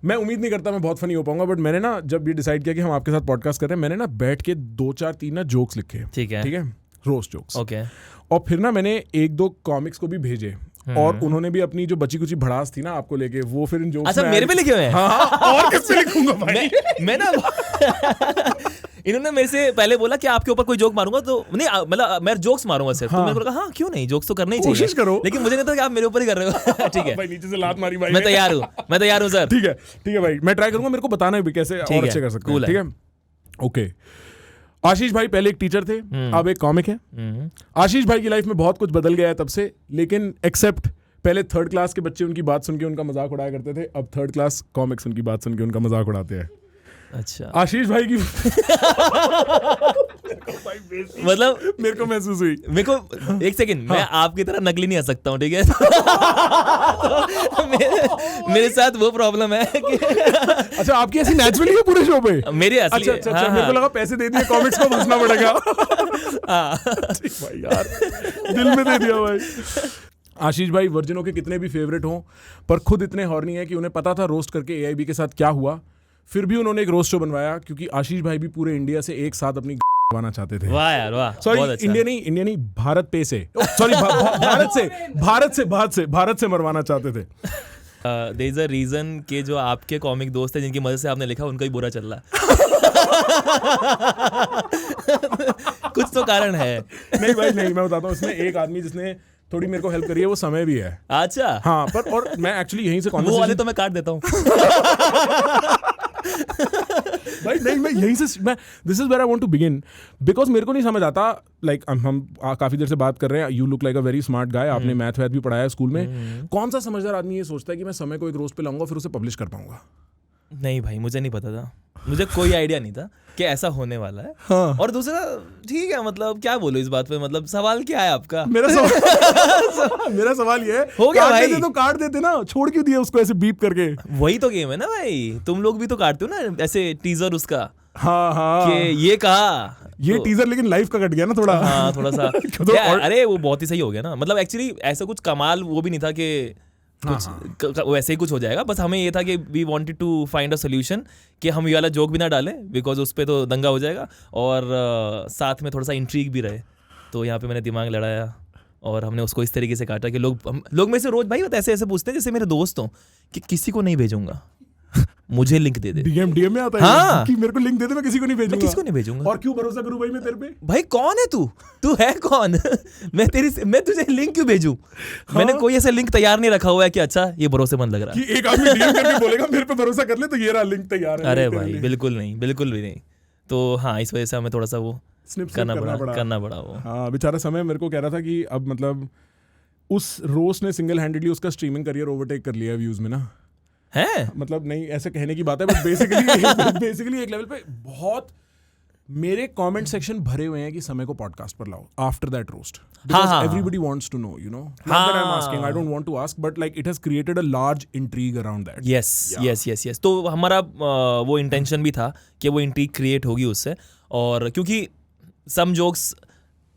मैं उम्मीद नहीं करता मैं बहुत फनी हो पाऊंगा, बट मैंने ना जब ये डिसाइड किया कि हम आपके साथ पॉडकास्ट कर रहे हैं, मैंने ना बैठ के 2-4-3 ना जोक्स लिखे, ठीक है, रोस्ट जोक्स। ओके। और फिर ना मैंने 1-2 कॉमिक्स को भी भेजे, और उन्होंने भी अपनी जो बची कुछ भड़ास थी ना आपको लेके, वो फिर इन जोक्स अच्छा मेरे पे लिखे हुए हैं। हाँ, और किससे लिखूंगा भाई? मैं ना इन्होंने मेरे से पहले बोला कि आपके ऊपर कोई जोक मारूंगा, तो नहीं मतलब मैं जोक्स मारूंगा सिर्फ। तो मैंने बोला हाँ क्यों नहीं, जोक्स तो करने ही चाहिए, कोशिश करो। लेकिन मुझे नहीं था कि आप मेरे ऊपर ही कर रहे हो। ठीक है भाई नीचे से लात मारी भाई, मैं तैयार हूँ सर। ठीक है भाई, मैं ट्राई करूंगा, मेरे को बताना भी कैसे और अच्छे कर सकते हैं। ठीक है, ओके। आशीष भाई पहले एक टीचर थे, अब एक कॉमिक है। आशीष भाई की लाइफ में बहुत कुछ बदल गया है तब से, लेकिन एक्सेप्ट पहले 3rd क्लास के बच्चे उनकी बात सुन के उनका मजाक उड़ाया करते थे, अब 3rd क्लास कॉमिक्स उनकी बात सुन के उनका मजाक उड़ाते हैं। अच्छा आशीष भाई की मतलब मेरे को महसूस हुई, मेरे को एक सेकंड, मैं आपकी तरह नकली नहीं आ सकता हूँ, ठीक है? मेरे साथ वो प्रॉब्लम है कि अच्छा आपकी ऐसी नेचुरली है पूरे शो पे? मेरी असली अच्छा, मेरे को लगा पैसे दे दिए कॉमिक्स को हंसना पड़ेगा। भाई यार दिल में दे दिया भाई। आशीष भाई वर्जिनों के कितने भी फेवरेट हों, पर खुद इतने हॉर्नी है कि उन्हें पता था रोस्ट करके AIB के साथ क्या हुआ, फिर भी उन्होंने एक रोस्ट शो बनवाया, क्योंकि आशीष भाई भी पूरे इंडिया से एक साथ अपनी बनवाना चाहते थे। वाह यार वाह, सॉरी अच्छा। इंडिया नहीं भारत पे से, सॉरी भारत से मरवाना चाहते थे। देयर इज अ रीजन कि जो आपके कॉमिक दोस्त हैं जिनकी मदद से आपने लिखा, उनका ही बुरा चल रहा है। कुछ तो कारण है। नहीं भाई नहीं, मैं बताता हूँ, इसमें एक आदमी जिसने थोड़ी मेरे को हेल्प करी है, वो समय भी है। अच्छा हाँ, पर और मैं एक्चुअली यहीं से वो वाले तो मैं काट देता हूँ। भाई नहीं, मैं यहीं से मैं this is where I want to begin, because मेरे को नहीं समझ आता, लाइक हम काफी देर से बात कर रहे हैं, you look like a very smart guy, आपने मैथ भी पढ़ाया है स्कूल में, कौन सा समझदार आदमी ये सोचता है कि मैं समय को एक रोज पे लाऊंगा फिर उसे पब्लिश कर पाऊंगा? नहीं भाई, मुझे नहीं पता था, मुझे कोई आइडिया नहीं था कि ऐसा होने वाला है। हाँ। और दूसरा ठीक है, मतलब क्या बोलो इस बात पे, मतलब सवाल क्या है आपका? मेरा सवाल ये है, हो गया भाई, तो काट देते ना, छोड़ क्यों दिया उसको ऐसे बीप करके? वही तो गेम है ना भाई, तुम लोग भी तो काटते हो ना ऐसे टीजर उसका। हाँ कि ये कहा ये तो, टीजर लेकिन लाइफ का कट गया ना थोड़ा। हाँ थोड़ा सा तो अरे वो बहुत ही सही हो गया ना, मतलब एक्चुअली ऐसा कुछ कमाल वो भी नहीं था कि कुछ वैसे ही कुछ हो जाएगा, बस हमें ये था कि we wanted to find a solution कि हम ये वाला जोक भी ना डालें, बिकॉज उस पर तो दंगा हो जाएगा, और साथ में थोड़ा सा इंट्रीग भी रहे। तो यहाँ पे मैंने दिमाग लड़ाया और हमने उसको इस तरीके से काटा कि लोग मेरे से रोज भाई ऐसे ऐसे पूछते हैं जैसे मेरे दोस्त हों कि किसी को नहीं भेजूंगा, मुझे लिंक दे दे। डीएम में आता है हाँ, कि मेरे को लिंक दे दे, मैं किसी को नहीं भेजूंगा। और क्यों भरोसा करूं भाई मैं तेरे पे? भाई कौन है तू है कौन? मैं तुझे लिंक क्यों भेजूं? हाँ? मैंने कोई ऐसा लिंक तैयार नहीं रखा हुआ है कि अच्छा ये भरोसेमंद लग रहा है कि एक आदमी डीएम करके बोलेगा मेरे पे भरोसा कर ले, तो ये रहा लिंक तैयार है। अरे भाई बिल्कुल भी नहीं। तो हाँ, इस वजह से हमें थोड़ा सा वो करना पड़ा वो। हाँ बेचारा समय मेरे को कह रहा था कि अब मतलब उस रोस्ट ने सिंगल हैंडेडली उसका स्ट्रीमिंग करियर ओवरटेक कर लिया व्यूज में ना है, मतलब नहीं ऐसे कहने की बात है, बट बेसिकली एक लेवल पे बहुत मेरे कमेंट सेक्शन भरे हुए हैं कि समय को पॉडकास्ट पर लाओ after that roast, because everybody wants to know, you know, not that I am asking, I don't want to ask, but like it has created a large intrigue around that. Yes तो हमारा वो intention भी था कि वो intrigue create होगी उससे, और क्योंकि सम जोक्स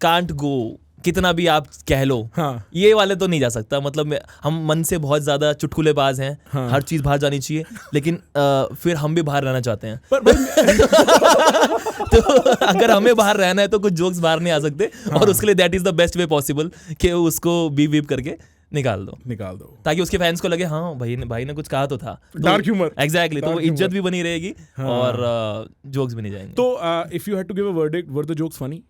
कांट गो, कितना भी आप कह लो, हाँ। ये वाले तो नहीं जा सकता, मतलब हम मन से बहुत ज्यादा चुटकुलेबाज हैं, हाँ। हर चीज बाहर जानी चाहिए, लेकिन फिर हम भी बाहर रहना चाहते हैं। तो अगर हमें बाहर रहना है तो कुछ जोक्स बाहर नहीं आ सकते, हाँ। और उसके लिए that is the best way possible कि उसको बीप करके निकाल दो ताकि उसके फैंस को लगे हाँ भाई ने कुछ कहा तो था, डार्क ह्यूमर, एग्जैक्टली, तो इज्जत भी बनी रहेगी, हाँ। और जोक्स भी नहीं जाएंगे। तो if you had to give a verdict, were the jokes funny?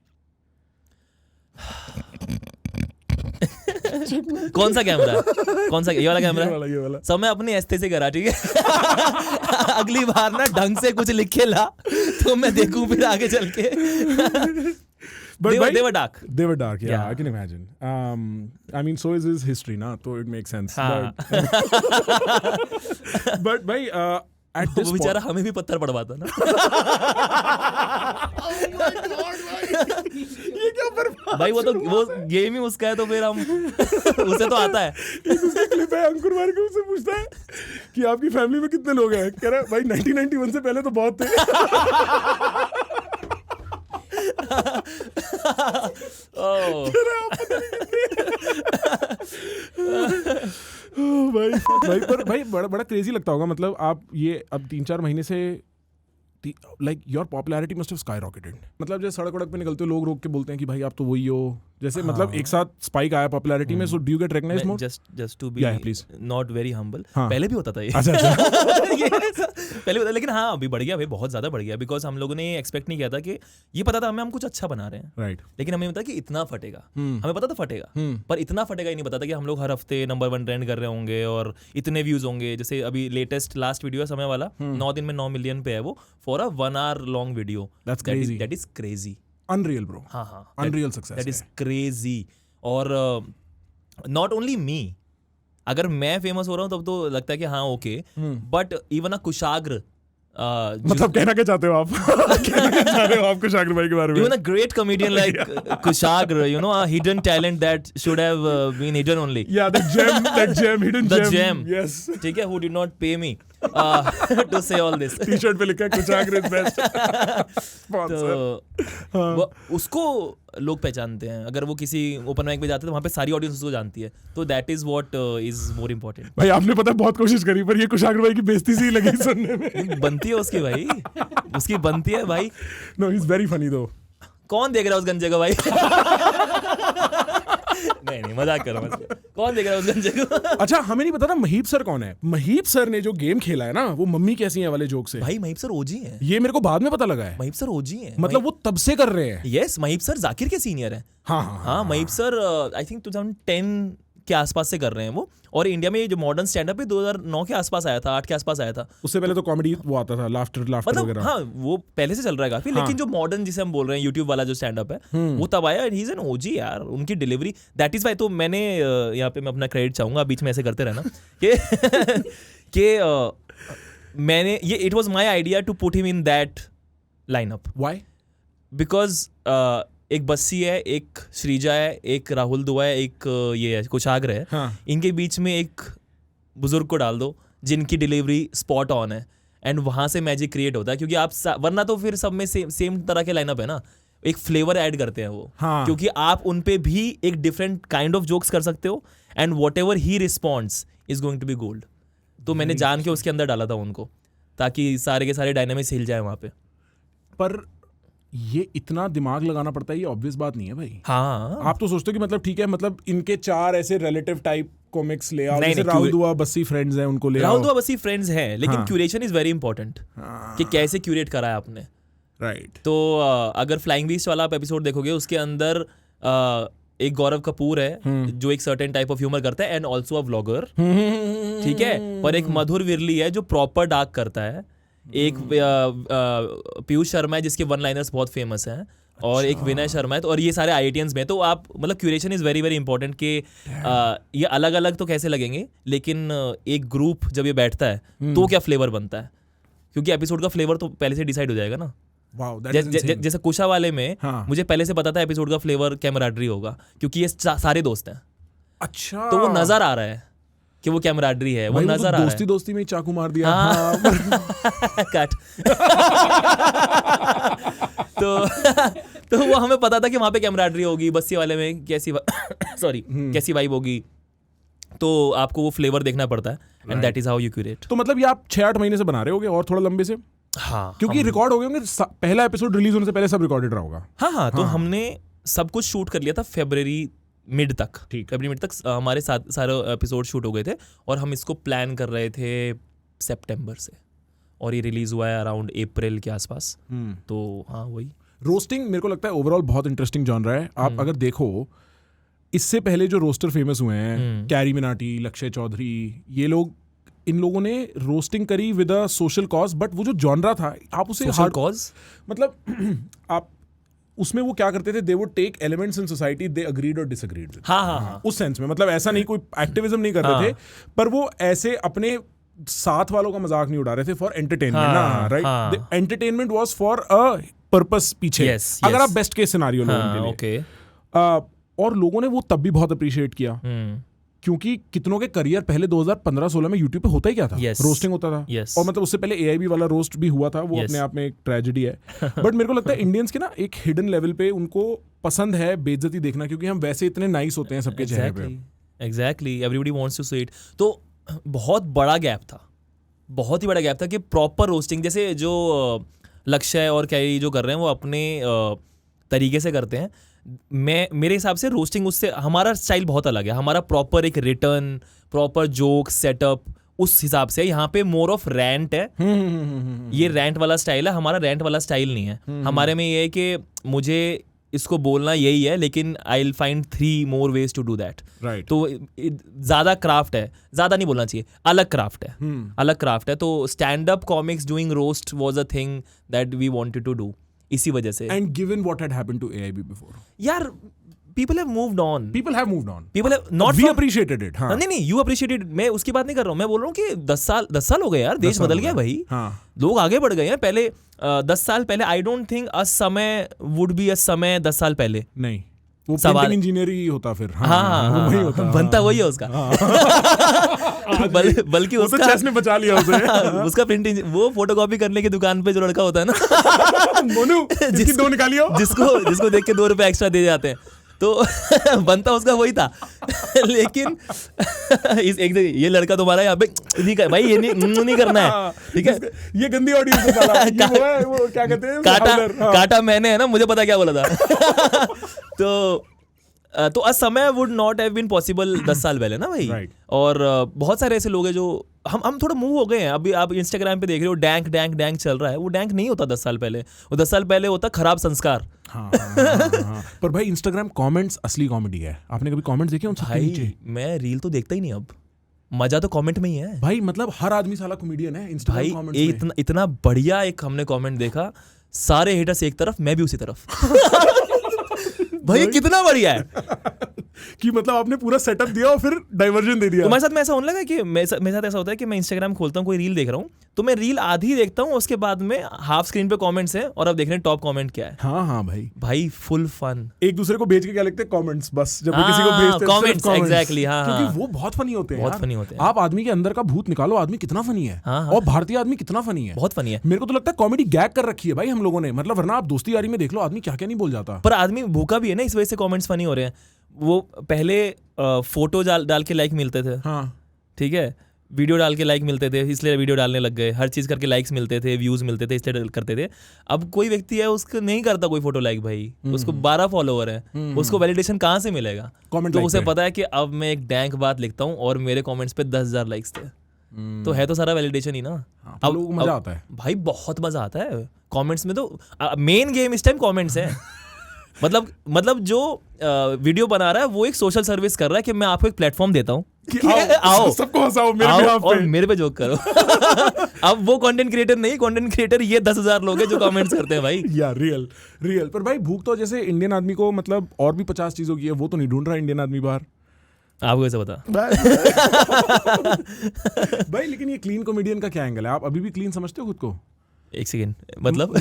कौन सा कैमरा, ये वाला कैमरा? ये वाला। सब मैं अपनी एस्थे से करा, ठीक है। अगली बार ना ढंग से कुछ लिख के ला तो मैं देखूं फिर आगे चल के। They were dark. Yeah, I can imagine. I mean, so is his history, na? So it makes sense. But भाई, at this point, बेचारा हमें भी पत्थर पड़वाता ना। ये क्या बर्बाद भाई, वो गेम ही उसका है, तो फिर हम उसे तो आता है। क्लिप है, अंकुर मार के उससे पूछता है कि आपकी फैमिली में कितने लोग हैं? कह रहा है भाई 1991 से पहले तो बहुत थे। ओह भाई पर भाई बड़ा क्रेजी लगता होगा, मतलब आप ये अब 3-4 महीने से like your popularity must have skyrocketed. मतलब जैसे सड़क वड़क पे निकलते हो लोग रोक के बोलते हैं कि भाई आप तो वही हो, जैसे मतलब एक साथ स्पाइक आया पॉपुलैरिटी में, so do you get recognised more? Just to be not very humble, हाँ. पहले भी होता था ये। अच्छा ये पहले होता, लेकिन हाँ अभी बढ़ गया भाई, बहुत ज्यादा बढ़ गया, बिकॉज हम लोगों ने एक्सपेक्ट नहीं किया था कि ये पता था हमें हम कुछ अच्छा बना रहे हैं, राइट, लेकिन हमें पता कि इतना फटेगा, हमें पता था फटेगा, पर इतना फटेगा ही नहीं पता था कि हम लोग हर हफ्ते नंबर 1 ट्रेंड कर रहे होंगे और इतने व्यूज होंगे। जैसे अभी लेटेस्ट लास्ट वीडियो है समय वाला, 9 दिन में 9 मिलियन पे है वो, for a 1 hour long video. That is crazy, unreal bro, हाँ unreal success, that is crazy. और नॉट ओनली मी, अगर मैं फेमस हो रहा हूँ तब तो लगता है कि हाँ ओके, बट इवन अ कुशाग्र, मतलब कहना क्या चाहते हो आप? कहना क्या चाह रहे हो आप कुशाग्र भाई के बारे में? Even a great comedian like Kushagra, you know, a hidden talent that should have been hidden only. Yeah, that gem, hidden The gem. gem. Yes. ठीक है, who did not pay me to say all this. T-shirt पे लिखा है कुशाग्र is best. Sponsor. तो उसको लोग पहचानते हैं, अगर वो किसी ओपन माइक पे जाते हैं तो वहाँ पे सारी ऑडियंस उसको जानती है, तो that is what is more important. भाई आपने पता है बहुत कोशिश करी पर ये कुशाग्र भाई की बेइज्जती सी लगी सुनने में। बनती है उसकी भाई, उसकी बनती है भाई। No, he's very funny though. कौन देख रहा है उस गंजे को भाई? नहीं मजाक कर रहा हूं, कौन देख रहा है उस गंजे को? अच्छा हमें नहीं पता था महीप सर कौन है। महीप सर ने जो गेम खेला है ना, वो मम्मी कैसी है वाले जोक से, भाई महीप सर ओजी हैं। ये मेरे को बाद में पता लगा है। महीप सर ओजी हैं, मतलब वो तब से कर रहे हैं। यस, महीप सर जाकिर के सीनियर हैं। हाँ महीप सर आई थिंक 2010 के आसपास से कर रहे हैं वो, और इंडिया में जो मॉडर्न स्टैंड अप 2009 के आसपास आया था, 8 के आसपास आया था। उससे पहले तो कॉमेडी वो आता था, लाफ्टर मतलब वगैरह। हाँ वो पहले से चल रहा है काफी, लेकिन जो मॉडर्न जिसे हम बोल रहे हैं यूट्यूब वाला जो स्टैंड अप है वो तब आया। ही इज एन ओजी यार, उनकी डिलीवरी दैट इज वाई। तो मैंने यहाँ पे मैं अपना क्रेडिट चाहूंगा, बीच में ऐसे करते रहना कि मैंने ये it was my idea to put him in that lineup. Why? Because एक बस्सी है, एक श्रीजा है, एक राहुल दुआ है, एक ये है कुशाग्र है। हाँ. इनके बीच में एक बुजुर्ग को डाल दो जिनकी डिलीवरी स्पॉट ऑन है, एंड वहां से मैजिक क्रिएट होता है। क्योंकि आप वरना तो फिर सब में सेम तरह के लाइनअप है ना, एक फ्लेवर ऐड करते हैं वो। हाँ. क्योंकि आप उन पे भी एक डिफरेंट काइंड ऑफ जोक्स कर सकते हो, and whatever he responds is going to be gold. तो मैंने जान के उसके अंदर डाला था उनको, ताकि सारे के सारे डायनामिक्स हिल जाए वहां पे। पर ये इतना दिमाग लगाना पड़ता है, ये ऑब्वियस बात नहीं है भाई। हाँ आप तो सोचते हो कि मतलब ठीक है, मतलब इनके 4 ऐसे रिलेटिव टाइप कॉमिक्स ले आओ, नहीं, जैसे नहीं, राहुल दुआ बस्सी फ्रेंड्स हैं उनको ले आओ। राहुल दुआ बस्सी फ्रेंड्स हैं, लेकिन हाँ. क्यूरेशन इज वेरी इंपॉर्टेंट, कि कैसे क्यूरेट करा है आपने। राइट. तो अगर फ्लाइंग बीस्ट वाला आप एपिसोड देखोगे, उसके अंदर एक गौरव कपूर है जो एक सर्टेन टाइप ऑफ ह्यूमर करता है, एंड ऑल्सो अ व्लॉगर, ठीक है। पर एक मधुर विरली है जो प्रॉपर डार्क करता है। एक पीयूष शर्मा है जिसके वन लाइनर्स बहुत फेमस हैं, और एक विनय शर्मा है। तो और ये सारे आईआईटियंस में, तो आप मतलब curation is very very important कि ये अलग अलग तो कैसे लगेंगे, लेकिन एक ग्रुप जब ये बैठता है तो क्या फ्लेवर बनता है, क्योंकि एपिसोड का फ्लेवर तो पहले से डिसाइड हो जाएगा ना। Wow, that is insane. जैसे कुशा वाले में हाँ. मुझे पहले से पता था एपिसोड का फ्लेवर कैमराडरी होगा, क्योंकि ये सारे दोस्त हैं। अच्छा, तो वो नजर आ रहा है कि वो कैमराडरी है, वो नजर आ रहा है। दोस्ती में ही चाकू मार दिया। हाँ। कट। तो वो हमें पता था कि वहां पे कैमराडरी होगी, बस्सी वाले में कैसी कैसी वाइब होगी, तो आपको वो फ्लेवर देखना पड़ता है, and that is how you curate. तो मतलब ये आप 6-8 महीने से बना रहे होगे, और थोड़ा लंबे से? हाँ, क्योंकि रिकॉर्ड हो गए होंगे, पहला एपिसोड रिलीज होने से पहले सब रिकॉर्डेड रहा होगा। हाँ, तो हमने सब कुछ शूट कर लिया था फरवरी मिड तक। फरवरी मिड तक हमारे सारे एपिसोड शूट हो गए थे, और हम इसको प्लान कर रहे थे सितंबर से, और ये रिलीज हुआ है अराउंड अप्रैल के आसपास। तो हाँ वही। रोस्टिंग मेरे को लगता है ओवरऑल बहुत इंटरेस्टिंग जॉनरा है। आप अगर देखो, इससे पहले जो रोस्टर फेमस हुए हैं, कैरी मिनाटी, लक्ष्य चौधरी, ये लोग, इन लोगों ने रोस्टिंग करी with a social cause, but वो जो जॉनरा था, आप उसे सोशल कॉज मतलब आप उसमें वो क्या करते थे, they would take elements in society they agreed और डिसअग्रीड विद। हाँ, उस सेंस में, मतलब ऐसा नहीं कोई एक्टिविज्म नहीं कर रहे थे, पर वो ऐसे अपने साथ वालों का मजाक नहीं उड़ा रहे थे फॉर एंटरटेनमेंट ना, right? Entertainment was for a purpose पीछे। अगर आप बेस्ट केस सिनेरियो लोगों के लिए, और लोगों ने वो तब भी बहुत अप्रिशिएट किया क्योंकि कितनों के करियर पहले 2015-16 में यूट्यूब पे होता ही क्या था, Yes. रोस्टिंग होता था। Yes. और मतलब उससे पहले AIB वाला रोस्ट भी हुआ था, वो Yes. अपने आप में एक ट्रेजेडी है। बट मेरे को लगता है इंडियंस के ना एक हिडन लेवल पे उनको पसंद है बेइज्जती देखना, क्योंकि हम वैसे इतने नाइस होते हैं सबके चेहरे पे। Exactly everybody wants to see it. तो बहुत बड़ा गैप था, बहुत ही बड़ा गैप था कि प्रॉपर रोस्टिंग जैसे जो लक्ष्य और कैरी जो कर रहे हैं वो अपने तरीके से करते हैं। मेरे हिसाब से रोस्टिंग उससे हमारा स्टाइल बहुत अलग है। हमारा प्रॉपर एक रिटर्न, प्रॉपर जोक सेटअप उस हिसाब से। यहाँ पे मोर ऑफ रैंट है, ये रैंट वाला स्टाइल है, हमारा रैंट वाला स्टाइल नहीं है। हमारे में ये है कि मुझे इसको बोलना यही है, लेकिन I will find 3 more ways to do that. Right. तो ज्यादा क्राफ्ट है, ज्यादा नहीं बोलना चाहिए, अलग क्राफ्ट है, अलग क्राफ्ट है। तो stand up comics doing roast was a thing that we wanted to do, इसी वजह से। And given what had happened to AIB before, यार people have moved on. people have moved on. People have not we from- appreciated it. हाँ. नहीं you appreciated. मैं उसकी बात नहीं कर रहा हूँ, मैं बोल रहा हूँ कि 10 साल हो गए यार, देश बदल गया भाई। हाँ. लोग आगे बढ़ गए हैं। पहले 10 साल पहले आई डोंट थिंक अ समय वुड बी अ समय 10 साल पहले। नहीं, वो सवाल- पेंटिंग इंजीनियर ही होता फिर। हाँ, वही होता, बनता वही है उसका। बल्कि वो तो उसका चेस ने बचा लिया उसे। उसका प्रिंटिंग, वो फोटोकॉपी करने की दुकान पे जो लड़का होता है ना, मोनू इसकी 2 निकालियो, जिसको देख के 2 रुपए एक्स्ट्रा दे जाते हैं, तो बनता उसका वही था। लेकिन ये लड़का तुम्हारा यहाँ पे नहीं कर, भाई ये नहीं करना है, ठीक है। ये गंदी ऑडियंस है साला। ये वो क्या कहते हैं, काटा मैंने है ना, मुझे पता क्या बोला था। तो अ समय would not have been possible 10 साल पहले ना भाई। Right. और बहुत सारे ऐसे लोग हैं जो हम थोड़ा मूव हो गए हैं। अभी आप इंस्टाग्राम पे देख रहे हो डैंक चल रहा है, वो डैंक नहीं होता 10 साल पहले। वो 10 साल पहले होता खराब संस्कार। हाँ। पर भाई इंस्टाग्राम कमेंट्स असली कॉमेडी है। आपने कभी कमेंट्स देखे उन सबके नीचे? भाई मैं रील तो देखता ही नहीं अब, मजा तो कमेंट में ही है भाई। मतलब हर आदमी साला कॉमेडियन है इंस्टाग्राम भाई। कमेंट्स में। इतना बढ़िया एक हमने कमेंट देखा, सारे हेटर्स एक तरफ, मैं भी उसी तरफ। भाई कितना बढ़िया है कि मतलब आपने पूरा सेटअप दिया और फिर डाइवर्जन दे दिया। तुम्हारे साथ में ऐसा होने लगा कि मेरे साथ ऐसा होता है कि मैं इंस्टाग्राम खोलता हूँ, कोई रील देख रहा हूँ, तो मैं रील आधी देखता हूँ, उसके बाद में हाफ स्क्रीन पे कमेंट्स है और अब देख रहे हैं टॉप कमेंट क्या है। हाँ भाई फुल फन। एक दूसरे को भेज के क्या लिखते हैं, कमेंट्स। बस जब भी किसी को भेजते हैं कमेंट्स, एग्जैक्टली। हाँ, क्योंकि वो बहुत फनी होते हैं, बहुत फनी होते हैं। आप आदमी के अंदर का भूत निकालो, आदमी कितना फनी है। और भारतीय आदमी कितना फनी है, बहुत फनी है। मेरे को तो लगता है कॉमेडी गैग कर रखी है भाई हम लोगों ने। मतलब वरना आप दोस्ती यारी में देख लो, आदमी क्या क्या नहीं बोल जाता। पर आदमी भूखा भी है ना, इस वजह से कमेंट्स फनी हो रहे हैं। वो पहले फोटो डाल के लाइक मिलते थे, हाँ ठीक है, वीडियो डाल के लाइक मिलते थे, इसलिए वीडियो डालने लग गए। हर चीज करके लाइक्स मिलते थे, व्यूज मिलते थे, इसलिए करते थे। अब कोई व्यक्ति है, उसको नहीं करता कोई फोटो लाइक भाई, उसको 12 फॉलोवर है, उसको वैलिडेशन कहाँ से मिलेगा? तो उसे पता है कि अब मैं एक डैंक बात लिखता हूँ और मेरे कमेंट्स पे 10,000 लाइक्स थे, तो है तो सारा वैलिडेशन ही ना। अब मजा आता है भाई, बहुत मजा आता है कमेंट्स में। तो मेन गेम इस टाइम कमेंट्स है। मतलब जो वीडियो बना रहा है वो एक सोशल सर्विस कर रहा है कि मैं आपको एक प्लेटफॉर्म देता हूँ कि आओ सबको हंसाओ मेरे और मेरे पे जोक करो। अब वो कंटेंट क्रिएटर नहीं, कंटेंट क्रिएटर ये 10,000 लोग हैं जो कमेंट्स करते हैं भाई। यार रियल। पर भाई भूख तो जैसे इंडियन आदमी को मतलब और भी 50 चीजों की है, वो तो नहीं ढूंढ रहा इंडियन आदमी बाहर। आपको कैसे पता? भाई लेकिन ये क्लीन कॉमेडियन का क्या एंगल है? आप अभी भी क्लीन समझते हो खुद को? एक सेकंड, मतलब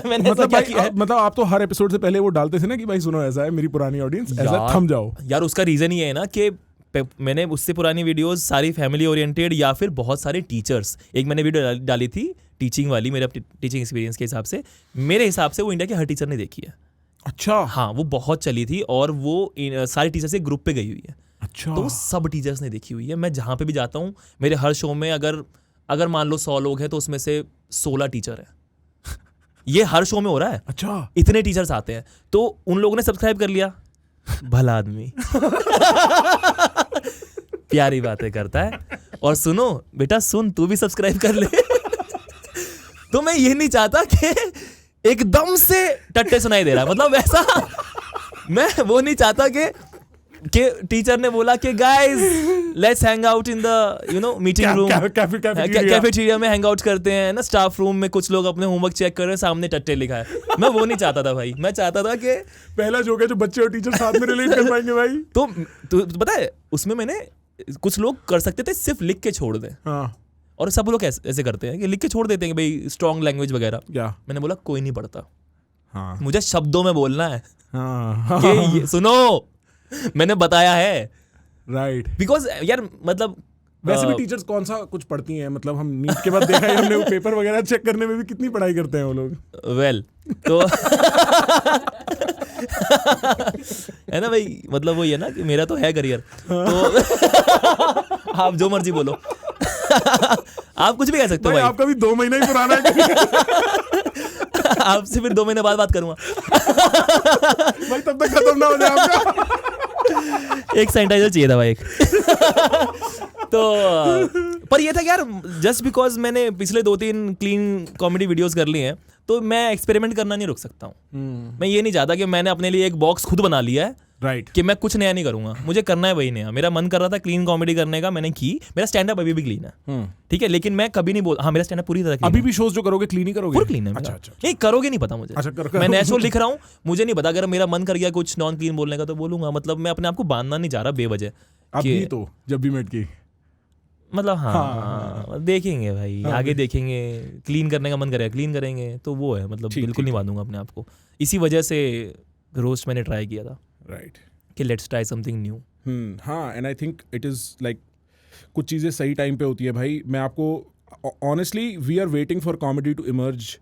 मैंने मतलब आप तो हर एपिसोड से पहले वो डालते थे ना कि भाई सुनो ऐसा है, मेरी पुरानी ऑडियंस ऐसा, थम जाओ यार। उसका रीजन ये है ना कि मैंने उससे पुरानी वीडियोस सारी फैमिली ओरिएंटेड या फिर बहुत सारे टीचर्स। एक मैंने वीडियो डाली थी टीचिंग वाली, मेरा टीचिंग एक्सपीरियंस के हिसाब से, मेरे हिसाब से वो इंडिया के हर टीचर ने देखी है। अच्छा। हाँ, वो बहुत चली थी और वो सारे टीचर्स एक ग्रुप पे गई हुई है। अच्छा। तो सब टीचर्स ने देखी हुई है। मैं जहाँ पे भी जाता हूँ, मेरे हर शो में अगर मान लो 100 लोग हैं तो उसमें से 16 टीचर है। ये हर शो में हो रहा है। अच्छा। इतने टीचर्स आते हैं, तो उन लोगों ने सब्सक्राइब कर लिया। भला आदमी प्यारी बातें करता है। और सुनो बेटा, सुन, तू भी सब्सक्राइब कर ले। तो मैं ये नहीं चाहता कि एकदम से टट्टे सुनाई दे रहा है, मतलब ऐसा मैं वो नहीं चाहता कि टीचर ने बोला कि guys let's hang out in the meeting room, cafeteria में हैंग आउट करते हैं ना, स्टाफ रूम में कुछ लोग अपने होमवर्क चेक कर रहे हैं, सामने टट्टे लिखा है। मैं वो नहीं चाहता था भाई। मैं चाहता था कि पहला जोक है जो बच्चे और टीचर साथ में रिलेट कर पाएंगे भाई। तो पता है उसमें मैंने कुछ लोग कर सकते थे सिर्फ लिख के छोड़ दें। हाँ। और सब लोग ऐसे करते हैं कि लिख के छोड़ देते हैं कि भाई स्ट्रॉन्ग लैंग्वेज वगैरह। मैंने बोला कोई नहीं पढ़ता। हाँ। मुझे शब्दों में बोलना है। हाँ। कि सुनो, मैंने बताया है राइट। बिकॉज यार मतलब वैसे भी टीचर्स कौन सा कुछ पढ़ती हैं, मतलब हम नीट के बाद देखा है हमने, वो पेपर वगैरह चेक करने में भी कितनी पढ़ाई करते हैं वो लोग। वेल तो है ना भाई, मतलब वो ये ना कि मेरा तो है करियर, तो आप जो मर्जी बोलो आप कुछ भी कह सकते हो भाई। आपका भी 2 महीना ही पुराना है। आपसे फिर 2 महीने बाद बात करूंगा भाई, तब तक खत्म ना हो जाए आपका। एक सैनिटाइजर चाहिए था भाई, एक तो पर ये था यार, जस्ट बिकॉज मैंने पिछले 2-3 क्लीन कॉमेडी वीडियोस कर ली हैं, तो मैं एक्सपेरिमेंट करना नहीं रुक सकता हूँ। मैं ये नहीं चाहता कि मैंने अपने लिए एक बॉक्स खुद बना लिया है, राइट, कि मैं कुछ नया नहीं करूंगा, मुझे करना है वही नया। मेरा मन कर रहा था क्लीन कॉमेडी करने का, मैंने की, मेरा स्टैंड अप अभी भी क्लीन है, ठीक है, लेकिन मैं कभी नहीं बोल, हाँ मेरा स्टैंड अप पूरी तरह clean अभी है। भी शोज जो करोगे क्लीन ही करोगे? पूरा क्लीन है अच्छा मेरा। अच्छा। नहीं करोगे नहीं पता मुझे, अच्छा, मैं नेचुरल लिख रहा हूँ, मुझे नहीं पता, अगर मेरा मन कर गया कुछ नॉन क्लीन बोलने का तो बोलूंगा, मतलब मैं अपने आप को बांधना नहीं चाह रहा बेवजह। अभी तो जब भी मेट की मतलब हाँ देखेंगे भाई, आगे देखेंगे, क्लीन करने का मन करेगा क्लीन करेंगे, तो वो है, मतलब बिल्कुल नहीं बांधूंगा अपने आप को। इसी वजह से रोस्ट मैंने ट्राई किया था, राइट, कि लेट्स ट्राई समथिंग न्यू। हाँ, and I think it is like कुछ चीज़ें सही टाइम पे होती है भाई। मैं आपको honestly, we are waiting for comedy to emerge.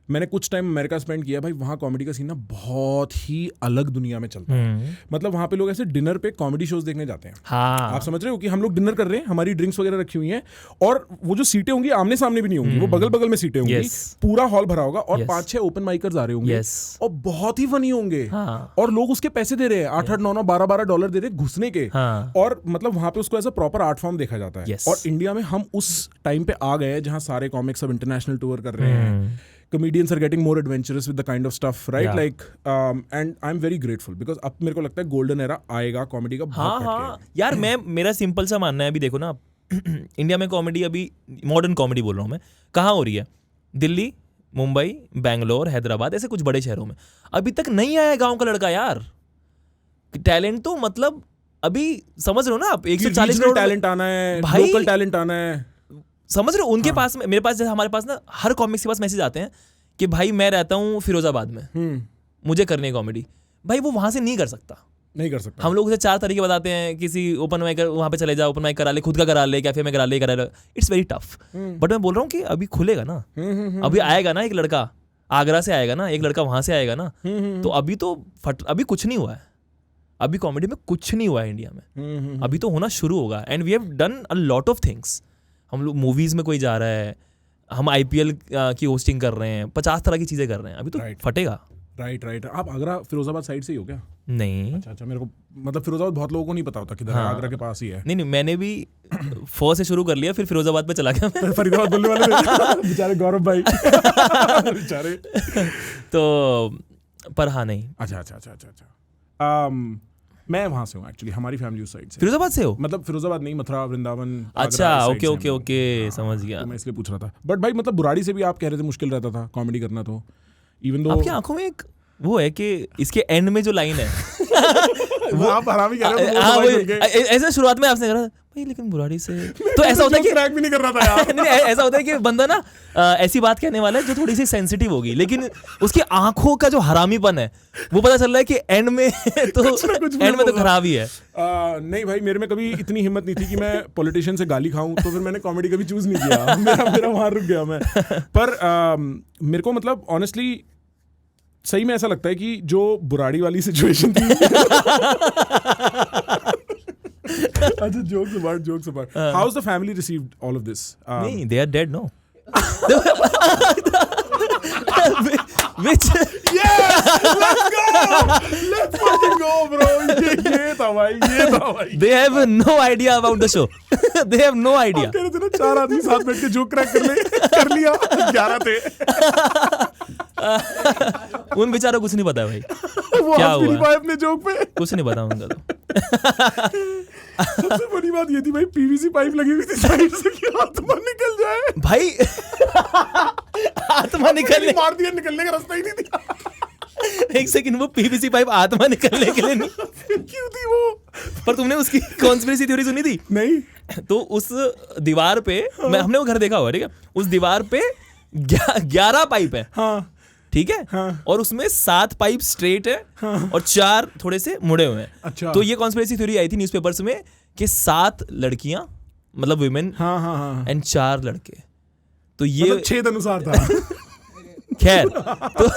मैंने कुछ टाइम अमेरिका स्पेंड किया भाई, वहाँ कॉमेडी का सीन ना बहुत ही अलग दुनिया में चलता है। मतलब वहाँ पे लोग ऐसे डिनर पे कॉमेडी शोज देखने जाते हैं। हाँ आप समझ रहे हो कि हम लोग डिनर कर रहे हैं, हमारी ड्रिंक्स वगैरह रखी हुई हैं, और वो जो सीटें होंगी आमने सामने भी नहीं होंगी, वो बगल बगल में सीटें होंगी, पूरा हॉल भरा होगा, और 5-6 ओपन माइकर्स आ रहे होंगे, और बहुत ही फनी होंगे, और लोग उसके पैसे दे रहे हैं, 8-8, 9-9, 12-12 डॉलर दे रहे हैं घुसने के, और मतलब वहाँ पे उसको as a proper art form देखा जाता है। और इंडिया में हम उस टाइम पे आ गए जहाँ सारे कॉमिक्स अब इंटरनेशनल टूर कर रहे हैं, comedians are getting more adventurous with the kind of stuff, right? Yeah. Like, and I'm very grateful because अब मेरे को लगता है golden era आएगा कॉमेडी का बहुत हाँ यार, मेरा सिंपल सा मानना है, अभी देखो ना इंडिया में कॉमेडी, अभी मॉडर्न कॉमेडी बोल रहा हूँ मैं, कहाँ हो रही है? दिल्ली, मुंबई, बैंगलोर, हैदराबाद, ऐसे कुछ बड़े शहरों में। अभी तक नहीं आया गाँव का लड़का यार, टैलेंट तो मतलब अभी समझ रहे हो ना आप, 140 करोड़ टैलेंट आना है, लोकल टैलेंट आना है, समझ रहे हो? उनके पास में, मेरे पास जैसे हमारे पास ना हर कॉमिक्स के पास मैसेज आते हैं कि भाई मैं रहता हूँ फिरोजाबाद में, मुझे करनी है कॉमेडी। भाई वो वहां से नहीं कर सकता। हम लोग उसे 4 तरीके बताते हैं, किसी ओपन माइक वहां पे चले जाओ, ओपन माइक करा ले, खुद का करा ले, कैफे में करा ले, इट्स वेरी टफ। बट मैं बोल रहा हूँ कि अभी खुलेगा ना, अभी आएगा ना एक लड़का, आगरा से आएगा ना एक लड़का, वहां से आएगा ना, तो अभी तो अभी कुछ नहीं हुआ है, अभी कॉमेडी में कुछ नहीं हुआ है इंडिया में, अभी तो होना शुरू होगा। And we have done a lot of things. हम लोग मूवीज में कोई जा रहा है, हम IPL की होस्टिंग कर रहे हैं, 50 तरह की चीजें कर रहे हैं, अभी तो फटेगा। राइट। आप आगरा फिरोजाबाद साइड से ही हो क्या? नहीं। अच्छा, मेरे को मतलब फिरोजाबाद बहुत लोगों को नहीं पता होता किधर है, आगरा के पास ही है। नहीं, मैंने भी से शुरू कर लिया, फिर फिरोजाबाद पे चला गया। फरीदाबाद बोलने वाले थे बेचारे गौरव भाई बेचारे। तो पर हाँ नहीं। अच्छा। मैं वहाँ से हूँ एक्चुअली, हमारी फैमिली उस साइड से। फिरोजाबाद से हो? मतलब फिरोजाबाद नहीं, मथुरा, वृंदावन। अच्छा, ओके, समझ गया। तो मैं इसलिए पूछ रहा था। बट भाई मतलब बुराड़ी से भी आप कह रहे थे मुश्किल रहता था कॉमेडी करना, तो इवन दो आपकी आंखों में एक वो है कि इसके एंड में जो लाइन है वो आप हरामी कह रहे हो। ऐसे शुरुआत में आपने कहा भाई लेकिन बुराड़ी से, तो ऐसा होता है कि क्रैक भी नहीं कर रहा था यार। नहीं, ऐसा होता है कि बंदा ना ऐसी बात कहने वाला है जो थोड़ी सी सेंसिटिव होगी, लेकिन उसकी आंखों का जो हरामीपन है वो पता चल रहा है कि एंड में तो खराब ही है। नहीं भाई, मेरे में कभी इतनी हिम्मत नहीं थी कि मैं पॉलिटिशियन से गाली खाऊं, तो फिर मैंने कॉमेडी कभी चूज नहीं किया। मेरा वहां रुक गया मैं। पर मेरे को मतलब ऑनेस्टली सही में ऐसा लगता है कि जो बुराड़ी वाली सिचुएशन थी अच्छा, jokes apart. How's the family received all of this? नहीं, they are dead, no. Which? Yes, let's fucking go, bro. ये था भाई. They have no idea about the show. They have no idea. कह रहे थे ना 4 आदमी साथ बैठ के जोक क्रैक कर लिया, 11 थे। उन बेचारों कुछ नहीं पता है भाई क्या हुआ अपने जोक पे, कुछ नहीं पता उनका तो। सबसे बड़ी बात ये थी भाई, PVC पाइप लगी हुई थी साइड से कि आत्मा निकल जाए भाई। आत्मा निकलने मार दिया, निकलने का रास्ता ही नहीं था। एक सेकंड, वो PVC पाइप आत्मा निकलने के लिए नहीं क्यों थी वो? पर तुमने उसकी कॉन्स्पिरेसी थ्योरी सुनी थी? नहीं। तो उस दीवार पे हमने वो घर देखा हुआ, ठीक है, उस दीवार पे 11 पाइप है। हाँ ठीक है। हाँ। और उसमें 7 पाइप स्ट्रेट है। हाँ। और 4 थोड़े से मुड़े हुए हैं। अच्छा। तो ये कॉन्स्पिरेसी थ्योरी आई थी न्यूज़पेपर्स में कि 7 लड़कियां मतलब विमेन हाँ एंड 4 लड़के, तो ये मतलब 6 अनुसार था। खैर तो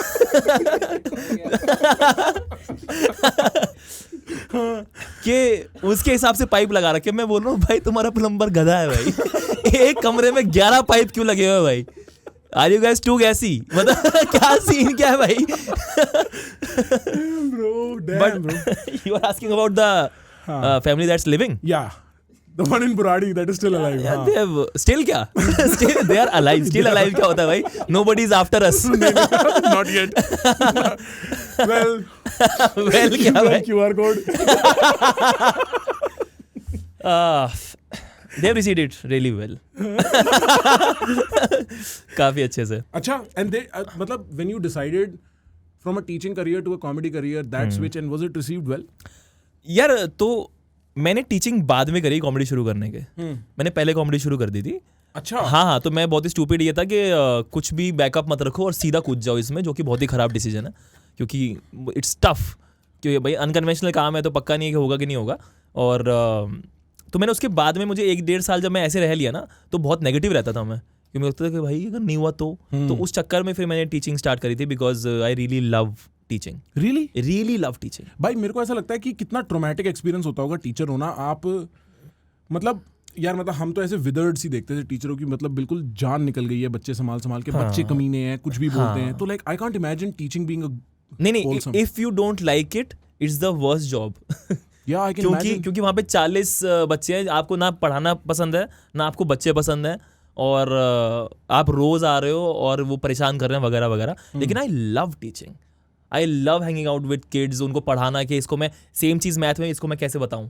कि उसके हिसाब से पाइप लगा रखे। मैं बोल रहा हूँ भाई तुम्हारा प्लम्बर गधा है भाई। एक कमरे में 11 पाइप क्यों लगे हुए हैं भाई? Are you guys too gassy? मतलब क्या सीन क्या है भाई? But you are asking about the family that's living? Yeah, the one in Buradi that is still alive. Yeah, they have still क्या? Still they are alive. Still alive क्या होता है भाई? Nobody is after us. Not yet. Well, Well क्या भाई? QR code. They have received it really well. काफी अच्छे से. अच्छा, and they मतलब when you decided from a teaching career to a comedy career, that switch, and was it received well? यार तो मैंने टीचिंग बाद में करी कॉमेडी शुरू करने के. मैंने पहले कॉमेडी शुरू कर दी थी. अच्छा. हाँ, तो मैं बहुत ही स्टूपिड ये था कि कुछ भी बैकअप मत रखो और सीधा कूद जाओ इसमें, जो कि बहुत ही खराब डिसीजन है, क्योंकि इट्स टफ. क्योंकि भाई अनकन्वेंशनल काम है तो पक्का नहीं है कि होगा कि नहीं होगा. और तो मैंने उसके बाद में मुझे 1-1.5 साल जब मैं ऐसे रह लिया ना, तो बहुत नेगेटिव रहता था मैं, क्योंकि मुझे लगता था कि भाई अगर नहीं हुआ तो उस चक्कर में फिर मैंने टीचिंग स्टार्ट करी थी, because I really love teaching. Really love teaching. भाई मेरे को ऐसा लगता है कि कितना ट्रॉमेटिक एक्सपीरियंस होता होगा टीचर होना. आप मतलब यार मतलब हम तो ऐसे विदर्ड सी देखते थे टीचरों की, मतलब बिल्कुल जान निकल गई है, बच्चे संभाल के, बच्चे कमीने हैं, कुछ भी बोलते हैं. तो like I can't imagine teaching being a नहीं, if you don't like it, it's the worst job. क्योंकि वहाँ पे 40 बच्चे हैं, आपको ना पढ़ाना पसंद है ना आपको बच्चे पसंद है, और आप रोज आ रहे हो और वो परेशान कर रहे हैं वगैरह वगैरह. लेकिन I love teaching. I love hanging out with kids, उनको पढ़ाना कि इसको मैं सेम चीज मैथ में इसको मैं कैसे बताऊं.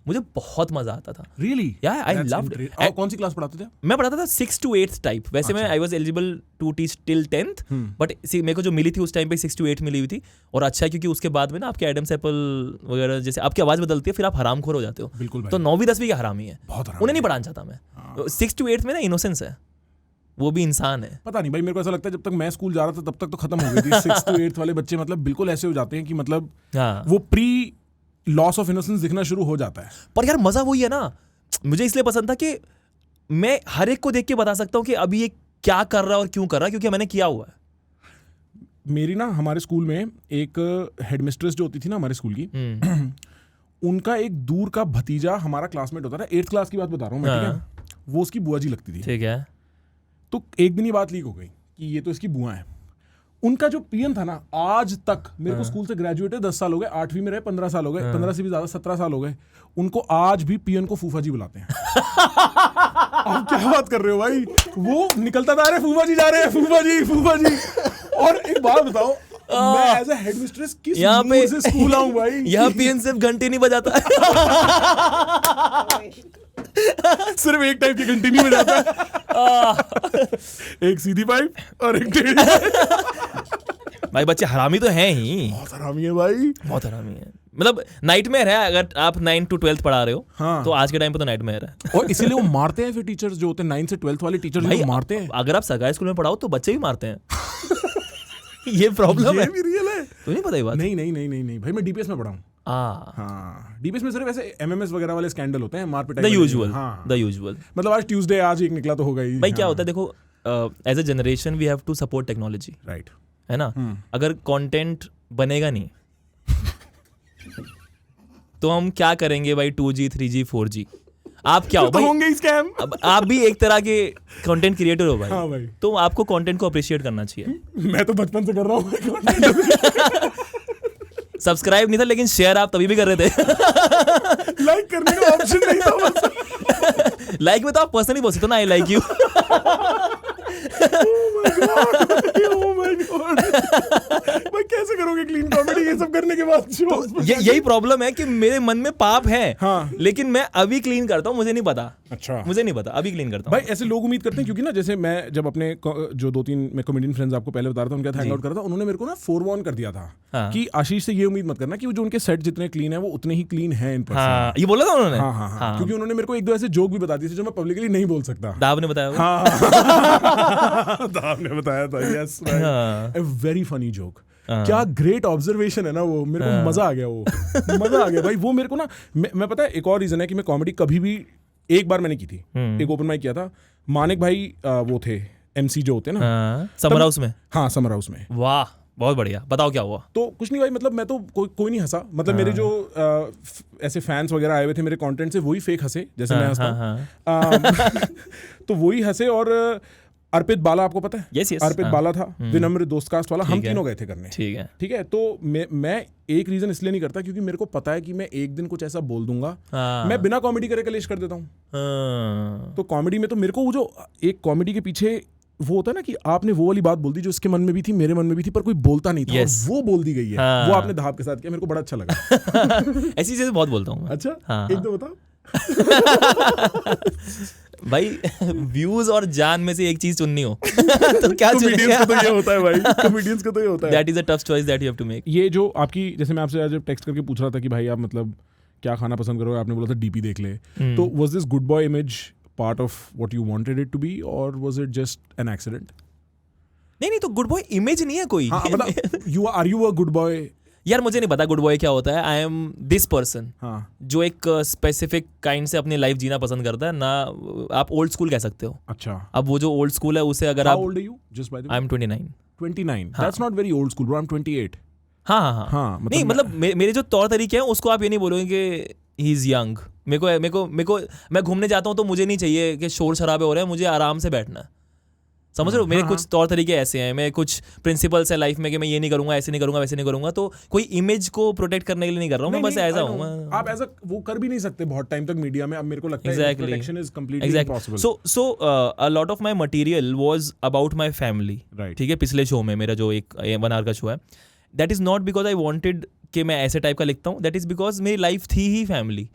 मुझे बहुत मजा आता था. रियली? यार आई लव्ड इट. कौन सी क्लास पढ़ाते थे? मैं पढ़ाता था 6 to 8 टाइप. वैसे मैं I was eligible to teach till 10th, but मेरे को जो मिली थी उस टाइम पे 6 to 8 मिली हुई थी. और अच्छा है क्योंकि उसके बाद में ना आपके एडम्स एप्पल वगैरह जैसे आपकी आवाज बदलती है, फिर आप हरामखोर हो जाते हो. बिल्कुल. तो 9वीं-10वीं के हरामी है, उन्हें नहीं पढ़ाना चाहता मैं. 6 to 8 में ना इनोसेंस है, वो भी इंसान है. पता नहीं भाई, मेरे को ऐसा लगता है जब तक मैं स्कूल जा रहा था तब तक तो खत्म हो गई थी. 6 to 8 वाले बच्चे मतलब बिल्कुल ऐसे हो जाते हैं कि मतलब वो प्री लॉस ऑफ इनोसेंस दिखना शुरू हो जाता है. पर यार मजा वही है ना. मुझे इसलिए पसंद था कि मैं हर एक को देख के बता सकता हूँ कि अभी ये क्या कर रहा है और क्यों कर रहा है, क्योंकि मैंने किया हुआ है. मेरी ना हमारे स्कूल में एक हेडमिस्ट्रेस जो होती थी ना हमारे स्कूल की, उनका एक दूर का भतीजा हमारा क्लासमेट होता था. 8th क्लास की बात बता रहा हूँ मैं, ठीक है. वो उसकी बुआ जी लगती थी. ठीक है. तो एक दिन ये बात लीक हो गई कि ये तो इसकी बुआ है. उनका जो पीएन था ना, आज तक मेरे को स्कूल से ग्रेजुएट है 10 साल हो गए, 8वीं में रहे 15 साल हो गए, 15 से भी ज्यादा 17 साल हो गए, उनको आज भी पीएन को फूफा जी बुलाते हैं. आप क्या बात कर रहे हो भाई? वो निकलता था, अरे फूफा जी जा रहे हैं, फूफा जी. और एक बात बताओ, मैं एज ए हेडमिस्ट्रेस किस मूड से स्कूल आऊं भाई? यहाँ पीएन सिर्फ घंटे नहीं बजाता. सिर्फ एक टाइप की घंटी नहीं बजाता. एक सीधी पाइप और एक टेढ़ी पाइप. भाई बच्चे हरामी तो हैं ही. बहुत हरामी है भाई, बहुत हरामी है. मतलब नाइटमेयर है. अगर आप 9 to 12th पढ़ा रहे हो, हाँ. तो आज के टाइम पे तो नाइटमेयर है. और इसीलिए वो मारते हैं फिर टीचर्स जो होते हैं 9 से 12th वाले टीचर्स जो मारते हैं. अगर आप सरकारी स्कूल में पढ़ाओ तो बच्चे भी मारते हैं. ये प्रॉब्लम है. ये भी रियल है. तो नहीं पता ये बात? नहीं भाई, मैं डीपीएस में पढ़ा हूँ. हाँ, डीपीएस में सिर्फ ऐसे एमएमएस वगैरह वाले स्कैंडल होते हैं, मारपीट. The usual. मतलब आज ट्यूसडे, आज एक निकला तो होगा ही. भाई क्या होता है देखो, as a generation we have to support technology, right, है ना. अगर कंटेंट बनेगा नहीं तो हम क्या करेंगे भाई? 2G 3G 4G. आप क्या हो भाई? होंगे स्कैम. अब आप भी एक तरह के कंटेंट क्रिएटर हो भाई. हाँ भाई. तो आपको कंटेंट को अप्रिशिएट करना चाहिए. मैं तो बचपन से कर रहा हूँ. सब्सक्राइब नहीं था, लेकिन शेयर आप तभी भी कर रहे थे. लाइक करने का ऑप्शन नहीं था बस. लाइक में तो आप पर्सनली बोल सकते हो ना, I like you. Oh my God. भाई कैसे करोगे क्लीन कॉमेडी ये सब करने के बाद? तो यही प्रॉब्लम है कि मेरे मन में पाप है. हाँ. लेकिन मैं अभी क्लीन करता हूँ, मुझे नहीं पता. अच्छा, मुझे नहीं पता, अभी क्लीन करता हूँ. भाई ऐसे लोग उम्मीद करते हैं, क्योंकि ना जैसे मैं जब अपने जो 2-3 मैं कॉमेडियन फ्रेंड्स आपको पहले बता रहा था, उनके साथ हैंग आउट कर रहा था, उन्होंने मेरे को ना फोरवॉर्न कर दिया था कि आशीष से ये उम्मीद मत करना कि जो उनके सेट जितने क्लीन है वो उतने ही क्लीन है इन पर्सन. हाँ, ये बोला था उन्होंने. हाँ. क्योंकि उन्होंने मेरे को 1-2 ऐसे जोक भी बता दिए थे जो मैं पब्लिकली नहीं बोल सकता. दाव ने बताया. हाँ. आपने बताया था, यस, हाँ। A very funny joke. क्या ग्रेट ऑब्जर्वेशन है ना वो, मेरे को मजा आ गया, वो मजा आ गया भाई। वो मेरे को ना, मैं पता है एक और रीजन है कि मैं कॉमेडी कभी भी, एक बार मैंने की थी, एक ओपन माइक किया था, मानिक भाई वो थे MC जो होते हैं ना समर हाउस में। हाँ, समर हाउस में। वाह, बहुत बढ़िया, बताओ क्या हुआ। तो कुछ नहीं भाई, मतलब मैं तो कोई नहीं हंसा, मतलब मेरे जो ऐसे फैंस वगैरह आए हुए थे मेरे कंटेंट से, वही फेक हंसे जैसे मैं हंसता हूँ। तो वही हंसे। और अर्पित बाला, आपको पता है? यस यस, अर्पित बाला था, विनम्र दोस्तकास्ट वाला, हम तीनों गए थे करने। ठीक है। तो मैं एक रीजन इसलिए नहीं करता क्योंकि मेरे को पता है कि मैं एक दिन कुछ ऐसा बोल दूंगा, मैं बिना कॉमेडी करे कलेश कर देता हूँ। तो कॉमेडी में तो मेरे को वो जो एक कॉमेडी के पीछे वो होता है ना कि आपने वो वाली बात बोल दी जो उसके मन में भी थी, मेरे मन में भी थी, पर कोई बोलता नहीं था, और वो बोल दी गई है। वो आपने धाप के साथ किया, मेरे को बड़ा अच्छा लगा। ऐसी चीजें बहुत बोलता हूँ। अच्छा, एक दो बताओ भाई। व्यूज और जान में से एक चीज चुननी हो तो क्या चुनेंगे? कॉमेडियंस को तो ये होता है भाई, कॉमेडियंस को तो ये होता है। That is a tough choice that you have to make. ये जो आपकी, जैसे मैं आपसे आज टेक्स्ट करके पूछ रहा था कि भाई आप मतलब क्या खाना पसंद करोगे, आपने बोला था DP देख ले, तो was this good boy image part of what you wanted it to be, or was it just an accident? नहीं, तो गुड बॉय इमेज नहीं है कोई। हाँ, मतलब are you a good boy? यार मुझे नहीं पता गुड बॉय क्या होता है। आई एम दिस पर्सन जो एक स्पेसिफिक काइंड से अपनी लाइफ जीना पसंद करता है ना। आप ओल्ड स्कूल कह सकते हो। अच्छा, अब वो जो ओल्ड स्कूल है उसे अगर आप, how old are you? Just by the way, I am 29. 29. That's not very old school, bro. I'm 28. हाँ, नहीं मतलब मेरे जो तौर तरीके हैं उसको आप ये नहीं बोलोगे कि ही इज यंग। मेरे को मैं घूमने जाता हूँ तो मुझे नहीं चाहिए कि शोर शराबे हो रहे हैं, मुझे आराम से बैठना है। समझ रहे हो? मेरे कुछ तौर तरीके ऐसे हैं, मैं कुछ प्रिंसिपल्स है लाइफ में कि मैं ये नहीं करूंगा, ऐसे नहीं करूंगा, वैसे नहीं करूंगा। तो कोई इमेज को प्रोटेक्ट करने के लिए नहीं कर रहा हूँ, मैं बस ऐसा हूँ। आप ऐसा वो कर भी नहीं सकते बहुत टाइम तक मीडिया में। अब मेरे को लगता है protection is completely impossible. So a lot of my material was about my family. ठीक है, पिछले शो में मेरा जो एक 1 आवर का शो है, that is not because I wanted कि मैं ऐसे टाइप का लिखता हूँ, दैट इज बिकॉज मेरी लाइफ थी ही family.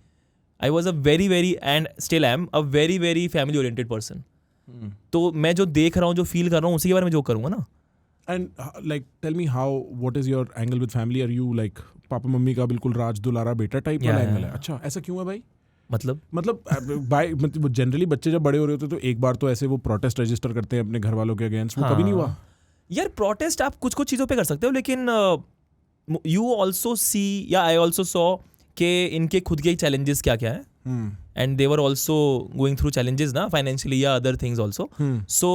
I was a very and still I am a very family oriented person. तो मैं जो देख रहा हूँ, जो फील कर रहा हूँ, उसी के बारे में जो करूँगा ना। And like tell me how, what is your angle with family? Are you like papa mummy का बिल्कुल राज दुलारा बेटा टाइप वाला एंगल है? अच्छा, ऐसा क्यों है भाई? मतलब जनरली बच्चे जब बड़े हो रहे होते तो एक बार तो ऐसे वो प्रोटेस्ट रजिस्टर करते हैं अपने घर वालों के अगेंस्ट, वो कभी नहीं हुआ? यार प्रोटेस्ट आप कुछ चीज़ों पे कर सकते हो, लेकिन यू ऑल्सो सी, या आई ऑल्सो सॉ कि इनके खुद के चैलेंजेस क्या क्या है, and they were also going through challenges ना, फाइनेंशियली या other things also. So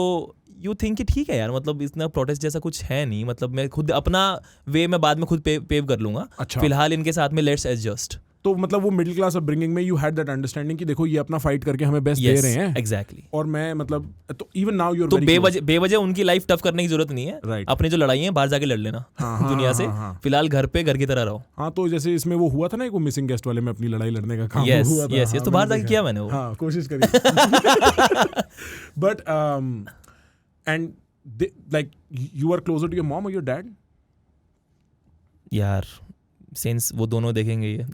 you think कि ठीक है यार, मतलब इतना प्रोटेस्ट जैसा कुछ है नहीं, मतलब मैं खुद अपना वे में बाद में खुद पेव कर लूंगा। अच्छा, फिलहाल इनके साथ में लेट्स एडजस्ट। तो मतलब वो मिडिल क्लास अपब्रिंगिंग में यू हैड दैट अंडरस्टैंडिंग कि देखो ये अपना फाइट करके हमें बेस्ट दे रहे हैं। एग्जैक्टली। और मैं मतलब तो इवन नाउ यू आर तो बेवजह उनकी लाइफ टफ करने की जरूरत नहीं है। राइट, अपनी जो लड़ाई है बाहर जाके लड़ लेना दुनिया से। फिलहाल घर पे घर की तरह रहो। हाँ, तो जैसे इसमें वो हुआ था ना, वो मिसिंग गेस्ट वाले में अपनी लड़ाई लड़ने का काम हुआ था। यस, तो बाहर जाके किया मैंने वो। हाँ, कोशिश करी। But and like you are closer to your mom और योर डैड? यार सिंस वो दोनों देखेंगे ये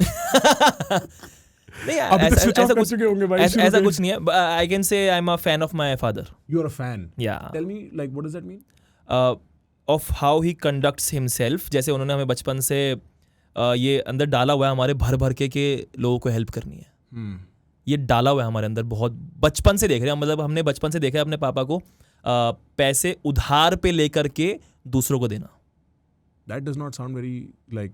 नहीं, ऐसा कुछ नहीं है। I can say I am a fan of my father. You are a fan? Yeah. Tell me like what does that mean? Of how he conducts himself. जैसे उन्होंने हमें बचपन से ये अंदर डाला हुआ है हमारे भर के लोगों को हेल्प करनी है। ये डाला हुआ है हमारे अंदर, बहुत बचपन से देख रहे हैं। मतलब हमने बचपन से देखा है अपने पापा को पैसे उधार पे लेकर के दूसरों को देना। That does not sound very like,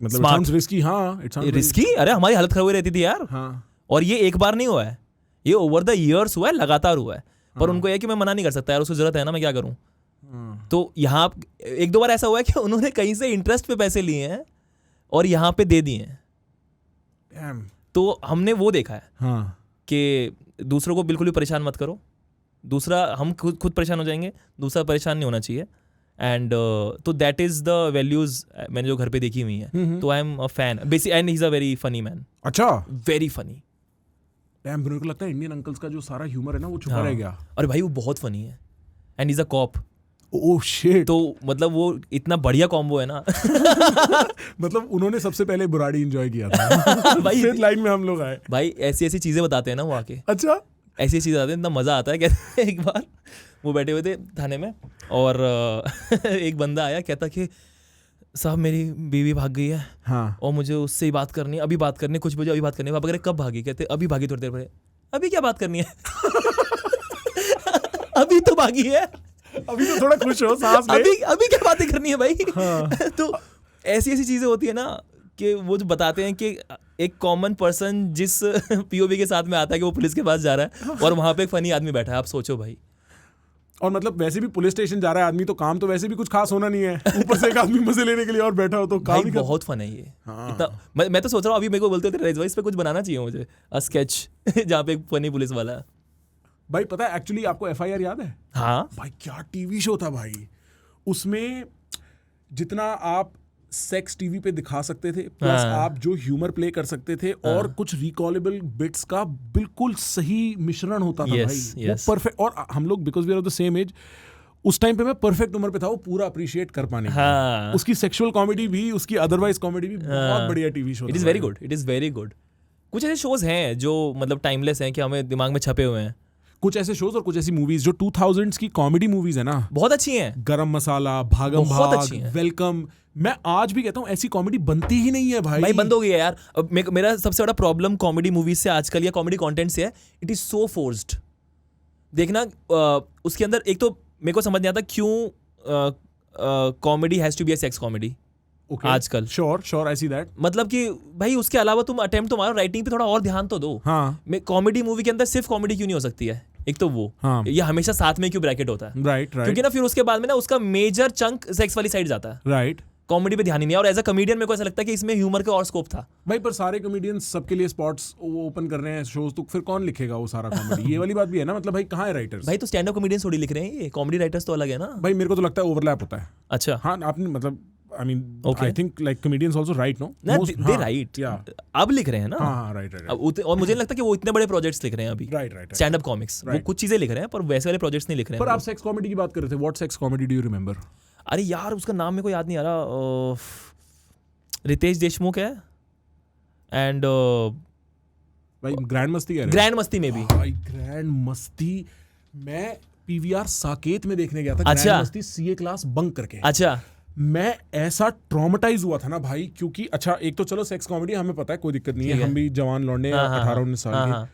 मतलब it sounds risky। हाँ, it sounds risky। अरे हमारी हालत खराब हो रहती थी यार। हाँ। और ये एक बार नहीं हुआ है, ये ओवर द इयर्स हुआ है, लगातार हुआ है। पर उनको ये कि मैं मना नहीं कर सकता यार, उसको जरूरत है ना, मैं क्या करूँ। तो यहाँ 1-2 बार ऐसा हुआ है कि उन्होंने कहीं से इंटरेस्ट पे पैसे लिए हैं और यहाँ पे दे दिए हैं। तो हमने वो देखा है कि दूसरों को बिल्कुल भी परेशान मत करो। दूसरा, हम खुद परेशान हो जाएंगे, दूसरा परेशान नहीं होना चाहिए। एंड तो दैट इज द वैल्यूज मैंने जो घर पे देखी हुई है। तो I am a fan basic, and he is a very funny man. अच्छा, वेरी फनी। मेरे को लगता है इंडियन अंकल्स का जो सारा ह्यूमर है ना वो छुपा रह गया। अरे भाई वो बहुत फनी है, and is a corp. Oh shit. तो मतलब वो इतना बढ़िया कॉम्बो है ना। मतलब उन्होंने सबसे पहले बुराड़ी एंजॉय किया था भाई। लाइन में हम लोग आए भाई, ऐसी चीजें बताते हैं ना वो आके। अच्छा, ऐसी चीज़ आती है, इतना मज़ा आता है। कहते एक बार वो बैठे हुए थे थाने में और एक बंदा आया, कहता कि साहब मेरी बीवी भाग गई है। हाँ। और मुझे उससे ही बात करनी है, अभी बात करनी है, कुछ बजे अभी बात करनी है। पापा कह रहे कब भागी? कहते अभी भागी थोड़ी देर पहले। अभी क्या बात करनी है? अभी तो बाकी है, अभी तो थोड़ा खुश हो, सांस ले। अभी क्या बातें करनी है भाई। हाँ। तो ऐसी ऐसी चीजें होती है ना कि वो जो बताते हैं कि एक कॉमन पर्सन जिस पीओवी के साथ में आता है कि वो पुलिस के पास जा रहा है और वहां पे एक फनी आदमी बैठा है, आप सोचो भाई। और मतलब वैसे भी पुलिस स्टेशन जा रहा है आदमी, तो काम तो वैसे भी कुछ खास होना नहीं है, ऊपर से एक आदमी मजे लेने के लिए और बैठा हो तो काम भाई ही बहुत फन है ये। हाँ। इतना मैं तो सोच रहा हूँ अभी मेरे को बोलते थे इस पे कुछ बनाना चाहिए मुझे, स्केच जहाँ पे एक फनी पुलिस वाला है। भाई पता है एक्चुअली आपको FIR याद है? हाँ भाई क्या टीवी शो था भाई, उसमें जितना आप सेक्स टीवी पे दिखा सकते थे, प्लस हाँ। आप जो ह्यूमर प्ले कर सकते थे और कुछ रिकॉलेबल बिट्स का बिल्कुल सही मिश्रण होता था। Yes, भाई yes. वो परफेक्ट, और हम लोग because we are of the same age, उस टाइम पे मैं परफेक्ट उम्र पे था वो पूरा अप्रिशिएट कर पाने का। हाँ। उसकी सेक्सुअल कॉमेडी भी, उसकी अदरवाइज कॉमेडी भी बहुत बढ़िया TV show. It is very good, it is very good. कुछ ऐसे शोज हैं जो मतलब टाइमलेस हैं कि हमें दिमाग में छपे हुए हैं। कुछ ऐसे शोज और कुछ ऐसी मूवीज जो 2000s की कॉमेडी मूवीज है ना, बहुत अच्छी हैं। गरम मसाला, भागम बहुत भाग, अच्छी हैं। वेलकम, मैं आज भी कहता हूँ ऐसी कॉमेडी बनती ही नहीं है भाई। भाई बंद हो गई है यार। अब मेरा सबसे बड़ा प्रॉब्लम कॉमेडी मूवीज से आजकल या कॉमेडी कंटेंट से है, इट इज सो फोर्स्ड। देखना उसके अंदर एक तो मेरे को समझ नहीं आता क्यों comedy has to be a sex comedy आजकल। Sure I see that. मतलब कि भाई उसके अलावा तुम अटेम्प्ट तो मारो, राइटिंग पे थोड़ा और ध्यान तो दो। हाँ कॉमेडी मूवी के अंदर सिर्फ कॉमेडी क्यों नहीं हो सकती है? एक तो वो हाँ। ये हमेशा साथ में क्यों ब्रैकेट होता है? राइट क्योंकि ना फिर उसके बाद में ना उसका मेजर चंक सेक्स वाली साइड जाता है, राइट। कॉमेडी पे ध्यान ही नहीं है। और एज अ कॉमेडियन मेरे को ऐसा लगता है कि इसमें ह्यूमर का और स्कोप था। भाई पर सारे कॉमेडियंस सबके लिए स्पॉट्स ओपन कर रहे हैं शोज, तो फिर कौन लिखेगा वो सारा कॉमेडी? ये वाली बात भी है ना, मतलब भाई कहाँ है राइटर्स? भाई तो स्टैंड अप कॉमेडियंस थोड़ी लिख रहे हैं, ये कॉमेडी राइटर्स तो अलग है ना। भाई मेरे को तो लगता है ओवरलैप होता है। अच्छा हाँ आपने मतलब I mean Okay. I think like comedians also write, no? They write, अब लिख रहे हैं ना। हाँ राइट और मुझे नहीं लगता कि वो इतने बड़े प्रोजेक्ट्स लिख रहे हैं अभी। राइट। स्टैंड अप कॉमिक्स वो कुछ चीजें लिख रहे हैं, पर वैसे वाले प्रोजेक्ट्स नहीं लिख रहे पर हैं। आप सेक्स कॉमेडी की बात कर रहे थे, what sex comedy do you remember? अरे यार उसका नाम मेरे को याद नहीं आ रहा। रितेश देशमुख है एंड भाई ग्रैंड मस्ती कह रहे हैं? ग्रैंड मस्ती में भी। भाई ग्रैंड मस्ती मैं PVR साकेत में देखने गया था। अच्छा। ग्रैंड मस्ती CA क्लास बंक करके। अच्छा मैं ऐसा ट्रॉमेटाइज हुआ था ना भाई, क्योंकि अच्छा एक तो चलो सेक्स कॉमेडी हमें पता है कोई दिक्कत नहीं है, हम भी जवान लौंडे 18-19 साल के,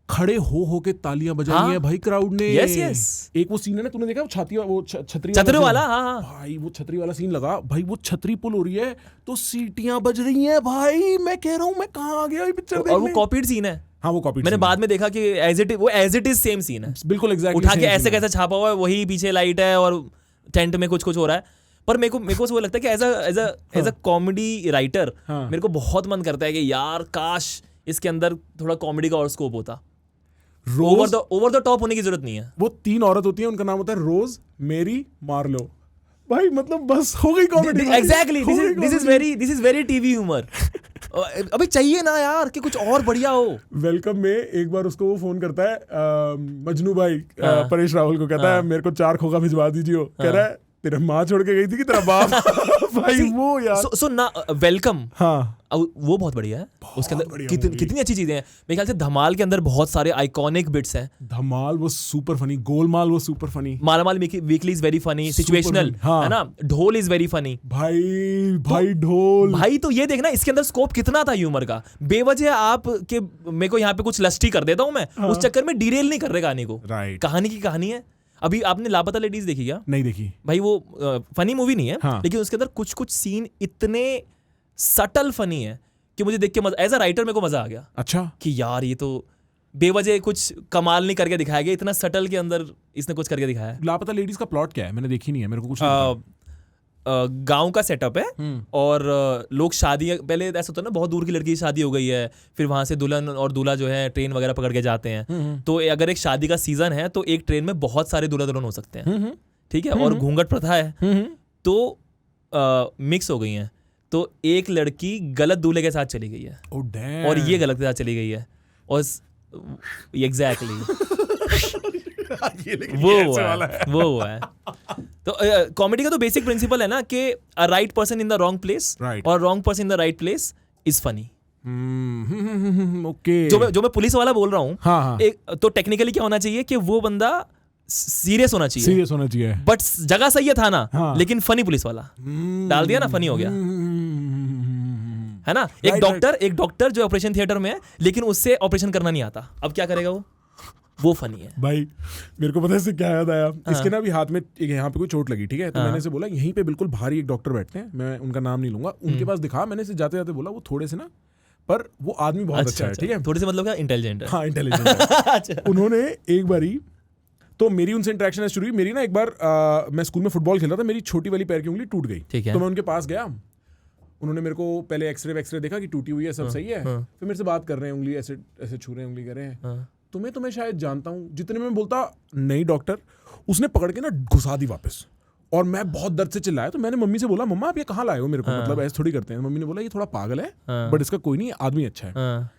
खड़े हो के तालियां बजाई हैं भाई क्राउड ने। यस एक वो सीन है ना, तूने देखा वो छाती वो छतरी वाला? हाँ भाई वो छतरी वाला सीन लगा भाई, वो छतरी पुल हो रही है तो सीटियां बज रही हैं भाई। मैं कह रहा हूँ मैं कहाँ आ गया ये पिक्चर देखने। और वो कॉपीड सीन है। हाँ वो कॉपी मैंने बाद में देखा कि as it is same scene है, बिल्कुल एग्जैक्टली उठा के ऐसे कैसे छापा हुआ है, वही पीछे लाइट है और टेंट में कुछ हो रहा है। पर मेरे को वो लगता है कि एज अ कॉमेडी राइटर मेरे को बहुत मन करता है कि यार काश इसके अंदर थोड़ा कॉमेडी का और स्कोप होता। ओवर द टॉप होने की जरूरत नहीं है। वो 3 औरत होती है, उनका नाम होता है रोज, मेरी, मार्लो। भाई मतलब बस हो गई comedy. Exactly, this is very TV humour. अभी चाहिए ना यार कि कुछ और बढ़िया हो। वेलकम में एक बार उसको वो फोन करता है मजनू भाई, परेश रावल को कहता है मेरे को 4 खोखा भिजवा दीजिए। कह रहा है तेरा माँ छोड़ के गई थी कि तेरा बाप? भाई वो यार सो ना वेलकम, हाँ वो बहुत बढ़िया है। उसके अंदर कितनी अच्छी चीजें हैं। मेरे ख्याल से धमाल के अंदर बहुत सारे आइकॉनिक बिट्स हैं। धमाल वो सुपर फनी, गोलमाल वो सुपर फनी, मालामाल weekly is very funny, situational है ना, ढोल इज वेरी फनी। भाई ढोल भाई तो ये देखना इसके अंदर स्कोप कितना था ह्यूमर का। बेवजह आप के मेरे को यहाँ पे कुछ लस्टी कर देता हूँ मैं, उस चक्कर में डिरेल नहीं कर रहे कहानी को। कहानी की कहानी है। अभी आपने लापता लेडीज देखी क्या? नहीं देखी भाई। वो फनी मूवी नहीं है, लेकिन उसके अंदर कुछ सीन इतने सटल फनी है कि मुझे देख के एज अ राइटर मेरे को मजा आ गया। अच्छा कि यार ये तो बेवजह कुछ कमाल नहीं करके दिखाया गया, इतना सटल के अंदर इसने कुछ करके दिखाया है। लापता लेडीज का प्लॉट क्या है? मैंने देखी नहीं है, मेरे को कुछ गांव का सेटअप है और लोग शादी, पहले ऐसा होता है ना बहुत दूर की लड़की की शादी हो गई है, फिर वहां से दुल्हन और दूल्हा जो है ट्रेन वगैरह पकड़ के जाते हैं। तो अगर एक शादी का सीजन है तो एक ट्रेन में बहुत सारे दूल्हा दुल्हन हो सकते हैं, ठीक है, और घूंघट प्रथा है, तो मिक्स हो गई हैं। तो एक लड़की गलत दूल्हे के साथ चली गई है और ये गलत के साथ चली गई है, और एग्जैक्टली वो है। तो कॉमेडी का तो बेसिक प्रिंसिपल है ना कि a right person in the wrong place और wrong person in the right place is funny. Okay, जो मैं पुलिस वाला बोल रहा हूँ, तो टेक्निकली क्या होना चाहिए कि वो बंदा सीरियस होना चाहिए, बट जगह सही है थाना, लेकिन फनी पुलिस वाला डाल दिया ना, फनी हो गया, है ना। एक डॉक्टर जो ऑपरेशन थिएटर में है, लेकिन उससे ऑपरेशन करना नहीं आता, अब क्या करेगा वो? वो फनी है भाई मेरे को पता है इससे क्या याद आया, इसके ना अभी हाथ में एक यहाँ पे कोई चोट लगी, ठीक है, तो मैंने इसे बोला यहीं पे बिल्कुल भारी एक डॉक्टर बैठते हैं, मैं उनका नाम नहीं लूंगा, उनके पास दिखा, मैंने इसे जाते जाते बोला वो थोड़े से ना, पर वो आदमी बहुत अच्छा है, ठीक है, थोड़े से मतलब क्या इंटेलिजेंट है। हाँ इंटेलिजेंट है। अच्छा उन्होंने एक बारी तो मेरी उनसे इंटरेक्शन शुरू हुई, मेरी ना एक बार मैं स्कूल में फुटबॉल खेल रहा था, मेरी छोटी वाली पैर की उंगली टूट गई, ठीक है। तो मैं उनके पास गया, उन्होंने मेरे को पहले एक्सरे देखा कि टूटी हुई है, सब सही है, फिर मेरे से बात कर रहे हैं, उंगली ऐसे ऐसे छू रहे हैं, उंगली कर रहे हैं, तुम्हें तो मैं शायद जानता हूँ, जितने में बोलता नहीं डॉक्टर, उसने पकड़ के ना घुसा दी वापस, और मैं बहुत दर्द से चिल्लाया, तो मैंने मम्मी से बोला मम्मा आप ये कहाँ लाए हो मेरे को, मतलब ऐसे थोड़ी करते हैं, मम्मी ने बोला ये थोड़ा पागल है, बट इसका कोई नहीं, आदमी अच्छा है।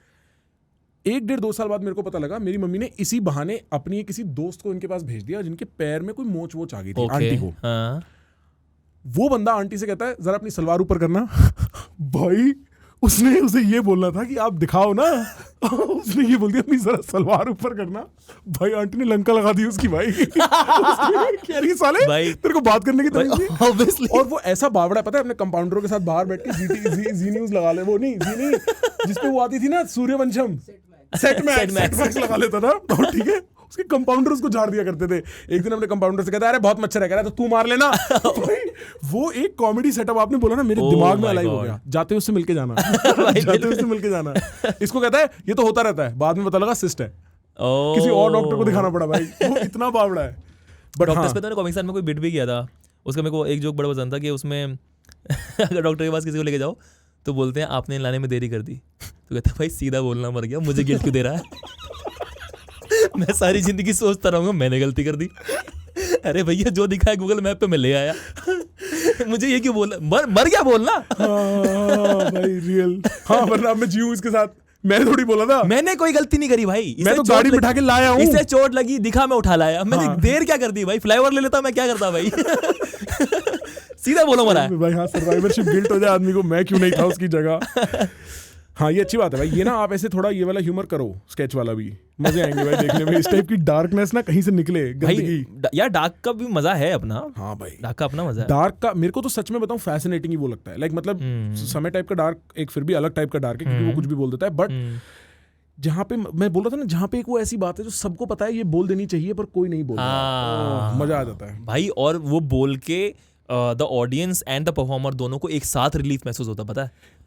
1-1.5-2 साल बाद मेरे को पता लगा मेरी मम्मी ने इसी बहाने अपनी किसी दोस्त को इनके पास भेज दिया जिनके पैर में कोई मोच वोच आ गई थी, आंटी को। वो बंदा आंटी से कहता है जरा अपनी सलवार ऊपर करना। भाई उसने उसे ये बोलना था कि आप दिखाओ ना, उसने ये बोल दिया अपनी जरा सलवार ऊपर करना, भाई आंटी ने लंका लगा दी उसकी, भाई कह रही साले तेरे को बात करने की तमीज। और वो ऐसा बावड़ा पता है, अपने कंपाउंडरों के साथ बाहर बैठ के जी न्यूज लगा ले, वो नहीं जी नहीं जिसपे वो आती थी ना सूर्यवंशम, सेट मैक्स लगा लेता था, ठीक है, उसके कंपाउंडर उसको झाड़ दिया करते थे। एक दिन अपने कंपाउंडर से कहता है अरे बहुत मच्छर है, कह रहा है तो तू मार लेना। वो एक कॉमेडी सेटअप आपने बोला ना, मेरे दिमाग में अलाइव हो गया, जाते उससे मिलके जाना, जाते उससे मिलके जाना। इसको कहता है ये तो होता रहता है, बाद में पता लगा सिस्ट है, किसी और डॉक्टर को दिखाना पड़ा, भाई वो इतना बावड़ा है। बट डॉक्टर्स पे तो कॉमिक में कोई बिट भी किया था, उसका मेरे को एक जोक बड़ा पसंद था कि उसमें अगर डॉक्टर के पास किसी को लेके जाओ तो बोलते हैं आपने लाने में देरी कर दी, तो कहता है भाई सीधा बोलना मर गया, मुझे गिल्ट क्यों दे रहा है। मैं सारी जिंदगी सोचता रहूंगा मैंने गलती कर दी, अरे भैया जो दिखा है गूगल मैप पे मैं ले आया, मुझे ये क्यों बोलना, मर गया बोलना। भाई रियल, हाँ वरना मैं जीऊं इसके साथ, मैंने थोड़ी बोला था, मैंने कोई गलती नहीं करी भाई, मैं तो गाड़ी बिठा के लाया हूँ, इसे चोट लगी दिखा मैं उठा लाया, मैंने देर क्या कर दी भाई, फ्लाईओवर ले लेता मैं क्या करता भाई। सीधा बोलो मरा है भाई। हाँ सर्वाइवरशिप गिल्ट हो जाए आदमी को, मैं क्यों नहीं था उसकी जगह। हाँ ये अच्छी बात है भाई, ये ना आप ऐसे थोड़ा ये वाला ह्यूमर करो, स्केच वाला भी मजे आएंगे भाई देखने में, इस टाइप की डार्कनेस ना कहीं से निकले, गंदगी। यार डार्क का भी मजा है अपना। हाँ भाई डार्क का अपना मजा है। डार्क का मेरे को तो सच में बताऊं फैसिनेटिंग ही वो लगता है, लाइक मतलब समय टाइप का डार्क एक फिर भी अलग टाइप का डार्क है, क्योंकि वो कुछ भी बोल देता है, बट जहाँ पे मैं बोल रहा था ना, जहाँ पे एक वो ऐसी बात है जो सबको पता है ये बोल देनी चाहिए पर कोई नहीं बोलता, मजा आ जाता है भाई। और वो बोल के the audience and the performer दोनों को एक साथ रिलीफ महसूस होता है, पता है।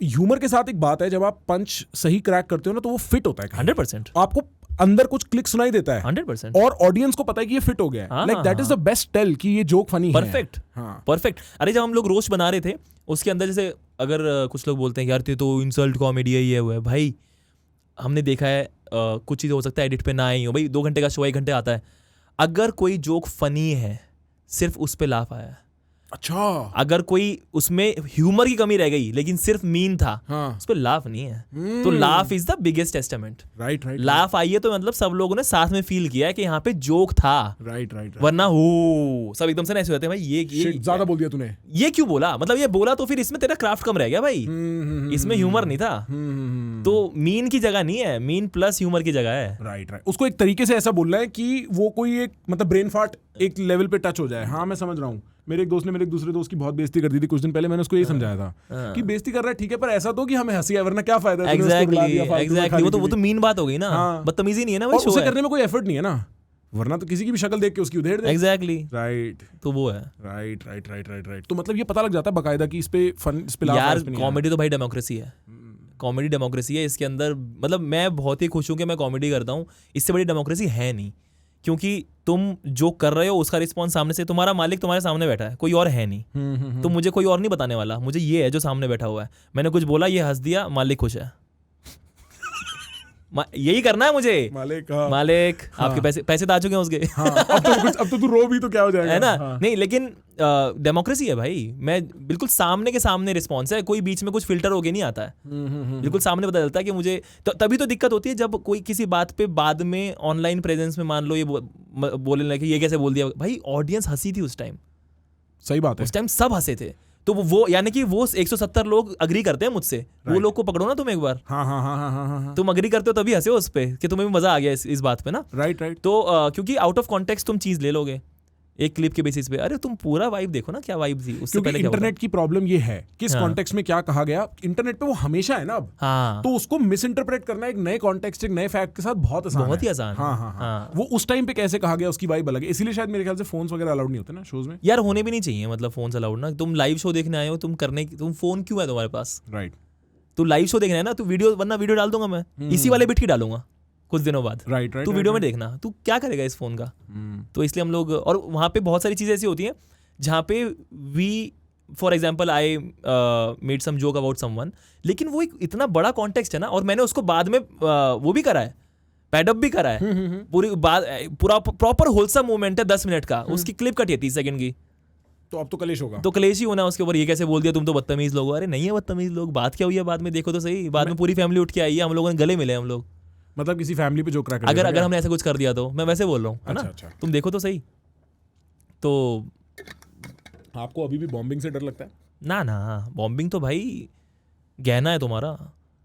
ह्यूमर के साथ एक बात है, जब आप पंच सही क्रैक करते हो ना तो वो फिट होता है 100%, आपको अंदर कुछ क्लिक सुनाई देता है 100%, और ऑडियंस को पता है कि ये फिट हो गया है, like that is the best tell कि ये जोक फनी है। Perfect, perfect. अरे जब हम लोग रोस्ट बना रहे थे उसके अंदर जैसे अगर कुछ लोग बोलते हैं यार ते तो इंसल्ट कॉमेडी है ये हुआ है, भाई हमने देखा है कुछ चीज़ें हो सकता है एडिट पे ना आई हो, भाई 2 घंटे का शो 1 घंटे आता है, अगर कोई जोक फनी है सिर्फ उस पे लाफ आया, अच्छा अगर कोई उसमें ह्यूमर की कमी रह गई लेकिन सिर्फ मीन था, उस पे लाफ नहीं है, तो laugh is the biggest testament. Right laugh I है तो मतलब सब लोगों ने साथ में फील किया है कि यहाँ पे जोक था। राइट वरना हो सब एकदम से ऐसे होते हैं भाई ये ज्यादा बोल दिया तूने, ये क्यों बोला, मतलब ये बोला तो फिर इसमें तेरा क्राफ्ट कम रह गया भाई, इसमें ह्यूमर नहीं था। तो मीन की जगह नहीं है, मीन प्लस ह्यूमर की जगह है। राइट उसको एक तरीके से ऐसा बोलना है कि वो कोई एक मतलब ब्रेन फार्ट एक लेवल पे टच हो जाए। हाँ मैं समझ रहा हूँ, मेरे एक दोस्त ने मेरे एक दूसरे दोस्त की बहुत बेइज्जती कर दी थी कुछ दिन पहले, मैंने उसको यही समझाया था कि बेइज्जती कर रहा है ठीक है, पर ऐसा तो कि हमें हंसी आए, वरना क्या फायदा। एग्जैक्टली वो तो मीन बात हो गई ना, बदतमीजी नहीं है ना भाई, उसे करने में कोई एफर्ट नहीं है ना, वरना तो किसी की भी शक्ल देख के उसकी उधेड़ दे। एग्जैक्टली राइट, तो वो है राइट। तो मतलब ये पता लग जाता है बकायदा कि इस पे फन, इस पे यार कॉमेडी तो भाई डेमोक्रेसी है, कॉमेडी डेमोक्रेसी है। इसके अंदर मतलब मैं बहुत ही खुश हूँ कि मैं कॉमेडी करता हूँ, इससे बड़ी डेमोक्रेसी है नहीं, क्योंकि तुम जो कर रहे हो उसका रिस्पॉन्स सामने से, तुम्हारा मालिक तुम्हारे सामने बैठा है, कोई और है नहीं। तो मुझे कोई और नहीं बताने वाला, मुझे ये है जो सामने बैठा हुआ है, मैंने कुछ बोला ये हंस दिया, मालिक खुश है। यही करना है मुझे, मालिक आपके पैसे तो आ चुके हैं उसके। अब तो तू रो भी तो क्या हो जाएगा, है ना। नहीं लेकिन डेमोक्रेसी है भाई, मैं बिल्कुल सामने के सामने रिस्पॉन्स है, कोई बीच में कुछ फिल्टर होके नहीं आता है, बिल्कुल सामने पता चलता है कि मुझे तभी तो दिक्कत होती है जब कोई किसी बात पे बाद में ऑनलाइन प्रेजेंस में मान लो ये बोलने लगे ये कैसे बोल दिया, भाई ऑडियंस हंसी थी उस टाइम, सही बात है, उस टाइम सब हंसे थे, तो वो यानी कि वो 170 लोग अग्री करते हैं मुझसे, वो लोग को पकड़ो ना तुम एक बार, हाँ, तुम अग्री करते हो तभी हंसे हो उस पे कि तुम्हें भी मजा आ गया इस बात पे ना। राइट। तो क्योंकि आउट ऑफ कॉन्टेक्स्ट तुम चीज ले लोगे, एक क्लिप के बेसिस पे। अरे तुम पूरा वाइब देखो ना, क्या वाइब थी उससे क्योंकि पहले क्या होता इंटरनेट की प्रॉब्लम ये है किस हाँ। कॉन्टेक्स्ट में क्या कहा गया, इंटरनेट पे वो हमेशा है ना अब, हाँ तो उसको मिस इंटरप्रेट करना एक नए कॉन्टेक्स्ट, एक नए फैक्ट के साथ बहुत आसान बहुत ही है। आसान है। हाँ हाँ हाँ हाँ। वो उस टाइम पे कैसे कहा गया उसकी वाइब अलग है, इसीलिए शायद मेरे ख्याल से फोन्स वगैरह अलाउड नहीं होते ना शोज में। यार होने भी नहीं चाहिए, मतलब फोन अलाउड ना, तुम लाइव शो देखने आए हो, तुम फोन क्यों है तुम्हारे पास? राइट तू लाइव शो देखना है ना, तू वीडियो, वरना वीडियो डाल दूंगा मैं इसी वाले बिट की डालूंगा कुछ दिनों बाद। राइट तू वीडियो में देखना, तू क्या करेगा इस फोन का? तो इसलिए हम लोग, और वहाँ पे बहुत सारी चीज़ें ऐसी होती हैं जहाँ पे we, for example I made some joke about someone, लेकिन वो एक इतना बड़ा कॉन्टेक्स्ट है ना, और मैंने उसको बाद में वो भी करा है, पैडअप भी करा है, पूरा प्रॉपर होलसम मोमेंट है 10 मिनट का, उसकी क्लिप कटी है 30 सेकंड की, तो अब तो कलेश होगा। तो कलेश ही होना है उसके ऊपर। ये कैसे बोल दिया तुम तो बदतमीज लोग हो? अरे नहीं है बदतमीज लोग, बात क्या हुई है बाद में देखो तो सही, बाद में पूरी फैमिली उठ के आई है, हम लोगों ने गले मिले हम लोग, मतलब किसी फैमिली पे जो क्रैक अगर हमने ऐसा कुछ कर दिया तो, मैं वैसे बोल रहा हूँ, है ना? अच्छा। तुम देखो तो सही। तो आपको अभी भी बॉम्बिंग से डर लगता है? ना बॉम्बिंग तो भाई गहना है तुम्हारा।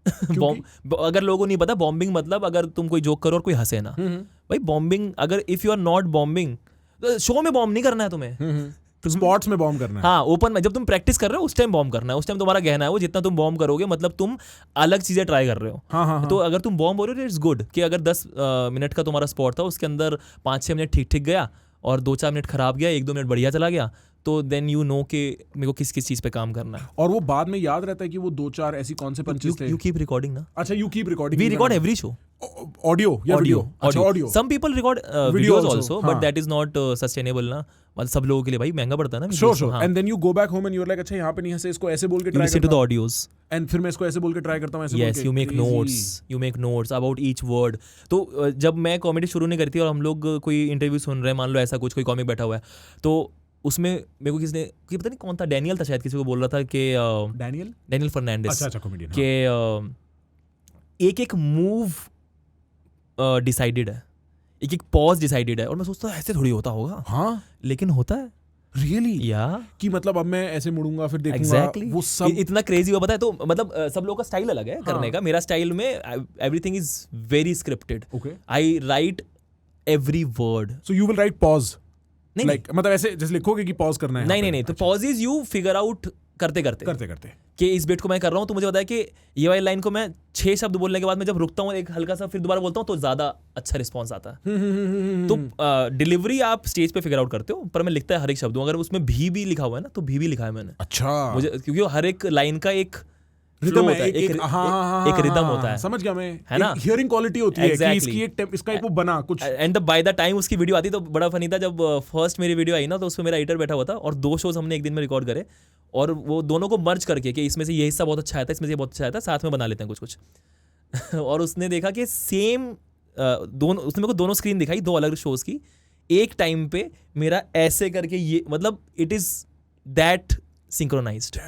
अगर लोगों को नहीं पता बॉम्बिंग मतलब, अगर तुम कोई जोक करो और कोई हंसे ना, भाई बॉम्बिंग, अगर if you are not bombing, show में बॉम्ब नहीं करना है तुम्हें, तो स्पॉट्स में बॉम्ब करना है। हाँ ओपन में, जब तुम प्रैक्टिस कर रहे हो उस टाइम बॉम्ब करना है, उस टाइम तुम्हारा गहना है वो, जितना तुम बॉम्ब करोगे मतलब तुम अलग चीजें ट्राई कर रहे हो। हाँ। तो अगर तुम बॉम्ब हो रहे हो इट्स गुड, कि अगर 10 मिनट का तुम्हारा स्पॉट था, उसके अंदर 5-6 मिनट ठीक गया और 2-4 मिनट खराब गया, 1-2 मिनट बढ़िया चला गया, तो देन यू नो कि मेरे को किस किस चीज पे काम करना है। और वो बाद में याद रहता है कि वो 2-4 ऐसी कौन से पंचेस थे। यू कीप रिकॉर्डिंग ना। अच्छा you keep recording. We record every show, audio या वीडियो? अच्छा audio. Some people record videos also, but that is not sustainable ना, मतलब सब लोगों के लिए भाई महंगा पड़ता है ना। Sure and then you go back home and you are like अच्छा यहाँ पे नहीं हंसे, इसको ऐसे बोल के try listen to the audios, एंड फिर मैं इसको ऐसे बोल के ट्राई करता हूँ, ऐसे yes you make notes about each word। तो जब मैं कॉमेडी शुरू नहीं करती और हम लोग कोई इंटरव्यू सुन रहे हैं, मान लो ऐसा कुछ, कोई कॉमिक बैठा हुआ है, तो उसमें मेरे को किसने, पता नहीं कौन था, डैनियल था शायद, किसी को बोल रहा था कि डैनियल फर्नांडिस, अच्छा कॉमेडियन, कि एक मूव डिसाइडेड है, एक पॉज डिसाइडेड है, और मैं सोचता हूँ ऐसे थोड़ी होता होगा, हाँ लेकिन होता है रियली या कि मतलब अब मैं ऐसे मुड़ूंगा फिर देखूंगा Exactly. वो सब इतना क्रेजी हुआ पता है। तो मतलब सब लोगों का स्टाइल अलग है करने का। मेरा स्टाइल में everything is very scripted, okay. I right every word. So you will write pause, नहीं लाइक मतलब ऐसे जैसे लिखोगे कि पॉज करना है? नहीं, तो pause is you figure out करते कि इस बिट को मैं कर रहा हूँ, तो मुझे पता है कि ये वाली लाइन को मैं 6 शब्द बोलने के बाद मैं जब रुकता हूँ एक हल्का सा, फिर दोबारा बोलता हूँ, तो ज्यादा अच्छा रिस्पॉन्स आता है। तो डिलीवरी आप स्टेज पे फिगर आउट करते हो, पर मैं लिखता है हर एक शब्द, अगर उसमें भी लिखा हुआ है ना, तो भी लिखा है मैंने। अच्छा मुझे, क्योंकि हर एक लाइन का एक रिदम होता है, एक रिदम होता है, समझ गया मैं, है ना? हियरिंग क्वालिटी होती है कि Exactly. इसकी एक इसका एक वो बना कुछ। एंड बाय द टाइम उसकी वीडियो आती, तो बड़ा फनी था जब फर्स्ट मेरी वीडियो आई ना, तो उसमें मेरा एडिटर बैठा हुआ था, और 2 शोज हमने एक दिन में रिकॉर्ड करे, और वो दोनों को मर्ज करके कि इसमें से ये हिस्सा बहुत अच्छा आया था, इसमें से बहुत अच्छा आया था, साथ में बना लेते हैं कुछ और उसने देखा कि सेम दोनों, उसने मेरे को दोनों स्क्रीन दिखाई 2 अलग शोज की, एक टाइम पे मेरा ऐसे करके ये, मतलब it is that synchronized,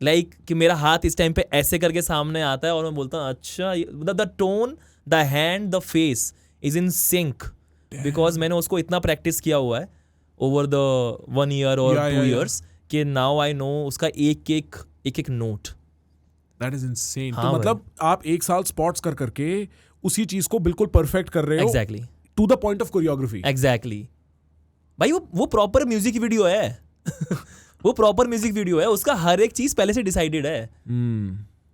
like कि मेरा हाथ इस टाइम पे ऐसे करके सामने आता है, और मैं बोलता हूँ अच्छा, मतलब the tone, the hand, the face is in sync, because मैंने उसको इतना प्रैक्टिस किया हुआ है ओवर द 1 year और 2 years कि नाउ आई नो उसका एक नोट। That is insane. हाँ तो मतलब आप 1 साल स्पॉट्स कर करके उसी चीज को बिल्कुल परफेक्ट कर रहे हो, exactly to the point of choreography. Exactly भाई, वो प्रॉपर म्यूजिक वीडियो है वो प्रॉपर म्यूजिक वीडियो है, उसका हर एक चीज पहले से डिसाइडेड है,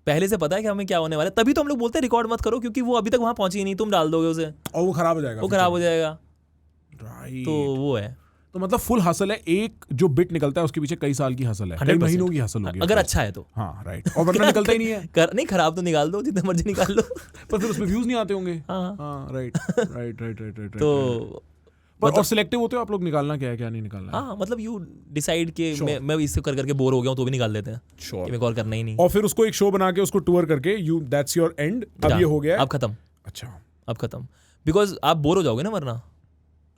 पहले से पता है कि हमें क्या होने वाला है, तभी तो हम लोग बोलते हैं रिकॉर्ड मत करो, क्योंकि वो अभी तक वहां पहुंची ही नहीं, तुम डाल दोगे उसे और वो खराब हो जाएगा, राइट। तो वो है, तो मतलब फुल हसल है, एक जो बिट निकलता है उसके पीछे कई साल की हसल है, कई 100% महीनों की हसल होगी अगर अच्छा है तो। हाँ राइट, और वरना निकलता ही नहीं है नहीं, खराब तो निकाल दो, जितने मर्जी निकाल लो पर फिर उसमें व्यूज नहीं आते होंगे। हाँ राइट। तो पर और सिलेक्टिव होते हो आप लोग, निकालना क्या है क्या नहीं निकालना है? हाँ, मतलब यू डिसाइड कि मैं इससे कर करके बोर हो गया हूँ, तो भी निकाल देते हैं कि मेरे को और करना ही नहीं, और फिर उसको एक शो बना के उसको टूर करके यू दैट्स योर एंड, अब ये हो गया, अब खत्म। अच्छा, अब खत्म, बिकॉज आप बोर हो जाओगे ना, वरना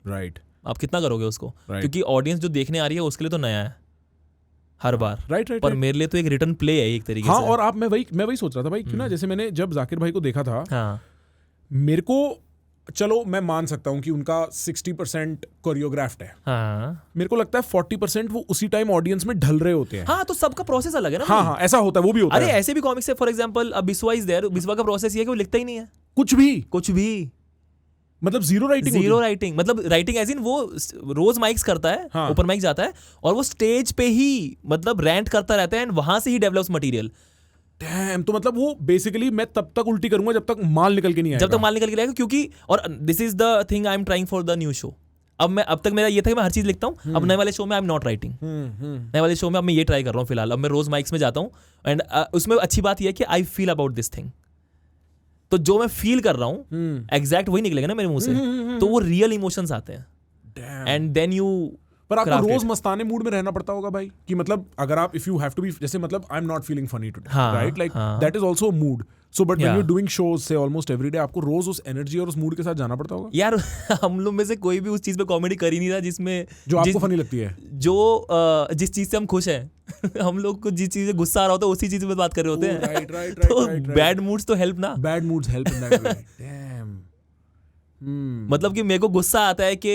राइट आप कितना करोगे उसको, क्योंकि ऑडियंस जो देखने आ रही है उसके लिए तो नया है हर बार, राइट। पर मेरे लिए तो एक रिटर्न प्ले है एक तरीके से। हाँ, और आप मैं वही सोच रहा था भाई, क्यों ना, जैसे मैंने जब जाकिर भाई को देखा था, हाँ, मेरे को, चलो मैं मान सकता हूँ कि उनका 60% कोरियोग्राफ्ड है, हाँ, मेरे को लगता है 40% वो उसी टाइम ऑडियंस में ढल रहे होते हैं। हाँ, तो सबका प्रोसेस अलग है ना। हाँ, ऐसा होता है, वो भी होता है। अरे ऐसे भी कॉमिक्स है, फॉर एग्जांपल अब बिस्वा इज देयर, बिस्वा का प्रोसेस ये है कि वो लिखता ही नहीं है कुछ भी। मतलब जीरो राइटिंग जीरो राइटिंग, मतलब राइटिंग एज इन वो रोज माइक्स करता है, हाँ. ओपन माइक जाता है और वो स्टेज पे ही मतलब रैंट करता रहता है एंड वहां से ही डेवलप्स मटेरियल। डैम, तो मतलब वो बेसिकली मैं तब तक उल्टी करूंगा जब तक माल निकल के नहीं आएगा। जब तक माल निकल के आएगा, क्योंकि और this is the thing I am trying for the new show. अब तक मेरा ये था कि मैं हर चीज लिखता हूँ, अब नए वाले शो में आई एम नॉट राइटिंग। नए वाले शो में अब मैं ये ट्राई कर रहा हूँ फिलहाल। अब मैं रोज माइक्स में जाता हूँ एंड उसमें अच्छी बात यह है कि I feel about this thing. तो जो मैं फील कर रहा हूँ एग्जैक्ट वही निकलेगा ना मेरे मुंह से, तो वो रियल इमोशंस आते हैं एंड देन यू। पर आपको रोज मस्ताने मूड में रहना पड़ता होगा भाई, कि मतलब अगर आप if you have to be, जैसे मतलब I am not feeling funny today, right, like that is also mood. So but when you doing shows say almost every day, आपको रोज उस एनर्जी और उस मूड के साथ जाना पड़ता होगा। यार हम लोग में से कोई भी उस चीज पे कॉमेडी कर ही नहीं रहा जिसमें जो आपको फनी लगती है, जो जिस चीज से हम खुश हैं हम लोग को जिस चीज से गुस्सा आ रहा होता है उसी चीज पे बात कर रहे होते हैं। राइट तो बैड मूड्स तो हेल्प ना, bad moods help in that way. Dam. मतलब कि मेरे को गुस्सा आता है कि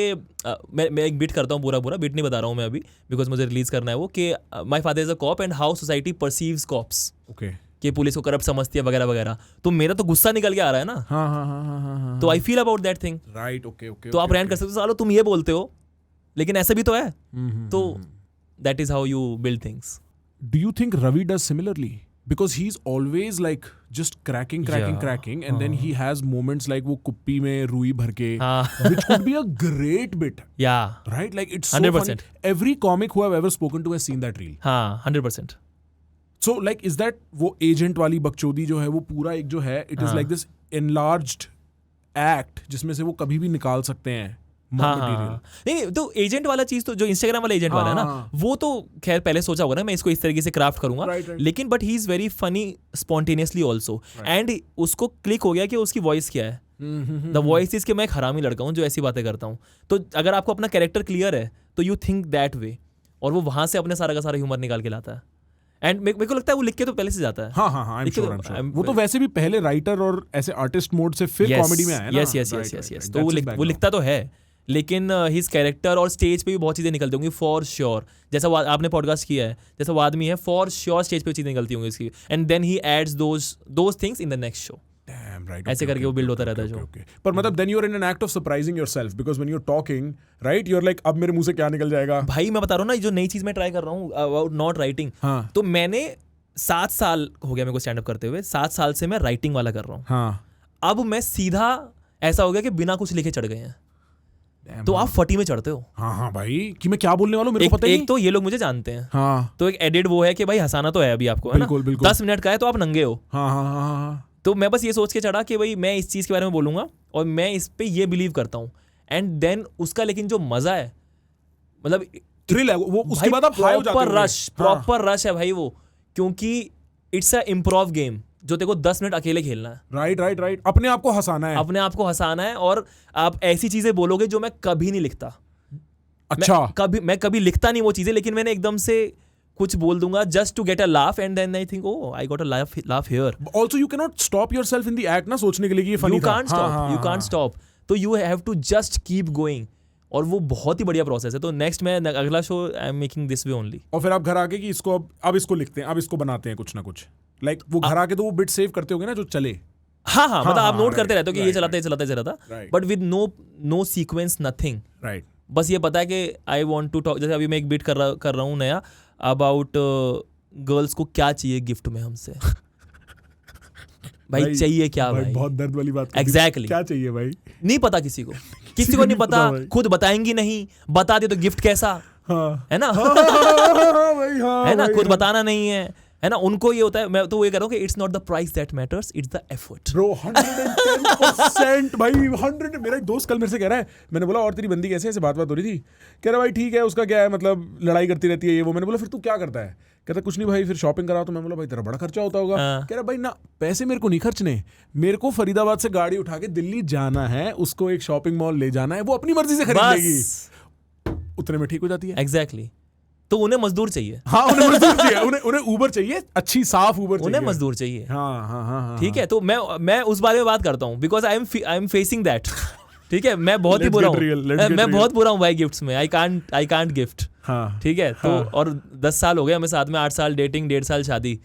मैं एक बीट करता हूँ, पूरा बीट नहीं बता रहा हूँ मैं अभी बिकॉज मुझे रिलीज करना है वो, कि my father is a cop and how society perceives cops, okay, कि पुलिस को करप्ट समझती है वगैरह वगैरह। तो मेरा तो गुस्सा निकल के आ रहा है ना, हाँ, तो I feel about that thing. Right, okay. तो आप रैंट कर सकते हो, सालो तुम ये बोलते हो लेकिन ऐसा भी तो है। तो that is how you build things. Do you think Ravi does similarly? Because he's always like just cracking, and then he has moments like वो कुप्पी में रुई भर के, which could be a great bit. Yeah. Right? Like it's so 100%. funny. Every comic who I've ever spoken to has seen that reel. हाँ 100%. So like is that वो agent वाली बकचोदी जो है वो पूरा एक जो है, it is like this enlarged act जिसमें से वो कभी भी निकाल सकते हैं हाँ। नहीं तो एजेंट वाला चीज तो जो इंस्टाग्राम वाला एजेंट वाला है ना, वो तो खैर पहले सोचा होगा ना मैं इसको इस तरीके से क्राफ्ट करूंगा, लेकिन but he is very funny spontaneously also, and उसको क्लिक हो गया कि उसकी वॉइस क्या है। द वॉइस इज कि मैं एक हरामी लड़का हूँ जो ऐसी बातें करता हूँ। तो अगर आपको अपना कैरेक्टर क्लियर है तो यू थिंक दैट वे, और वो वहां से अपने सारा का सारा ह्यूमर निकाल के लाता है। एंड मेरे को लगता है वो लिख के तो पहले से जाता है। हाँ, I'm sure. वो तो वैसे भी पहले राइटर और ऐसे आर्टिस्ट मोड से फिर कॉमेडी में आया ना। यस। तो वो लिखता तो है, लेकिन हिज कैरेक्टर और स्टेज पे भी बहुत चीज़ें निकलती होंगी फॉर श्योर। जैसा आपने पॉडकास्ट किया है, जैसा वो आदमी है, फॉर श्योर स्टेज पे चीज़ें निकलती होंगी इसकी, and then he adds those things in the next show. ऐसे करके वो बिल्ड होता रहता है जो। पर मतलब then you're in an act of surprising yourself because when you're talking, right, you're like अब मेरे मुंह से क्या निकल जाएगा। भाई मैं बता रहा हूँ ना, जो नई चीज़ मैं ट्राई कर रहा हूँ अबाउट नॉट राइटिंग, तो मैंने 7 साल हो गया मेरे को स्टैंड अप करते हुए, 7 साल से मैं राइटिंग वाला कर रहा हूँ। अब मैं सीधा ऐसा हो गया कि बिना कुछ लिखे चढ़ गए हैं। तो आप फटी में चढ़ते हो। हाँ भाई, कि मैं क्या बोलने वाला हूँ मेरे को पता ही नहीं। एक तो ये लोग मुझे जानते हैं, तो एक एडिट वो है कि भाई हंसाना तो है अभी आपको, है ना, 10 मिनट का है तो आप नंगे हो। तो मैं बस ये सोच के चढ़ा कि भाई मैं इस चीज़ के बारे में बोलूंगा और मैं इस पे ये बिलीव करता हूँ, एंड देन उसका लेकिन जो मजा है, मतलब थ्रिल है वो, उसके बाद आप हाई हो जाते हो। प्रॉपर रश है भाई वो, क्योंकि इट्स अ इम्प्रोव गेम जो तेरे को 10 मिनट अकेले खेलना है। राइट। अपने आप को हंसाना है, और आप ऐसी चीजें बोलोगे जो मैं कभी नहीं लिखता। अच्छा, मैं कभी लिखता नहीं वो चीजें, लेकिन मैंने एकदम से कुछ बोल दूंगा just to get a laugh, and then I think oh I got a laugh here. Also you can not stop yourself in the act ना, सोचने के लिए कि ये फनी था। यू कांट स्टॉप, तो you have to just keep going, और वो बहुत ही बढ़िया प्रोसेस है। तो नेक्स्ट मैं अगला show I am making this way only. और फिर आप घर आके कि इसको अब इसको लिखते हैं, अब इसको बनाते हैं कुछ ना कुछ, लाइक वो घर आके तो वो बिट सेव करते होगे ना जो चले। हाँ, मतलब आप नोट करते रहते हो कि ये चलाता, but with no sequence, nothing. Right, बस ये पता है कि आई वांट टू टॉक, जैसे अभी मैं एक बीट कर रहा हूँ नया अबाउट गर्ल्स को क्या चाहिए गिफ्ट में हमसे। भाई चाहिए क्या भाई? बहुत दर्द वाली बात। एग्जैक्टली, क्या चाहिए भाई? नहीं पता किसी को नहीं पता, खुद बताएंगी नहीं, बता दे तो गिफ्ट कैसा, है ना? है ना, खुद बताना नहीं है ना, उनको ये होता है। मैं तो ये कह रहा हूँ कि it's not the price that matters, it's the effort. Bro 110% भाई, 100। मेरा एक दोस्त कल मेरे से कह रहा है, मैंने बोला और तेरी बंदी कैसे, ऐसे बात हो रही थी, कह रहा भाई ठीक है, उसका क्या है, मतलब लड़ाई करती रहती है ये वो। मैंने बोला फिर तू क्या करता है? कहता कुछ नहीं भाई, फिर शॉपिंग करा। तो मैं बोला भाई तेरा बड़ा खर्चा होता होगा। कह रहा भाई ना, पैसे मेरे को नहीं खर्चने, मेरे को फरीदाबाद से गाड़ी उठा के दिल्ली जाना है, उसको एक शॉपिंग मॉल ले जाना है, वो अपनी मर्जी से खरीद लेगी, उतने में ठीक हो जाती है। एग्जैक्टली, तो उन्हें मजदूर चाहिए। हाँ, उन्हें मजदूर चाहिए, उन्हें ऊबर चाहिए, अच्छी साफ ऊबर चाहिए, उन्हें मजदूर चाहिए। हाँ, ठीक है, तो मैं उस बारे में बात करता हूँ, because I am facing that. ठीक है, मैं बहुत ही बुरा हूँ, मैं बहुत बुरा हूँ भाई गिफ्ट्स में। I can't gift. ठीक है, तो और 10 साल हो गए हमें साथ में, 8 साल डेटिंग, 1.5 साल शादी।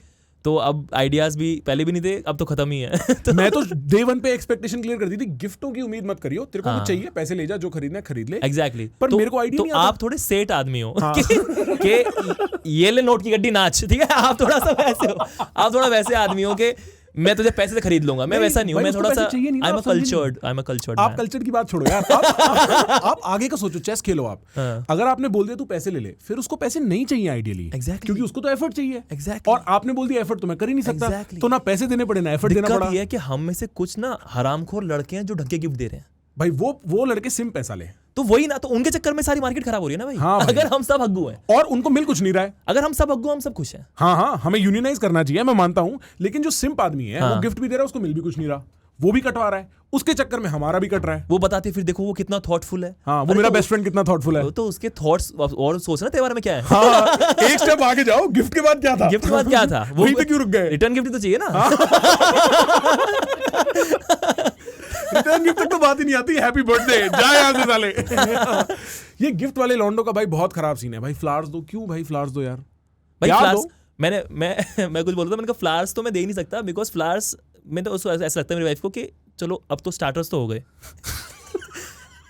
तो अब आइडियाज भी पहले भी नहीं थे, अब तो खत्म ही है। तो मैं तो डे वन पे एक्सपेक्टेशन क्लियर कर दी थी, गिफ्टों की उम्मीद मत करियो, तेरे को कुछ चाहिए पैसे ले जा, जो खरीदना है खरीद ले। एग्जैक्टली पर मेरे को आइडिया तो नहीं आता। आप थोड़े सेठ आदमी हो कि ये ले नोट की गड्डी नाच, ठीक है, आप थोड़ा सा वैसे हो, आप थोड़ा वैसे आदमी हो कि मैं तुझे पैसे से खरीद लूंगा, मैं वैसा नहीं हूँ, मैं थोड़ा सा आई एम अ कल्चर्ड। आप कल्चर की बात छोड़ो यार, आप आगे का सोचो, चेस खेलो आप। अगर आपने बोल दिया तू पैसे ले ले, फिर उसको पैसे नहीं चाहिए आइडियली, Exactly. क्योंकि उसको तो एफर्ट चाहिए। Exactly. और आपने बोल दिया एफर्ट तो मैं कर ही नहीं सकता, Exactly. तो ना पैसे देने पड़े ना एफर्ट देना दिक्कत पड़ा। ये है कि हम में से कुछ ना हरामखोर लड़के हैं जो ढंग के गिफ्ट दे रहे हैं भाई वो लड़के सिम पैसा ले, तो वही ना, तो उनके चक्कर में सारी मार्केट खराब हो रही है ना भाई। हाँ भाई। अगर हम सब हग्गू हैं, और उनको मिल कुछ नहीं रहा है। अगर हम सब हग्गू, हम सब खुश हैं। हाँ, हमें यूनियनाइज करना चाहिए, मैं मानता हूं, लेकिन जो सिंप आदमी है हाँ। वो गिफ्ट भी दे रहा है, उसको मिल भी कुछ नहीं रहा, वो भी कटवा रहा है, उसके चक्कर में हमारा भी कट रहा है। वो बताते फिर देखो वो कितना थॉटफुल है। हाँ, वो अरे मेरा तो बेस्ट फ्रेंड कितना थॉटफुल है। तो उसके थॉट्स और सोचना तेरे बारे में क्या है। हाँ, एक स्टेप आगे जाओ, गिफ्ट के बाद क्या था? गिफ्ट के बाद क्या था, वहीं पे क्यों रुक गए? रिटर्न गिफ्ट तो चाहिए ना। रिटर्न गिफ्ट तक तो बात ही नहीं आती, हैप्पी बर्थडे, जा यहाँ से साले। ये गिफ्ट वाले लॉन्डो का भाई बहुत खराब सीन है भाई। फ्लावर्स दो, क्यों भाई फ्लावर्स दो यार? भाई क्या फ्लावर्स, दो? मैं कुछ बोल रहा था, मैंने कहा फ्लावर्स तो मैं दे ही नहीं सकता, बिकॉज फ्लावर्स में तो उसको ऐसा लगता है मेरी वाइफ को कि चलो अब तो स्टार्टर्स तो हो गए,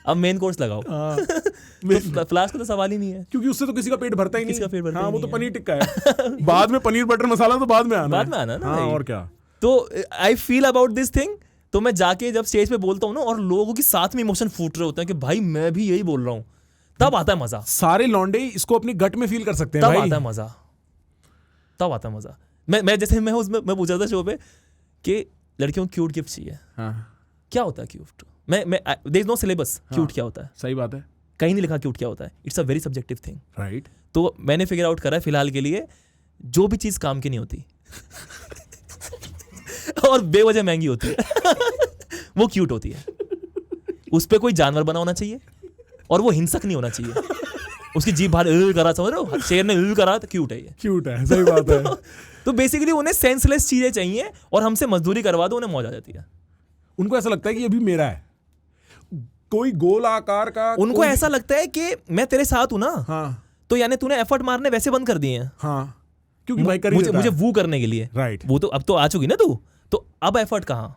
अब मेन कोर्स लगाओ। तो फ्लावर्स का तो सवाल ही नहीं है, क्योंकि उससे तो किसी का पेट भरता ही नहीं। किसी का पेट भरता हाँ, ही वो तो नहीं पनीर टिक्का है। बाद में पनीर बटर मसाला तो बाद में आना ना हाँ, भाई। और क्या। तो I feel about this thing, तो मैं जाके जब स्टेज पे बोलता हूँ ना और लोगों की साथ में इमोशन फूट रहे होते हैं कि भाई मैं भी यही बोल रहा हूँ, तब आता है मजा। सारे लॉन्डे इसको अपनी गट में फील कर सकते हैं तब भाई। आता है मजा, तब आता है मजा। मैं जैसे मैं पूछ रहा था शो पे कि लड़कियों को क्यूट गिफ्ट चाहिए। हाँ, क्या होता है क्यूट? मैं there is no syllabus cute क्या होता है, सही बात है। कहीं नहीं लिखा क्यूट क्या होता है। It's a very subjective thing. Right. तो मैंने फिगर आउट करा है फिलहाल के लिए, जो भी चीज काम की नहीं होती और बेवजह महंगी होती है वो क्यूट होती है। उस पे कोई जानवर बना होना चाहिए और वो हिंसक नहीं होना चाहिए। उसकी जीभ बाहर करा, समझ रहे हो, शेर ने करा तो क्यूट है ये, क्यूट है, सही बात है। तो बेसिकली उन्हें सेंसलेस चीजें चाहिए और हमसे मजदूरी करवा दो, उन्हें मौज आ जाती है। उनको ऐसा लगता है कि ये भी मेरा है, कोई गोल आकार का। उनको ऐसा लगता है कि मैं तेरे साथ हूं ना, हाँ, तो यानी तूने एफर्ट मारने वैसे बंद कर दिए हैं। हाँ, क्योंकि भाई कर ही देता मुझे है। वो करने के लिए। राइट। वो तो अब तो आ चुकी ना तू, तो अब एफर्ट कहाँ?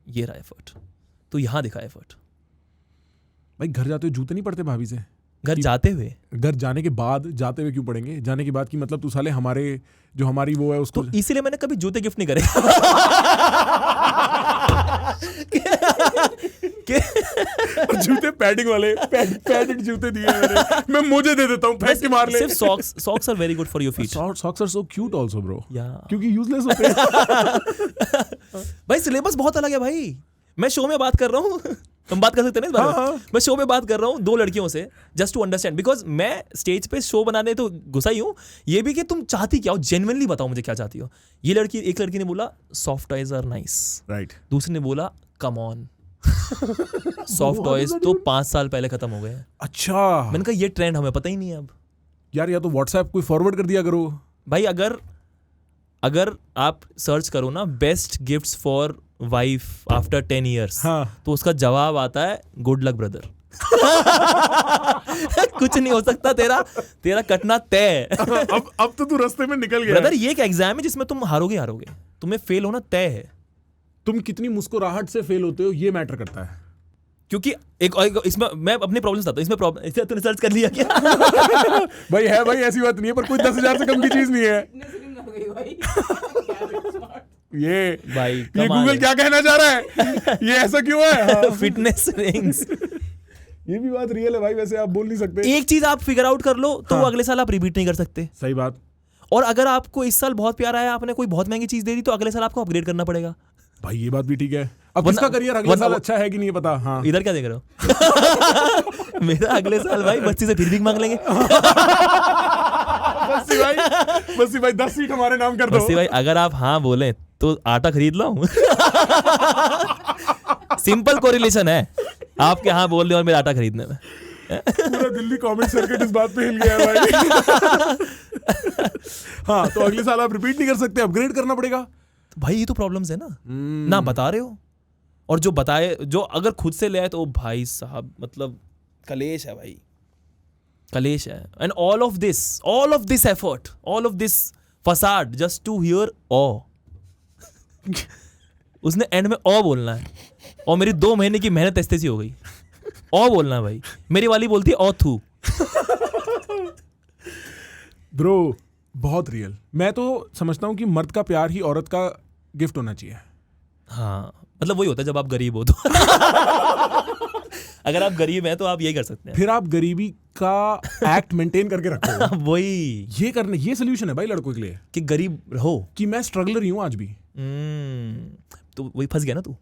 ये रहा एफर्ट, तो यहां दिखा एफर्ट। भाई घर जाते हुए जूते नहीं पड़ते भाभी से? घर जाते हुए, घर जाने के बाद, जाते हुए क्यों पड़ेंगे? जाने के बाद की मतलब तू साले हमारे जो हमारी वो है उसको तो इसीलिए मैंने कभी जूते गिफ्ट नहीं करे। जूते पैडिंग वाले, पैडेड जूते दिए मैंने, मैं मुझे दे देता हूँ, फेंक के मार ले। सिर्फ socks are very good for your feet. Socks are so cute also bro, या क्योंकि यूजलेस होते हैं। भाई सिलेबस बहुत अलग है भाई। मैं शो में बात कर रहा हूँ, तुम बात कर सकते हैं ना इस बारे में। हाँ। मैं शो में बात कर रहा हूँ 2 लड़कियों से, जस्ट टू अंडरस्टैंड, बिकॉज मैं स्टेज पे शो बनाने तो घुसा ही हूँ, ये भी कि तुम चाहती क्या हो, जेन्युइनली बताओ मुझे क्या चाहती हो। ये लड़की, एक लड़की ने बोला soft toys are nice, right. दूसरी ने बोला कम ऑन। सॉफ्ट टॉयज तो 5 साल पहले खत्म हो गए हैं। अच्छा, मैंने कहा ये ट्रेंड हमें पता ही नहीं है अब। यार या तो व्हाट्सएप कोई फॉरवर्ड कर दिया करो भाई। अगर आप सर्च करो ना best gifts for wife after 10 years, हाँ। तो उसका जवाब आता है गुड लक ब्रदर। कुछ नहीं हो सकता, तेरा कटना तय। अब तो तू रास्ते में निकल गया। ब्रदर ये एक एग्जाम है जिसमें तुम हारोगे, तुम्हें फेल होना तय है। तुम कितनी मुस्कुराहट से फेल होते हो ये मैटर करता है। क्योंकि एक इसमें मैं अपनी प्रॉब्लम बताता हूँ। इसमें प्रॉब्लम, इसे तूने सर्च कर लिया क्या? भाई है भाई, ऐसी बात नहीं है, पर कोई 10,000 से कम की चीज नहीं है ये। भाई ये गूगल क्या कहना चाह रहा है, ये ऐसा क्यों है? Fitness rings. ये भी बात रियल है भाई, वैसे आप बोल नहीं सकते। एक चीज आप फिगर आउट कर लो तो अगले साल आप रिपीट नहीं कर सकते। सही बात। और अगर आपको इस साल बहुत प्यार आया, आपने कोई बहुत महंगी चीज दे दी, तो अगले साल आपको अपग्रेड करना पड़ेगा। भाई ये बात भी ठीक है। अब किसका करियर अगले साल अच्छा है कि नहीं पता। हाँ, इधर क्या देख रहे हो? मेरा अगले साल भाई बच्ची से फिर भी मांग लेंगे। बस्सी भाई 10 सीट हमारे नाम कर दो। बस्सी भाई अगर आप हाँ बोले तो आटा खरीद लो। सिंपल कोरिलेशन है आपके हाँ बोल रहे और मेरे आटा खरीदने में। पूरा दिल्ली कमेंट सर्किट इस बात पे हिल गया है भाई। हाँ, तो अगले साल आप रिपीट नहीं कर सकते, अपग्रेड करना पड़ेगा। तो भाई ये तो प्रॉब्लम्स है ना, ना बता रहे हो, और जो बताए, जो अगर खुद से ले आए तो भाई साहब मतलब कलेश है भाई, कलेश है। And all of this effort, all of this facade just to hear aw. उसने एंड में ऑ बोलना है, और मेरी 2 महीने की मेहनत ऐसे सी हो गई। ऑ बोलना है भाई, मेरी वाली बोलती है ऑ थू। ब्रो बहुत रियल। मैं तो समझता हूँ कि मर्द का प्यार ही औरत का गिफ्ट होना चाहिए। हाँ मतलब वही होता है जब आप गरीब हो तो। अगर आप गरीब हैं तो आप यही कर सकते हैं। फिर आप गरीबी का एक्ट मेंटेन करके रखो। वही ये करने, ये सोल्यूशन है भाई लड़कों के लिए, कि गरीब रहो। कि मैं स्ट्रगलर ही हूँ आज भी। तो वही फंस गया ना तू।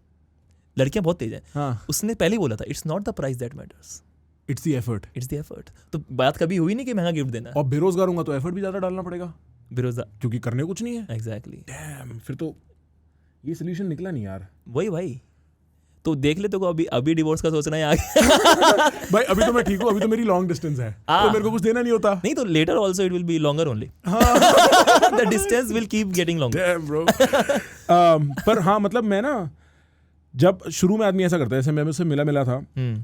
लड़कियां बहुत तेज हैं। हाँ, उसने पहले ही बोला था it's not the price that matters, it's the effort. It's the effort. तो बात कभी हुई नहीं कि महंगा गिफ्ट देना है। और बेरोजगार हूँ तो एफर्ट भी ज्यादा डालना पड़ेगा, बेरोजगार, क्योंकि करने कुछ नहीं है। एग्जैक्टली। डैम, फिर तो ये सोल्यूशन निकला नहीं यार। वही भाई, तो देख ले, तो अभी डिवोर्स का सोचना है आगे। भाई अभी तो मैं ठीक हूँ, अभी तो मेरी लॉन्ग डिस्टेंस है, तो मेरे को कुछ देना नहीं होता। नहीं तो later also it will be longer only, the distance will keep getting longer. Damn bro. पर हाँ मतलब मैं ना, जब शुरू में आदमी ऐसा करता है, जैसे मैं उससे मिला था,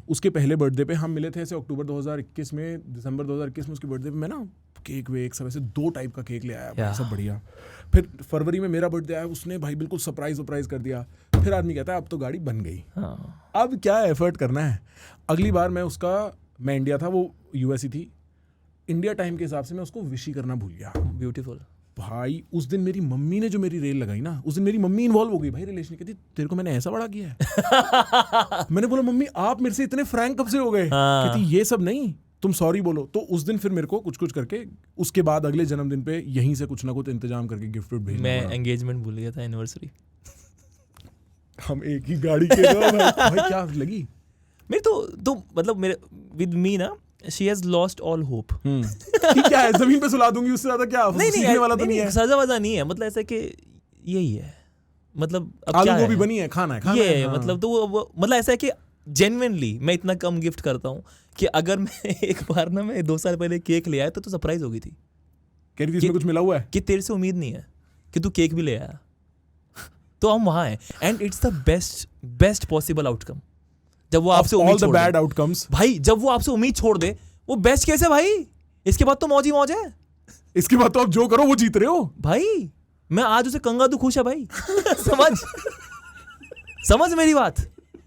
उसके पहले बर्थडे पे हम मिले थे ऐसे अक्टूबर 2021 में, दिसंबर 2021 में उसके बर्थडे पे मैं ना केक वेक सब ऐसे 2 टाइप का केक ले आया भाई, सब बढ़िया। फिर फरवरी में मेरा बर्थडे आया, उसने भाई बिल्कुल सरप्राइज कर दिया। फिर आदमी कहता है अब तो गाड़ी बन गई, अब क्या एफर्ट करना है। अगली बार मैं इंडिया था, वो यूएस ही थी, इंडिया टाइम के हिसाब से मैं उसको विश ही करना भूल गया। ब्यूटीफुल भाई उस दिन मेरी मम्मी ने जो मेरी रेल लगाई ना, उस दिन मेरी मम्मी इन्वॉल्व हो गई भाई रिलेशन। कहती तेरे को मैंने ऐसा बड़ा किया है। मैंने बोला मम्मी आप मेरे से इतने फ्रैंक कब से हो गए? कहती ये सब नहीं, तुम सॉरी बोलो। तो उस दिन फिर मेरे को कुछ करके उसके बाद अगले जन्मदिन पे यहीं से कुछ ना कुछ इंतजाम करके गिफ्ट भेजना। मैं एंगेजमेंट भूल गया था, एनिवर्सरी। हम एक ही गाड़ी के भाई क्या लगी मेरी तो मतलब मेरे विद मी ना, she has lost all hope। क्या है, जमीन पे सुला दूंगी, उससे ज्यादा क्या? नहीं वाला तो नहीं है, सजा वजा नहीं है। मतलब ऐसा कि यही है, मतलब अब आलू क्या गोभी है, बनी है, खाना है ये हाँ। मतलब तो वो मतलब ऐसा है कि जेन्युइनली मैं इतना कम गिफ्ट करता हूँ कि अगर मैं एक बार ना, मैं 2 साल पहले केक ले आया तो सरप्राइज हो गई थी। कह रही थी इसमें कुछ मिला हुआ है, कि तेरे से उम्मीद नहीं है कि तू केक भी ले आया। तो हम वहाँ हैं, and it's the best possible outcome. जब वो आपसे उम्मीद छोड़ बैड दे आउटकम्स भाई, जब वो आपसे उम्मीद छोड़ दे, वो बेस्ट केस है भाई। इसके बाद तो मौज ही मौज है। इसके बाद तो आप जो करो वो जीत रहे हो भाई। मैं आज उसे कंगा दूं, खुश है भाई। समझ मेरी बात।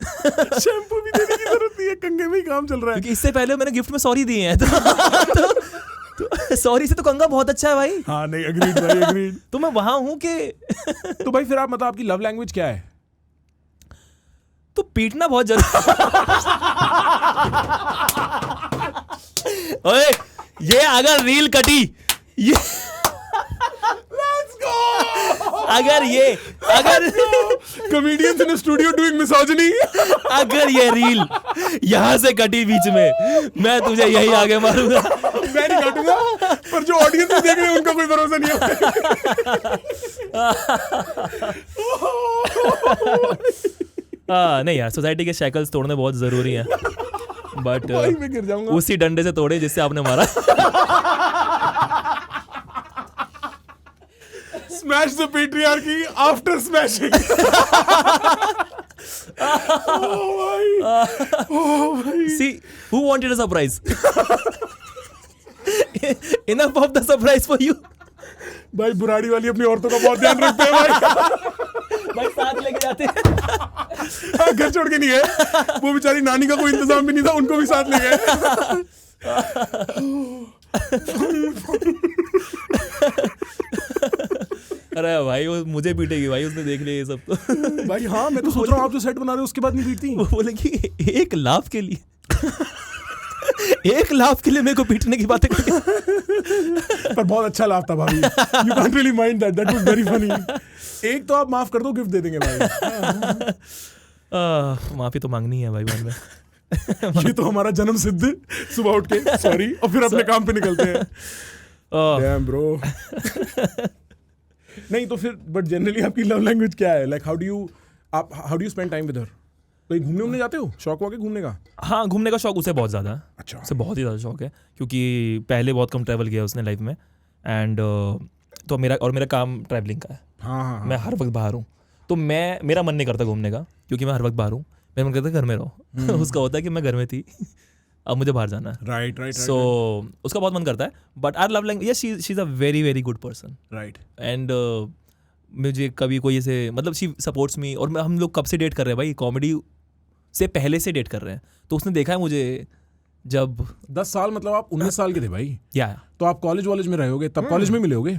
शैम्पू भी देने की जरूरत नहीं है, कंगे में ही काम चल रहा है। क्योंकि इससे पहले मैंने गिफ्ट में सॉरी दिए हैं, तो सॉरी से तो कंगा बहुत अच्छा है भाई। हाँ नहीं, एग्रीड भाई, एग्रीड। तो मैं वहां हूं कि तो भाई फिर आप मतलब आपकी लव लैंग्वेज क्या है? तो पीटना बहुत जरूरी। ओए ये अगर रील कटी, ये अगर comedians in studio doing misogyny, अगर ये रील यहां से कटी बीच में, मैं तुझे यही आगे मारूंगा। मैं नहीं काटूंगा, पर जो ऑडियंस देख रहे हैं उनका कोई भरोसा नहीं है। नहीं यार, सोसाइटी के शैकल्स तोड़ने बहुत जरूरी हैं, बट मैं गिर जाऊंगा। उसी डंडे से तोड़े जिससे आपने मारा। Smash the patriarchy after smashing. Oh भाई। See, who wanted a surprise? Enough of the surprise for you. भाई बुराड़ी वाली अपनी औरतों का बहुत ध्यान रखते हैं भाई साथ लेके जाते हैं। घर छोड़ के नहीं है, वो बेचारी नानी का कोई इंतजाम भी नहीं था, उनको भी साथ ले गए। अरे भाई वो मुझे पीटेगी भाई, उसने देख लिया ये सब तो। भाई हाँ, मैं तो सोच रहा हूँ आप जो सेट बना रहे हो उसके बाद नहीं पीटती। वो बोलेगी 1 लाफ के लिए 1 लाफ के लिए मेरे को पीटने की बातें करके। पर बहुत अच्छा लाभ था भाभी, you can't really mind that was very funny. एक तो आप माफ कर दो, गिफ्ट दे देंगे भाई। माफी तो मांगनी है भाई बाद में। ये तो हमारा जन्म सिद्ध, सुबह उठ के सॉरी और फिर अपने काम पे निकलते हैं। Damn bro. नहीं तो फिर बट जनरली आपकी लव लैंग्वेज क्या है? Like how do you spend time with her? तो घूमने उमने जाते हो? शौक हुआ के घूमने का? हाँ, घूमने का शौक उसे बहुत ज़्यादा है। अच्छा। उसे बहुत ही ज़्यादा शौक है, क्योंकि पहले बहुत कम ट्रैवल किया उसने लाइफ में, एंड तो मेरा काम ट्रैवलिंग का है। हाँ। मैं हर वक्त बाहर हूँ, तो मेरा मन नहीं करता घूमने का, क्योंकि मैं हर वक्त बाहर हूँ। मेरा मन करता है घर में रहो। उसका होता है कि मैं घर में थी, अब मुझे बाहर जाना है। राइट सो उसका बहुत मन करता है, but our love language, yes she is a very very good person. Right and मुझे कभी कोई ऐसे मतलब शी सपोर्ट्स मी, और हम लोग कब से डेट कर रहे हैं भाई, कॉमेडी से पहले से डेट कर रहे हैं, तो उसने देखा है मुझे जब 10 साल, मतलब आप 19 साल के थे भाई, या तो आप कॉलेज वॉलेज में रहे होगे, तब कॉलेज में मिले होगे।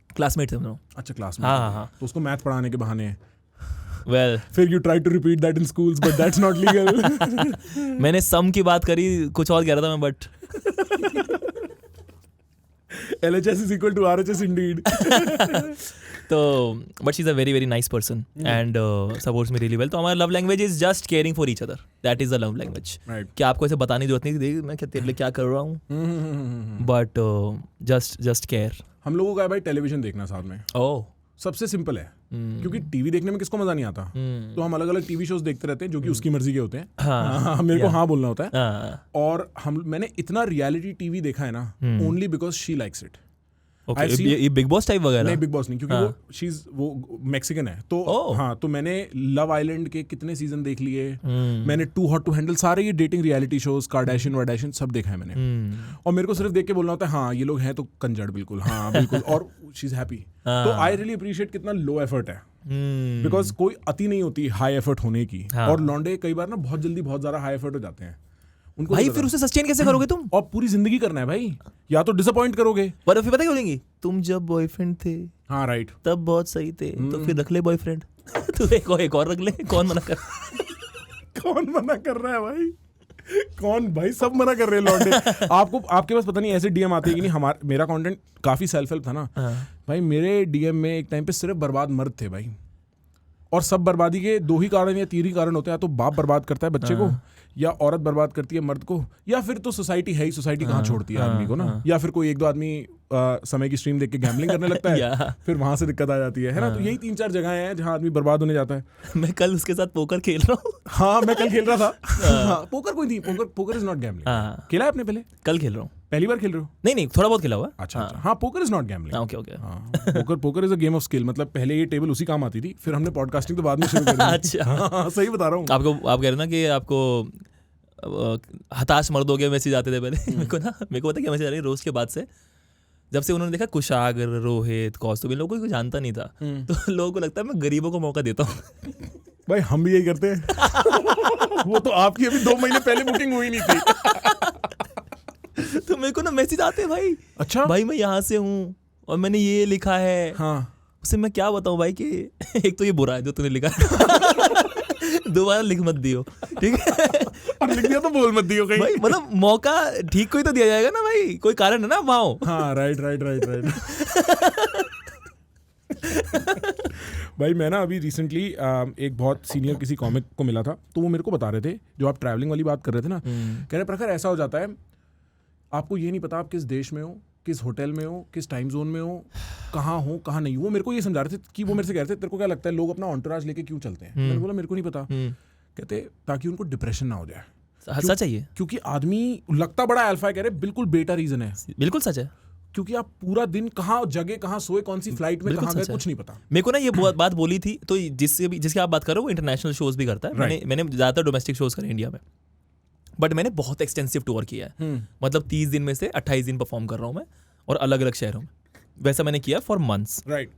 क्लासमेट थे हम लोग। अच्छा, क्लास में। हाँ। तो उसको मैथ पढ़ाने के बहाने वेल फिर you try to repeat that in schools but that's not legal. मैंने सम की बात करी, कुछ और कह रहा था मैं, but LHS is equal to RHS indeed. तो but she is a very very nice person and supports me really well. तो हमारा love language is just caring for each other, that is the love language. Right. कि आपको ऐसे बताने की जरूरत नहीं कि मैं क्या तेरे लिए क्या कर रहा हूँ, बट जस्ट केयर। हम लोगों का है भाई टेलीविजन देखना साथ में, ओह सबसे सिंपल है, क्योंकि टीवी देखने में किसको मजा नहीं आता, तो हम अलग अलग टीवी शोज देखते रहते हैं जो कि उसकी मर्जी के होते हैं। हाँ, मेरे को हाँ बोलना होता है। हाँ, और मैंने इतना रियलिटी टीवी देखा है ना, only because she likes it. Okay, ये बिग बॉस टाइप वगैरह? नहीं, बिग बॉस नहीं, क्योंकि वो मैक्सिकन है, तो हाँ, तो मैंने लव आइलैंड के कितने सीजन देख लिए, मैंने टू हॉट टू हैंडल, सारे ये डेटिंग रियलिटी शोज, कार्डाशियन वार्डाशियन सब देखा है मैंने। और मेरे को सिर्फ देख के बोलना होता है हाँ ये लोग हैं तो कंजड़, बिल्कुल हाँ बिल्कुल, और शी इज हैप्पी। तो आई रियली अप्रिशिएट कितना लो एफर्ट है, बिकॉज कोई अति नहीं होती हाई एफर्ट होने की, और लौंडे कई बार ना बहुत जल्दी बहुत ज्यादा हाई एफर्ट हो जाते हैं उनको। भाई फिर उसे सस्टेन कैसे करोगे तुम? और पूरी जिंदगी करना है भाई, या तो डिसअपॉइंट करोगे। पर फिर पता क्या बोलेंगी, तुम जब बॉयफ्रेंड थे हाँ राइट, तब बहुत सही थे, तो फिर रख ले बॉयफ्रेंड। तो एक और रख ले, कौन मना कर कौन मना कर रहा है भाई, कौन भाई, सब मना कर रहे हैं लौंडे। आपको आपके पास पता नहीं ऐसे डीएम आते हैं कि नहीं। मेरा कंटेंट काफी सेल्फ हेल्प था ना भाई, मेरे डीएम में एक टाइम पे सिर्फ बर्बाद मर्द थे भाई, और सब बर्बादी के 2 ही कारण या 3 ही कारण होते हैं, या तो बाप बर्बाद करता है बच्चे को, या औरत बर्बाद करती है मर्द को, या फिर तो सोसाइटी है ही, सोसाइटी कहाँ छोड़ती है आदमी को ना, या फिर कोई 1-2 आदमी समय की स्ट्रीम देख के गैम्बलिंग करने लगता है, फिर वहां से दिक्कत आ जाती है ना। तो यही 3-4 जगह हैं जहाँ आदमी बर्बाद होने जाता है। मैं कल उसके साथ पोकर खेल रहा हूँ। हाँ, मैं कल खेल रहा था। पोकर कोई नहीं, पोकर इज नॉट गैम्बलिंग। खेला है आपने पहले? कल खेल रहा हूँ। पहली बार खेल रहे हो? नहीं, थोड़ा बहुत खेला हुआ। अच्छा। हाँ, poker is not gambling. Okay. Poker is a game of skill, मतलब पहले ये टेबल उसी काम आती थी, फिर हमने पॉडकास्टिंग तो बाद में शुरू कर दी। अच्छा, सही बता रहा हूँ आपको। आप कह रहे ना कि आपको हताश मर्दों के मैसेज आते थे पहले। मेरे को पता क्या मैसेज आ रही है रोज के बाद से, जब से उन्होंने देखा कुशागर, रोहित, कौस्तुभ, इन लोगों को जानता नहीं था, तो लोगों को लगता है मैं गरीबों को मौका देता हूँ। भाई हम भी यही करते हैं। वो तो आपकी अभी 2 महीने पहले बुकिंग हुई नहीं थी। तो मेरे को ना मैसेज आते हैं भाई। अच्छा भाई मैं यहाँ से हूँ और मैंने ये लिखा है। हाँ, उससे मैं क्या बताऊँ भाई कि एक तो ये बुरा है जो तूने लिखा है, दोबारा लिख मत दियो, ठीक है? और लिख दिया तो बोल मत दियो कहीं भाई, मतलब मौका ठीक को ही तो दिया जाएगा ना भाई, कोई कारण है ना वहाँ। हाँ, राइट। भाई मैं ना अभी रिसेंटली एक बहुत सीनियर किसी कॉमिक को मिला था, तो वो मेरे को बता रहे थे, जो आप ट्रैवलिंग वाली बात कर रहे थे ना, कह रहे प्रखर ऐसा हो जाता है, आपको ये नहीं पता आप किस देश में हो, किस होटल में हो, किस टाइम जोन में हो, कहाँ नहीं। वो मेरे को ये समझा रहे थे कि वो मेरे से कह रहे थे तेरे को क्या लगता है लोग अपना ऑन्टोराज लेके क्यों चलते हैं? मैंने बोला मेरे को नहीं पता। कहते ताकि उनको डिप्रेशन ना हो जाए। सच है ये, क्योंकि आदमी लगता बड़ा अल्फा है, कह रहे बिल्कुल बेटा रीजन है, बिल्कुल सच है। क्योंकि आप पूरा दिन कहाँ जगह, कहाँ सोए, कौन सी फ्लाइट में कहाँ गए, कुछ नहीं पता। मेरे को ना ये बात बोली थी, तो जिसकी आप बात कर रहे हो वो इंटरनेशनल शोज भी करता है। मैंने ज़्यादातर डोमेस्टिक शोज करे इंडिया में, बट मैंने बहुत एक्सटेंसिव टूर किया है। मतलब 30 दिन में से 28 दिन परफॉर्म कर रहा हूँ मैं, और अलग अलग शहरों में। वैसा मैंने किया फॉर मंथ्स। राइट।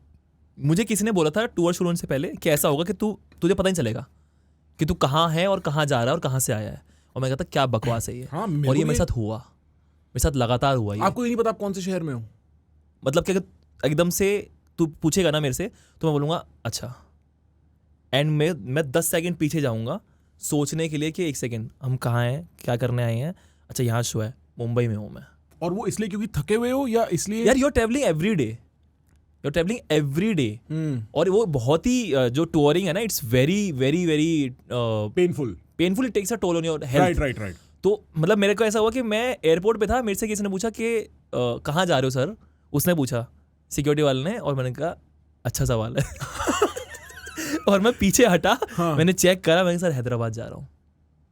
मुझे किसी ने बोला था टूर शुरू होने से पहले कि ऐसा होगा कि तुझे पता नहीं चलेगा कि तू कहाँ है और कहाँ जा रहा है और कहाँ से आया है। और मैं कहता क्या बकवास है ये। हाँ, और ये मेरे साथ हुआ, मेरे साथ लगातार हुआ ये। आपको ये नहीं पता आप कौन से शहर में हो? मतलब कि एकदम से तू पूछेगा ना मेरे से, तो मैं बोलूँगा अच्छा, एंड मैं 10 सेकंड पीछे जाऊँगा सोचने के लिए कि 1 सेकंड हम कहाँ हैं, क्या करने आए हैं। अच्छा यहाँ शो है, मुंबई में हूँ मैं। और वो इसलिए क्योंकि थके हुए हो या इसलिए? यार you are travelling every day, और वो बहुत ही जो टूरिंग है ना, it's very very very painful, it takes a toll on your health. Right. तो मतलब मेरे को ऐसा हुआ कि मैं एयरपोर्ट पे था, मेरे से किसी ने पूछा कि कहाँ जा रहे हो सर, उसने पूछा सिक्योरिटी वाले ने, और मैंने कहा अच्छा सवाल है। और मैं पीछे हटा, मैंने चेक करा, मैंने सर हैदराबाद जा रहा हूँ।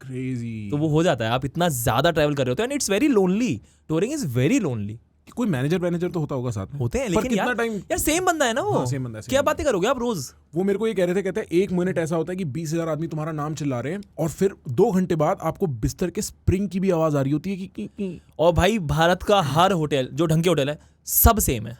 क्रेजी। तो वो हो जाता है, आप इतना ज्यादा ट्रैवल कर रहे होते हो, and it's very lonely, touring is very lonely. कोई मैनेजर तो होता होगा साथ में, होते हैं, पर लेकिन कितना यार टाइम? यार सेम बंदा है ना वो। हाँ, same बंदा है, same क्या बंदा बातें करोगे आप रोज? वो मेरे को ये कह रहे थे, कहते हैं 1 मिनट ऐसा होता है कि 20,000 आदमी तुम्हारा नाम चिल्ला रहे हैं और फिर 2 घंटे बाद आपको बिस्तर के स्प्रिंग की भी आवाज आ रही होती है कि और भाई भारत का हर होटल, जो ढंग के होटल है, सब सेम है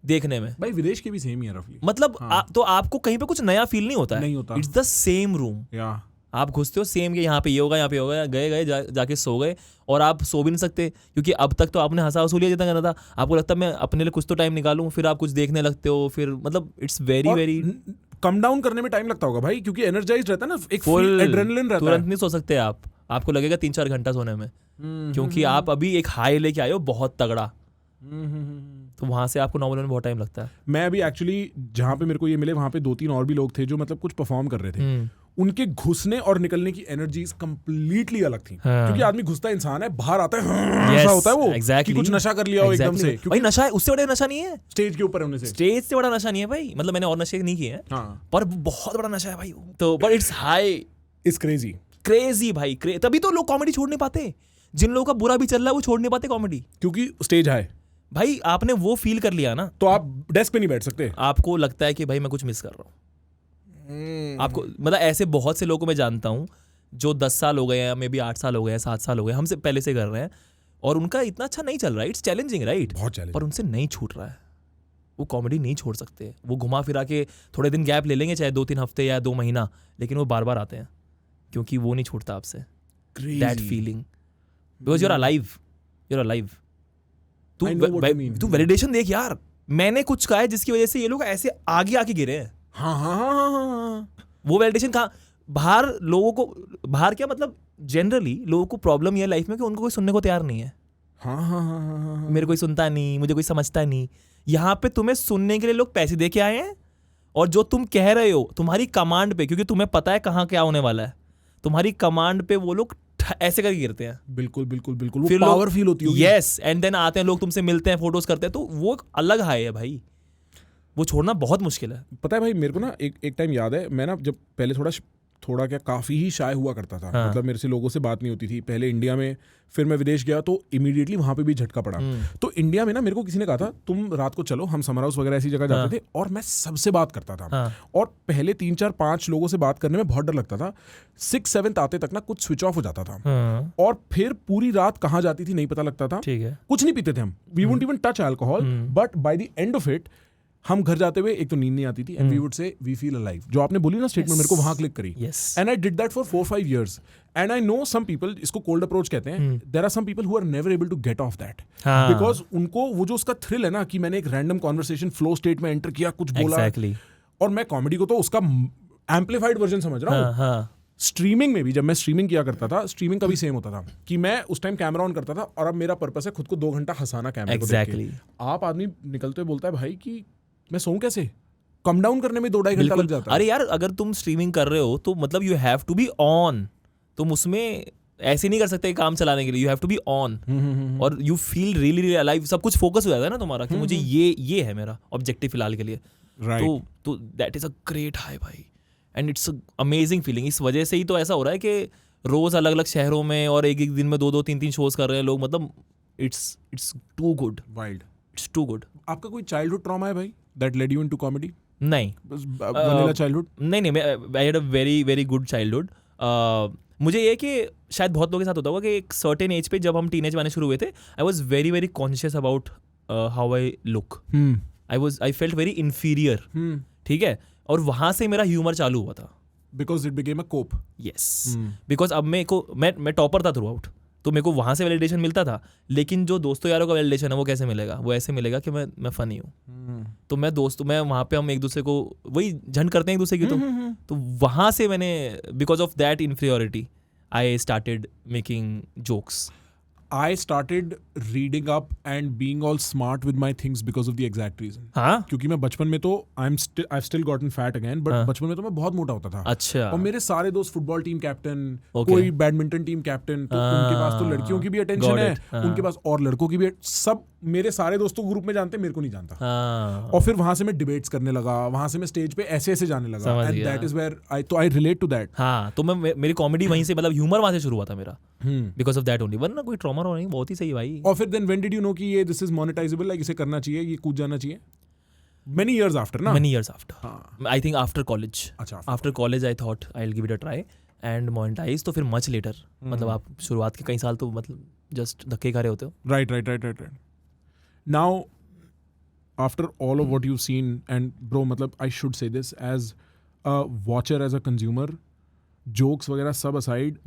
देखने में। भाई विदेश के भी सेम ही है रफली। मतलब तो आपको कहीं पे कुछ नया फील नहीं होता है, नहीं होता। It's the same room. या आप घुसते हो सेम के, यहाँ पे ये होगा, यहाँ पे होगा, गए जाके सो गए, और आप सो भी नहीं सकते क्योंकि अब तक तो आपने हंसा वसूलिया जितना करना था, आपको लगता है मैं अपने लिए कुछ तो टाइम निकालूं, फिर आप कुछ देखने लगते हो, फिर मतलब इट्स वेरी कम डाउन करने में टाइम लगता होगा भाई, क्योंकि एनर्जाइज्ड रहता है ना, एक फुल एड्रेनलिन रहता तुरंत नहीं सो सकते आप, आपको लगेगा 3-4 घंटा सोने में, क्योंकि आप अभी एक हाई लेके आए हो बहुत तगड़ा, तो वहां से आपको नॉर्मल में बहुत टाइम लगता है। मैं अभी एक्चुअली जहाँ पे मेरे को ये मिले वहाँ पे 2-3 और भी लोग थे जो मतलब कुछ परफॉर्म कर रहे थे, उनके घुसने और निकलने की एनर्जीज कंप्लीटली अलग थी। क्योंकि आदमी घुसता इंसान है, बाहर आता है ऐसा होता है वो कि कुछ नशा कर लिया हो एकदम से, भाई नशा है, उससे बड़ा नशा नहीं है स्टेज के ऊपर होने से। स्टेज से बड़ा नशा नहीं है भाई, मतलब मैंने और नशे नहीं किए हैं, पर बहुत बड़ा नशा है भाई, तो but it's high, it's crazy भाई, तभी तो लोग कॉमेडी छोड़ नहीं पाते, जिन लोगों का बुरा भी चल रहा है वो छोड़ नहीं पाते कॉमेडी, क्योंकि स्टेज है भाई। आपने वो फील कर लिया ना, तो आप डेस्क पे नहीं बैठ सकते, आपको लगता है कि भाई मैं कुछ मिस कर रहा हूँ। आपको मतलब ऐसे बहुत से लोगों को मैं जानता हूँ जो 10 साल हो गए हैं, मे बी 8 साल हो गए हैं, 7 साल हो गए, हमसे पहले से कर रहे हैं और उनका इतना अच्छा नहीं चल रहा है, इट्स चैलेंजिंग राइट, बहुत चैलेंजिंग, पर उनसे नहीं छूट रहा है, वो कॉमेडी नहीं छोड़ सकते, वो घुमा फिरा के थोड़े दिन गैप ले लेंगे, चाहे 2-3 हफ्ते या 2 महीना, लेकिन वो बार बार आते हैं क्योंकि वो नहीं छूटता आपसे, that feeling, because you're alive. तू वैलिडेशन देख यार, मैंने कुछ कहा है जिसकी वजह से ये लोग ऐसे आगे आके गिरे हैं। हाँ। वो वैलिडेशन कहाँ, बाहर लोगों को, बाहर क्या मतलब जनरली लोगों को प्रॉब्लम ये है लाइफ में कि उनको कोई सुनने को तैयार नहीं है। हाँ। मेरे कोई सुनता नहीं, मुझे कोई समझता नहीं। यहाँ पे तुम्हें सुनने के लिए लोग पैसे दे के आए हैं, और जो तुम कह रहे हो तुम्हारी कमांड पे, क्योंकि तुम्हें पता है कहाँ क्या होने वाला है, तुम्हारी कमांड पे वो लोग ऐसे करके गिरते हैं। बिल्कुल फिर पावर फील होती है। यस, एंड देन आते हैं लोग, तुमसे मिलते हैं, फोटोज करते हैं, तो वो अलग हाई है भाई, वो छोड़ना बहुत मुश्किल है। पता है भाई, मेरे को ना एक टाइम याद है, मैं ना जब पहले थोड़ा क्या काफ़ी ही शाय हुआ करता था। हाँ। मतलब मेरे से लोगों से बात नहीं होती थी पहले इंडिया में, फिर मैं विदेश गया तो इमीडिएटली वहाँ पे भी झटका पड़ा। तो इंडिया में ना मेरे को किसी ने कहा था तुम रात को चलो, हम समर हाउस वगैरह ऐसी जगह जाते थे, और मैं सबसे बात करता था। और पहले 3-4-5 लोगों से बात करने में बहुत डर लगता था, 6-7 आते तक ना कुछ स्विच ऑफ हो जाता था, और फिर पूरी रात कहाँ जाती थी नहीं पता लगता था। ठीक है, कुछ नहीं पीते थे हम, we won't even touch alcohol, but by the end of it हम घर जाते हुए एक तो नींद नहीं आती थी, and we would say we feel alive. जो आपने बोली ना स्टेटमेंट, मेरे को वहां क्लिक करी, and I did that for 4-5 years, and I know some people, इसको कोल्ड अप्रोच कहते हैं, there are some people who are never able to get off that, because उनको वो जो उसका थ्रिल है ना कि मैंने एक रैंडम कॉन्वर्सेशन फ्लो स्टेट में एंटर किया, कुछ बोला, और मैं कॉमेडी को तो उसका एम्पलीफाइड वर्जन समझ रहा हूँ। स्ट्रीमिंग में भी जब मैं स्ट्रीमिंग किया करता था, स्ट्रीमिंग का भी सेम होता था कि मैं उस टाइम कैमरा ऑन करता था, और अब मेरा पर्पस है खुद को 2 घंटा हंसाना कैमरे को देख के। आप आदमी निकलते हुए बोलता है भाई कि मैं सोऊं कैसे, कम डाउन करने में 2-2.5 घंटा लग जाता है। अरे यार, अगर तुम स्ट्रीमिंग कर रहे हो तो मतलब you have to be on, तुम उसमें ऐसे नहीं कर सकते काम चलाने के लिए, you have to be on, और यू फील रियली अलाइव, सब कुछ फोकस हो जाता है ना तुम्हारा कि मुझे ये है मेरा ऑब्जेक्टिव फिलहाल के लिए, तो that is a great high भाई, एंड इट्स अमेजिंग फीलिंग। इस वजह से ही तो ऐसा हो रहा है कि रोज अलग अलग शहरों में और एक दिन में 2-2, 3-3 शोज कर रहे हैं लोग, मतलब it's too good, wild, it's too good. आपका कोई चाइल्डहुड ट्रॉमा है भाई that led you into comedy? नहीं, vanilla childhood? नहीं, I had a very good childhood. मुझे ये कि शायद बहुत लोगों के साथ होता होगा कि एक सर्टेन एज पे जब हम टीनेज में आने शुरू हुए थे, I was very conscious about how I look, I felt very inferior, ठीक है, और वहाँ से मेरा ह्यूमर चालू हुआ था, because it became a cope. Yes, because अब मैं टॉपर था थ्रू आउट, तो मेरे को वहाँ से वैलिडेशन मिलता था, लेकिन जो दोस्तों यारों का वैलिडेशन है वो कैसे मिलेगा, वो ऐसे मिलेगा कि मैं फनी हूँ, तो मैं वहाँ पे हम एक दूसरे को वही झंड करते हैं एक दूसरे की, तो वहाँ से मैंने because of that inferiority I started making jokes. I started reading up and being all smart with my things because of the exact reason. हाँ? क्योंकि मैं बचपन में तो I've still gotten fat again, but बचपन में तो मैं बहुत मोटा होता था। अच्छा। और मेरे सारे दोस्त फुटबॉल टीम कैप्टन, कोई बैडमिंटन टीम कैप्टन, तो उनके पास तो लड़कियों की भी अटेंशन है, उनके पास और लड़कों की भी, सब मेरे सारे दोस्तों को ग्रुप में जानते, मेरे को नहीं जानता। हाँ और फिर वहां से मैं डिबेट्स करने लगा, वहां से मैं स्टेज पे ऐसे ऐसे जाने लगा, समझ एंड गया। That is where I relate to that. हाँ, तो मैं मेरी कॉमेडी वहीं से, मतलब ह्यूमर वहां से शुरू हुआ था मेरा, बिकॉज ऑफ दैट ओनली, वरना कोई ट्रॉमा नहीं, बहुत ही सही भाई। और फिर then when did you know कि ये दिस इज मोनेटाइजेबल, लाइक इसे करना चाहिए, ये कूद जाना चाहिए? मेनी इयर्स आफ्टर ना? Many years after. हाँ। I think after college. अच्छा, After college I thought I'll give it a try and monetize, तो फिर much later, मतलब आप शुरुआत के कई साल तो मतलब जस्ट धक्के खा रहे होते हो। right. Now after all of what you've seen, and bro, मतलब I should say this as a watcher, as a consumer, jokes वगैरह सब aside,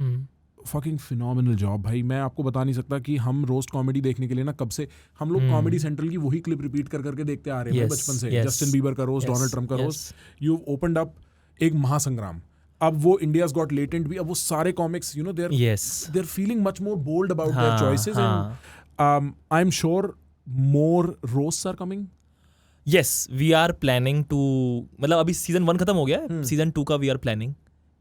fucking phenomenal job भाई। मैं आपको बता नहीं सकता कि हम रोस्ट कॉमेडी देखने के लिए ना कब से हम लोग कॉमेडी सेंट्रल की वही क्लिप रिपीट कर करके देखते आ रहे हैं Yes, बचपन से। yes, जस्टिन बीबर का रोस्ट, yes, डोनाल्ड ट्रम्प का yes. Roast, you opened up एक महासंग्राम। अब वो इंडियाज गॉट लेटेंट भी, अब वो सारे comics you know they Yes. Are feeling much more bold about their हाँ, choices, and I am sure more roasts are coming. Yes, we are planning to, मतलब अभी सीजन 1 खत्म हो गया है, सीजन 2 का वी आर प्लानिंग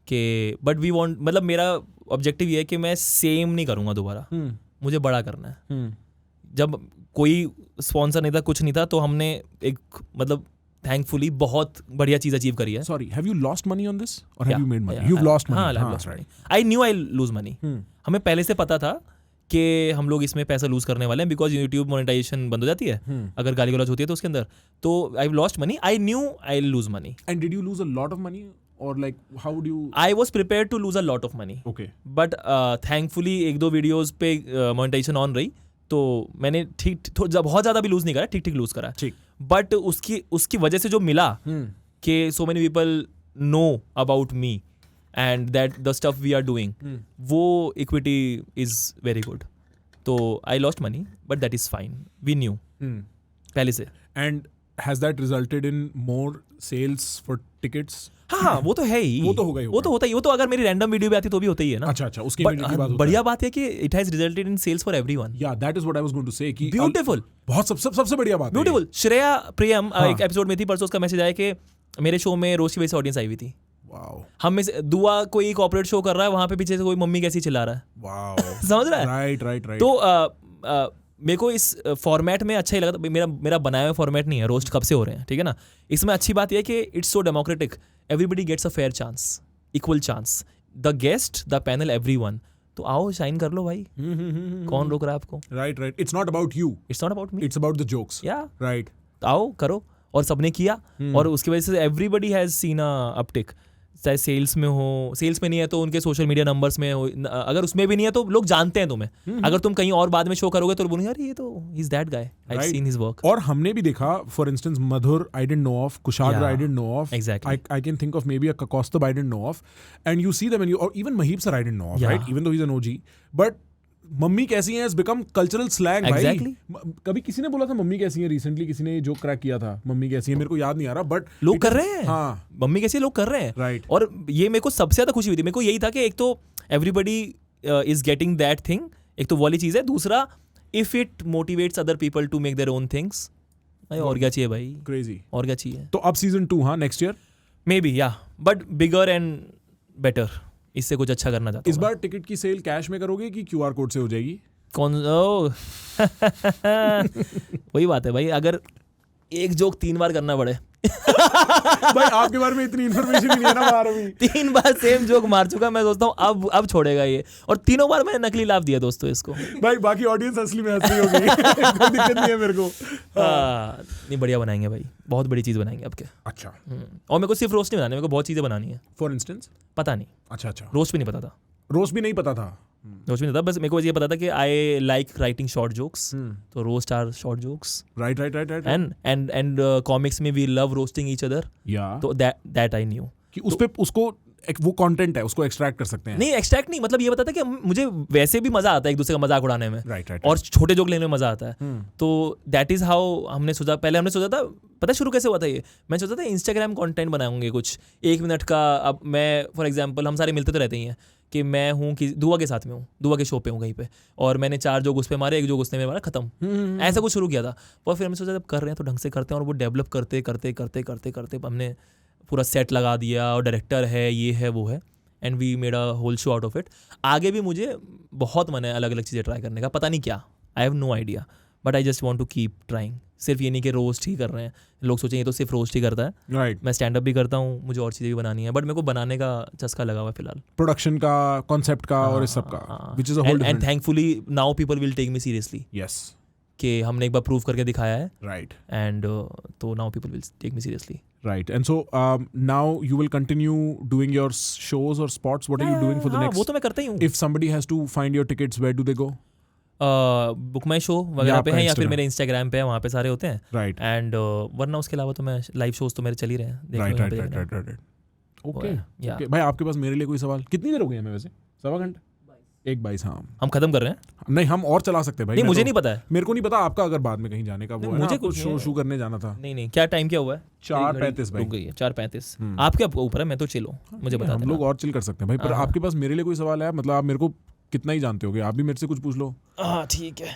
के, but we want, मतलब मेरा ऑब्जेक्टिव ये है कि मैं सेम नहीं करूँगा दोबारा, मुझे बड़ा करना है। जब कोई स्पॉन्सर नहीं था, कुछ नहीं था, तो हमने एक मतलब थैंकफुली बहुत बढ़िया चीज़ अचीव करी है। Sorry, have you lost money on this or have Yeah, you made money? yeah, You've lost money. हाँ, I've lost money. I knew I'll lose money. हमें पहले से पता था कि हम लोग इसमें पैसा लूज करने वाले हैं, बिकॉज यूट्यूब मोनेटाइजेशन बंद हो जाती है अगर गाली गलौज होती है तो उसके अंदर, तो I lost money, I knew I lose money. And did you lose a lot of money or like how would you? I was prepare to lose a lot of money, Okay. But thankfully एक दो videos पे monetization on रही, तो मैंने बहुत ज़्यादा भी loose नहीं करा, ठीक ठीक लूज करा। ठीक। बट उसकी वजह से जो मिला कि so many people know about me and that the stuff we are doing, वो इक्विटी इज वेरी गुड। तो I lost money but that is fine, we knew पहले से। And has that resulted in more sales for tickets? हाँ, वो तो है ही, वो तो होगा ही वो तो होता ही, वो तो अगर मेरी रैंडम वीडियो भी आती तो भी होता ही है ना। अच्छा, उसके But, immediately बाद होता बढ़िया बात है कि it has resulted in sales for everyone. है। Yeah, that is what I was going to say कि ब्यूटीफुल, बहुत सबसे बढ़िया बात है। ब्यूटीफुल। श्रेया प्रियम एक एपिसोड में थी, परसों उसका मैसेज आया कि मेरे शो में रोज की वजह से ऑडियंस आई हुई थी। Wow. हम में से दुआ कोई कॉर्पोरेट शो कर रहा है, वहां पे पीछे से कोई मम्मी कैसी चिल्ला रहा है, Wow. समझ रहा है? Right. तो मेरे को इस फॉर्मेट में अच्छा ही लगा। मेरा बनाया हुआ फॉर्मेट नहीं है, रोस्ट कब से हो रहे हैं, ठीक है ना। इसमें अच्छी बात यह है कि it's so democratic, everybody gets a fair chance, equal chance, the guest, the panel, everyone. तो आओ शाइन कर लो भाई, कौन रोक रहा है आपको? Right. It's not about you. It's not about me, It's about the jokes. या Right. आओ करो, और सबने किया, और उसकी वजह से everybody has seen a uptick, चाहे सेल्स में हो, सेल्स में नहीं है तो उनके सोशल मीडिया नंबर्स में हो, अगर उसमें भी नहीं है तो लोग जानते हैं तुम्हें। अगर तुम कहीं और बाद में शो करोगे तो बोलेंगे यार ये तो he is that guy, I have seen his work. और हमने भी देखा, for instance Madhur I didn't know of, Kushagra I didn't know of, Exactly. I can think of maybe a Kakostub I didn't know of, and you see them and you, or even Mahib sir I didn't know of, Yeah. right? Even though he's an OG, but mummy कैसी है has become cultural slang भाई। Exactly. कभी किसी ने बोला था mummy कैसी है, रिसेंटली किसी ने जो क्रैक किया था मम्मी कैसी है, मेरे को याद नहीं आ रहा, बट लोग कर रहे हैं, हाँ, मम्मी कैसे लोग कर रहे हैं। Right. और ये मेरे को सबसे ज्यादा खुशी हुई थी, मेरे को यही था कि एक तो everybody is getting that thing, एक तो वो वाली चीज है, दूसरा if it motivates other people to make their own things, और क्या चाहिए भाई, क्रेजी। और क्या चाहिए। तो अब सीजन 2 हाँ नेक्स्ट ईयर, मे बी, या बट बिगर एंड बेटर, इससे कुछ अच्छा करना चाहता इस हूँ। बार टिकट की सेल कैश में करोगे कि QR कोड से हो जाएगी? कौन वही बात है भाई, अगर एक जोक 3 बार करना पड़े भाई आपके बारे में इतनी इन्फॉर्मेशन ही नहीं है ना बाहर अभी। 3 बार सेम जोक मार चुका, मैं सोचता हूँ अब छोड़ेगा ये, और तीनों बार मैंने नकली लाभ दिया दोस्तों इसको। भाई बाकी ऑडियंस असली में हंस रही होगी कोई दिक्कत नहीं है मेरे को। नहीं, बढ़िया बनाएंगे भाई, बहुत बड़ी चीज़ बनाएंगे आपके। अच्छा, और मेरे को सिर्फ रोस्ट नहीं बनानी, मेरे को बहुत चीज़ें बनानी है। For instance? पता नहीं, अच्छा, रोस्ट भी नहीं पता था, रोस्ट भी नहीं पता था। रोस्ट भी नहीं था, बस मेरे को ये पता था कि I like writing short jokes, तो roast are short jokes, right. And comics में we love roasting each other, या तो दैट आई न्यू कि उस पे उसको वो कंटेंट है, उसको एक्सट्रैक्ट कर सकते हैं। नहीं, एक्सट्रैक्ट नहीं, मतलब ये बताता कि मुझे वैसे भी मजा आता है एक दूसरे का मजाक उड़ाने में, राइट। और छोटे जोक लेने में मजा आता है। तो दैट इज हाउ हमने सोचा, पहले हमने सोचा था, पता शुरू कैसे हुआ था ये, मैं सोचा था इंस्टाग्राम कंटेंट बनाऊंगे कुछ 1 मिनट का। अब मैं फॉर एग्जांपल, हम सारे मिलते तो रहते ही हैं कि मैं हूँ कि दुआ के साथ में हूँ, दुआ के शो पे हूँ कहीं पे, और मैंने 4 जोक उस पे मारे, 1 जोक उसने मारा, खत्म। ऐसा कुछ शुरू किया था, और फिर हमने सोचा जब कर रहे हैं तो ढंग से करते हैं, और वो डेवलप करते हमने पूरा सेट लगा दिया, और डायरेक्टर है, ये है, वो है, and we made a whole show out of it. आगे भी मुझे बहुत मन है अलग अलग चीज़ें ट्राई करने का, पता नहीं क्या, I have no idea, but I just want to keep trying. सिर्फ ये नहीं कि रोस्ट ही कर रहे हैं, लोग सोचें ये तो सिर्फ रोस्ट ही करता है. राइट. मैं स्टैंड अप भी करता हूँ, मुझे और चीज़ें भी बनानी है, बट मेरे को बनाने का चस्का लगा हुआ है फिलहाल, प्रोडक्शन का, कॉन्सेप्ट का और इस सब का, which is a whole different. And thankfully now people will take me seriously. Yes. कि हमने एक बार प्रूव करके दिखाया है. राइट. एंड तो now people will take me seriously. Right. And so now you will continue doing your shows or spots. What are you doing for the next? वो तो मैं करता ही हूँ. If somebody has to find your tickets, where do they go? Book my show वगैरह पे है, या फिर मेरे इंस्टाग्राम पे है, वहाँ पे सारे होते हैं. Right. एंड वरना उसके अलावा तो मैं लाइव शोज तो मेरे चल ही रहे हैं. Right. Okay. Okay. भाई आपके पास मेरे लिए कोई सवाल? कितनी देर हो गई है हमें वैसे? 1.25 घंटा? 1:22. हाँ. हम खत्म कर रहे हैं. नहीं, हम और चला सकते हैं भाई. नहीं, मुझे नहीं पता है. मेरे को नहीं पता आपका, अगर बाद में कहीं जाने का वो है ना, मुझे कुछ शो करने जाना था. नहीं, क्या टाइम क्या हुआ है? 4:35 भाई. रुक गई है 4:35. आपके ऊपर है, मैं तो चिल हूँ, मुझे बता. हम लोग और चिल कर सकते हैं भाई, पर आपके पास मेरे लिए कोई सवाल है? मतलब आप मेरे को कितना ही जानते होगे, आप भी मेरे से कुछ पूछ लो. हाँ ठीक है.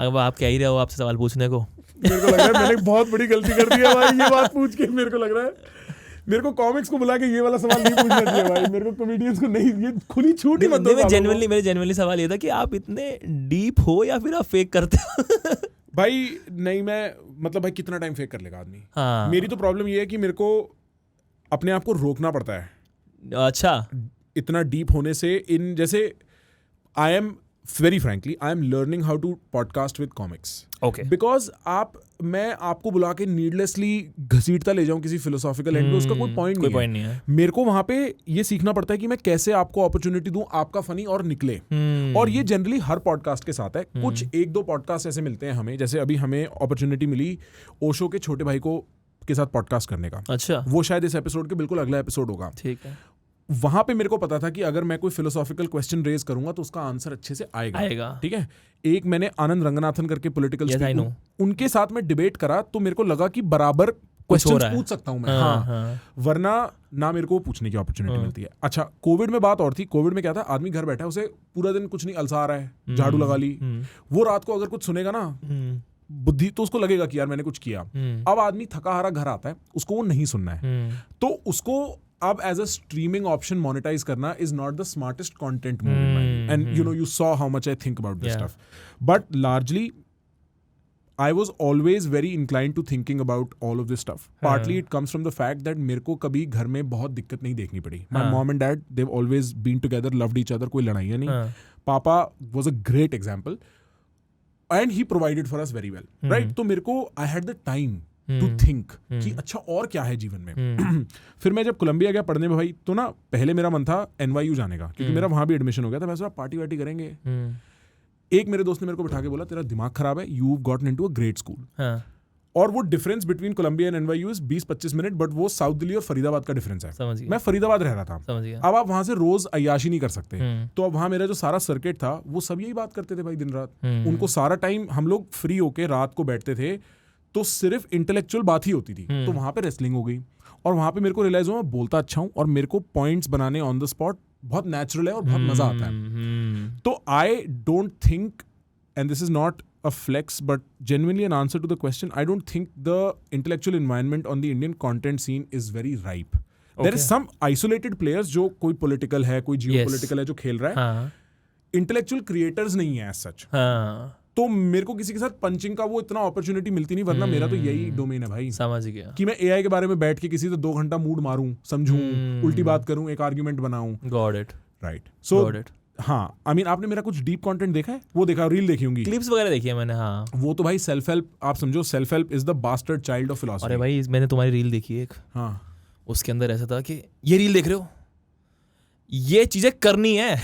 अब आप कह ही रहे हो आपसे सवाल पूछने को. मेरे को लग रहा है मैंने बहुत बड़ी गलती कर दी है भाई ये बात पूछ के. मेरे को लग रहा है मेरे को कॉमिक्स को बुला के ये वाला सवाल नहीं पूछना चाहिए भाई. मेरे को कॉमेडियंस को नहीं, ये खुली छूट ही मत दो. मेरे जेन्युइनली सवाल ये था कि आप इतने डीप हो या फिर आप फेक करते हो. भाई नहीं, मैं मतलब भाई कितना टाइम फेक कर लेगा आदमी. हाँ. मेरी तो प्रॉब्लम ये है कि मेरे को अपने आप को रोकना पड़ता है. अच्छा. इतना डीप होने से, इन जैसे I am very frankly I am learning how to podcast with comics. Okay. Because मैं आपको बुला के नीडलेसली घसीटता ले जाऊं किसी फिलोसॉफिकल एंड पे, उसका कोई पॉइंट नहीं है. मेरे को वहां पे ये सीखना पड़ता है कि मैं कैसे आपको अपॉर्चुनिटी दूं, आपका फनी और निकले. और ये जनरली हर पॉडकास्ट के साथ है. कुछ 1-2 पॉडकास्ट ऐसे मिलते हैं हमें, जैसे अभी हमें अपॉर्चुनिटी मिली ओशो के छोटे भाई को के साथ पॉडकास्ट करने का. अच्छा. वो शायद इस एपिसोड के बिल्कुल अगला एपिसोड होगा. ठीक है. वहां पे मेरे को पता था कि अगर मैं कोई फिलोसॉफिकल क्वेश्चन रेज करूंगा तो उसका आंसर अच्छे से आएगा. ठीक है. एक मैंने आनंद रंगनाथन करके पॉलिटिकल उनके साथ में डिबेट करा, तो मेरे को लगा कि बराबर क्वेश्चंस पूछ सकता हूं मैं. हाँ. वरना ना मेरे को पूछने की अपॉर्चुनिटी मिलती है. अच्छा, कोविड में बात और थी. कोविड में क्या था, आदमी घर बैठा है, उसे पूरा दिन कुछ नहीं, अलसा रहा है, झाड़ू लगा ली. वो रात को अगर कुछ सुनेगा ना बुद्धि, तो उसको लगेगा कि यार मैंने कुछ किया. अब आदमी थका हारा घर आता है, उसको वो नहीं सुनना है, तो उसको अब as a streaming option monetize करना is not the smartest content move in mind. And you know, you saw how much I think about this stuff. But largely I was always very inclined to thinking about all of this stuff. Partly it comes from the fact that मेरे को कभी घर में बहुत दिक्कत नहीं देखनी पड़ी. My mom and dad, they've always been together, loved each other, कोई लड़ाइयाँ नहीं. Papa was a great example. And he provided for us very well. Right? तो मेरे को I had the time to think कि अच्छा और क्या है जीवन में. फिर मैं जब कोलंबिया गया पढ़ने में भाई, तो ना पहले मेरा मन था NYU जाने का, क्योंकि मेरा वहाँ भी एडमिशन हो गया था. मैं सोचा पार्टी वार्टी करेंगे. एक मेरे दोस्त ने मेरे को बिठा के बोला, तेरा दिमाग खराब है, you gotten into a great school. और वो difference between Columbia and NYU is 20-25 minute, but वो साउथ दिल्ली और फरीदाबाद का डिफरेंस है. मैं फरीदाबाद रह रहा था. अब आप वहां से रोज अय्याशी नहीं कर सकते. तो अब वहां मेरा जो सारा सर्किट था, वो सब यही बात करते थे भाई दिन रात. उनको सारा टाइम हम लोग फ्री होके रात को बैठते थे, तो सिर्फ इंटेलेक्चुअल बात ही होती थी. तो वहां पे रेसलिंग हो गई, और वहां पे मेरे को रियलाइज हुआ मैं बोलता अच्छा हूं, और मेरे को पॉइंट्स बनाने ऑन द स्पॉट बहुत नेचुरल है और बहुत मजा आता है. तो I don't think, and this is not a flex but genuinely an answer to the question, I don't think the intellectual environment on the Indian content scene is very ripe. There is some isolated players जो कोई political है, कोई geopolitical है जो खेल रहा है. Intellectual creators नहीं है as such. तो मेरे को किसी के साथ पंचिंग का वो इतना अपॉर्चुनिटी मिलती नहीं, वरना मेरा तो यही डोमेन है भाई. समझ गया कि मैं AI के बारे में बैठ के किसी से 2 घंटा मूड मारूं, समझूं, उल्टी बात करूं, एक आर्ग्यूमेंट बनाऊं. Got it. Right. So हाँ, आई मीन आपने मेरा कुछ डीप कंटेंट देखा है? वो देखा, रील देखी होंगी, क्लिप्स वगैरह देखी है मैंने. हाँ, वो तो भाई सेल्फ हेल्प, आप समझो self help is the bastard child of philosophy. अरे भाई मैंने तुम्हारी रील देखी एक. हाँ, उसके अंदर ऐसा था कि ये रील देख रहे हो, ये चीजें करनी है,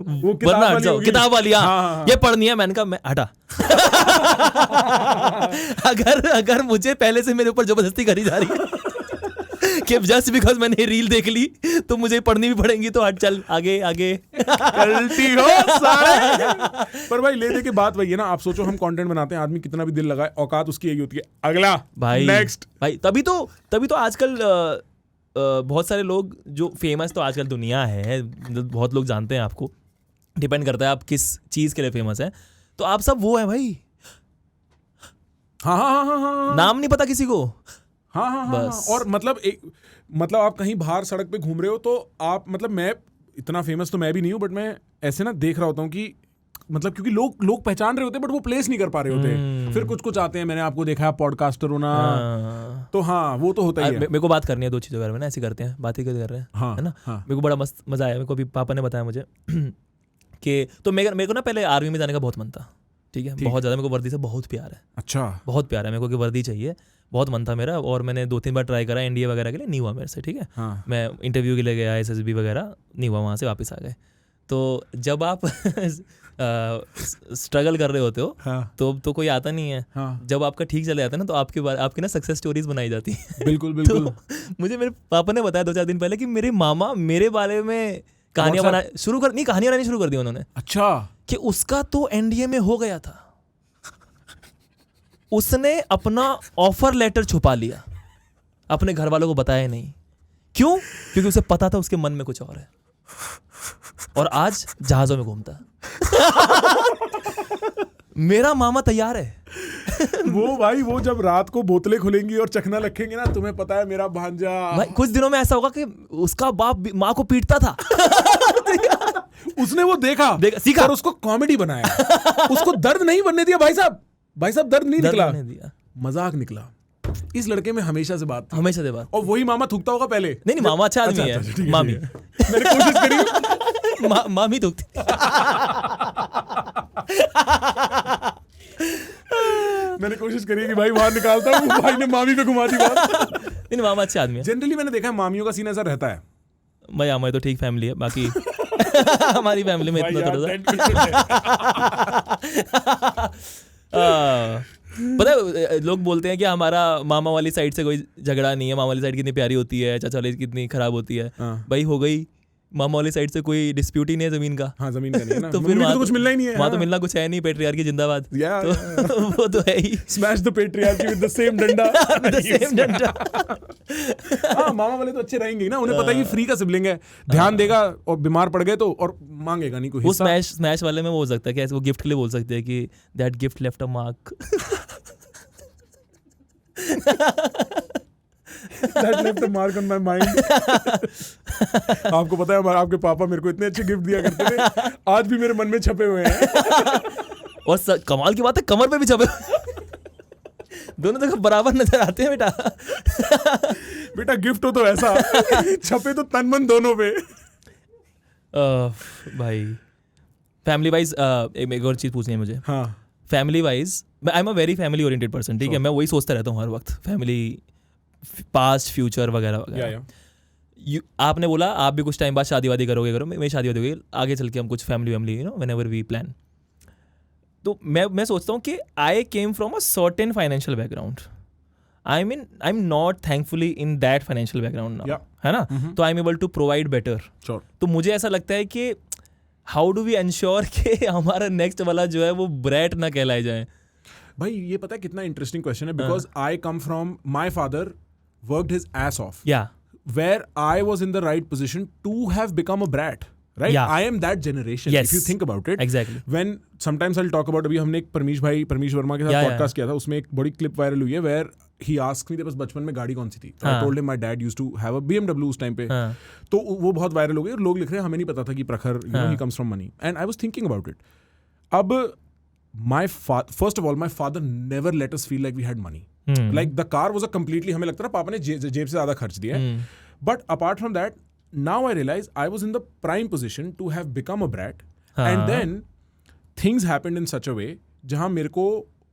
वो किताब वाली. हाँ, ये पढ़नी है. मैंने कहा मैं हटा. अगर मुझे पहले से मेरे ऊपर जबरदस्ती करी जा रही है कि जस्ट बिकॉज मैंने रील देख ली तो मुझे पढ़नी भी पड़ेंगी, तो हट चल आगे गलती हो सारे. पर भाई ले दे के बात वही है ना. आप सोचो हम कंटेंट बनाते हैं, आदमी कितना भी दिल लगाए, औकात उसकी यही होती है, अगला भाई नेक्स्ट भाई. तभी तो आजकल बहुत सारे लोग जो फेमस, तो आजकल दुनिया है, बहुत लोग जानते हैं आपको. डिपेंड करता है आप किस चीज के लिए फेमस है. तो आप सब वो है भाई. हाँ, नाम नहीं पता किसी को. हाँ. और मतलब आप कहीं बाहर सड़क पे घूम रहे हो, तो आप मतलब मैं इतना फेमस तो मैं भी नहीं हूँ, बट मैं ऐसे ना देख रहा होता हूँ कि मतलब क्योंकि लोग पहचान रहे होते हैं बट वो प्लेस नहीं कर पा रहे होते। फिर कुछ आते हैं, मैंने आपको देखा है पॉडकास्टर होना, तो हाँ वो तो होता ही है। मेरे को बात करनी है 2 चीज़ों के बारे में ना, ऐसे करते हैं, बात ही कर रहे हैं, हाँ, है ना। हाँ। मेरे को बड़ा मस्त मजा आया, मेरे को अभी पापा ने बताया मुझे कि तो मेरे को ना पहले आर्मी में जाने का बहुत मन था, ठीक है, बहुत ज़्यादा। मेरे को वर्दी से बहुत प्यार है, अच्छा, बहुत प्यार है मेरे को कि वर्दी चाहिए, बहुत मन था मेरा। और मैंने 2-3 बार ट्राई करा एनडीए वगैरह के लिए, नहीं हुआ मेरे से, ठीक है। हाँ। मैं इंटरव्यू के लिए गया एसएसबी वगैरह, नहीं हुआ, वहाँ से वापस आ गए। तो जब आप स्ट्रगल कर रहे होते हो, हाँ। तो कोई आता नहीं है। हाँ। जब आपका ठीक चले जाता है ना, तो आपकी ना सक्सेस स्टोरीज बनाई जाती है। बिल्कुल बिल्कुल। तो मुझे मेरे पापा ने बताया 2-4 दिन पहले कि मेरे मामा मेरे बारे में कहानियां कहानियां बनानी शुरू कर दी उन्होंने। अच्छा, कि उसका तो एनडीए में हो गया था, उसने अपना ऑफर लेटर छुपा लिया, अपने घर वालों को बताया नहीं। क्यों? क्योंकि उसे पता था उसके मन में कुछ और है, और आज जहाजों में घूमता। मेरा मामा तैयार है। वो भाई वो जब रात को बोतलें खुलेंगी और चखना रखेंगे ना, तुम्हें पता है मेरा भांजा भाई कुछ दिनों में ऐसा होगा कि उसका बाप माँ को पीटता था। उसने वो देखा सीखा और उसको कॉमेडी बनाया। उसको दर्द नहीं बनने दिया भाई साहब, दर्द नहीं निकला, मजाक निकला। इस लड़के में हमेशा से बात और वही मामा थूकता होगा पहले। नहीं मामा अच्छा आदमी है, मामी मैंने कोशिश करी। मामी थूकती। मैंने कोशिश करी कि भाई बाहर निकालता हूँ, भाई ने मामी पे घुमा दी बात। नहीं मामा अच्छे आदमी है। जनरली मैंने देखा है मामियों का सीन ऐसा रहता है। भाई हमारी तो ठीक फैमिली है, बाकी हमारी फैमिली में इतना पता है, लोग बोलते हैं कि हमारा मामा वाली साइड से कोई झगड़ा नहीं है, मामा वाली साइड कितनी प्यारी होती है, चाचा वाली कितनी खराब होती है। भाई हो गई, मामा वाली साइड से कोई डिस्प्यूट ही नहीं है जमीन का। हाँ, जमीन का नहीं है ना। तो फिर वहाँ तो कुछ मिलना ही नहीं है। वहाँ तो मिलना कुछ है नहीं, पेट्रियार्की जिंदाबाद। तो वो तो है ही। Smash the patriarchy with the same danda. हाँ, मामा वाले तो अच्छे रहेंगे ना, उन्हें पता है कि फ्री का सिबलिंग है, ध्यान देगा, और बीमार पड़ गए तो और मांगेगा नहीं कोई हिस्सा। वो स्मैश वाले में वो हो सकता है कि ऐसे वो गिफ्ट के लिए बोल सकते हैं कि that gift left a mark. That left a mark on my mind. आपको पता है आपके पापा मेरे को इतने अच्छे गिफ्ट दिया करते थे, आज भी मेरे मन में छपे हुए हैं। और कमाल की बात है, कमर पे भी छपे। दोनों जगह बराबर नजर आते हैं बेटा। बेटा गिफ्ट हो तो ऐसा, छपे तो तन मन दोनों पे। भाई फैमिली वाइज एक और चीज पूछनी है मुझे। हाँ, family wise I am a very family oriented person, ठीक है। मैं वही सोचता रहता हूँ हर वक्त, फैमिली, पास्ट, फ्यूचर वगैरह वगैरह। आपने बोला आप भी कुछ टाइम बाद शादी वादी करो, मेरी शादी वादी होगी, आगे चल के हम कुछ फैमिली व्हेनेवर वी प्लान। तो मैं सोचता हूँ कि I came from a certain financial background. I am not thankfully in that financial background now, है ना। तो I am able to provide better. तो मुझे ऐसा लगता है कि हाउ डू वी एंश्योर कि हमारा नेक्स्ट वाला जो है वो ब्रैट ना कहलाए जाए। भाई ये पता है कितना इंटरेस्टिंग क्वेश्चन है, because I come from, my father worked his ass off. Yeah. Where I was in the right position to have become a brat. Right? Yeah. I am that generation. Yes. If you think about it. Exactly. When sometimes I'll talk about, अभी हमने एक परमीश वर्मा के साथ podcast किया था, उसमें एक बड़ी क्लिप वायरल हुई है where he asked me बस बचपन में गाड़ी कौन सी थी. I told him my dad used to have a BMW उस टाइम पे. तो वो बहुत वायरल हो गई और लोग लिख रहे हैं हमें नहीं पता था कि प्रखर he comes from money. And I was thinking about it. अब first of all, my father never let us feel like we had money. Like the car was a completely, हमें लगता था पापा ने जेब से ज्यादा खर्च दिया है. But apart from that, now I realize I was in the prime position to have become a brat. And then things happened in such a way जहाँ मेरे को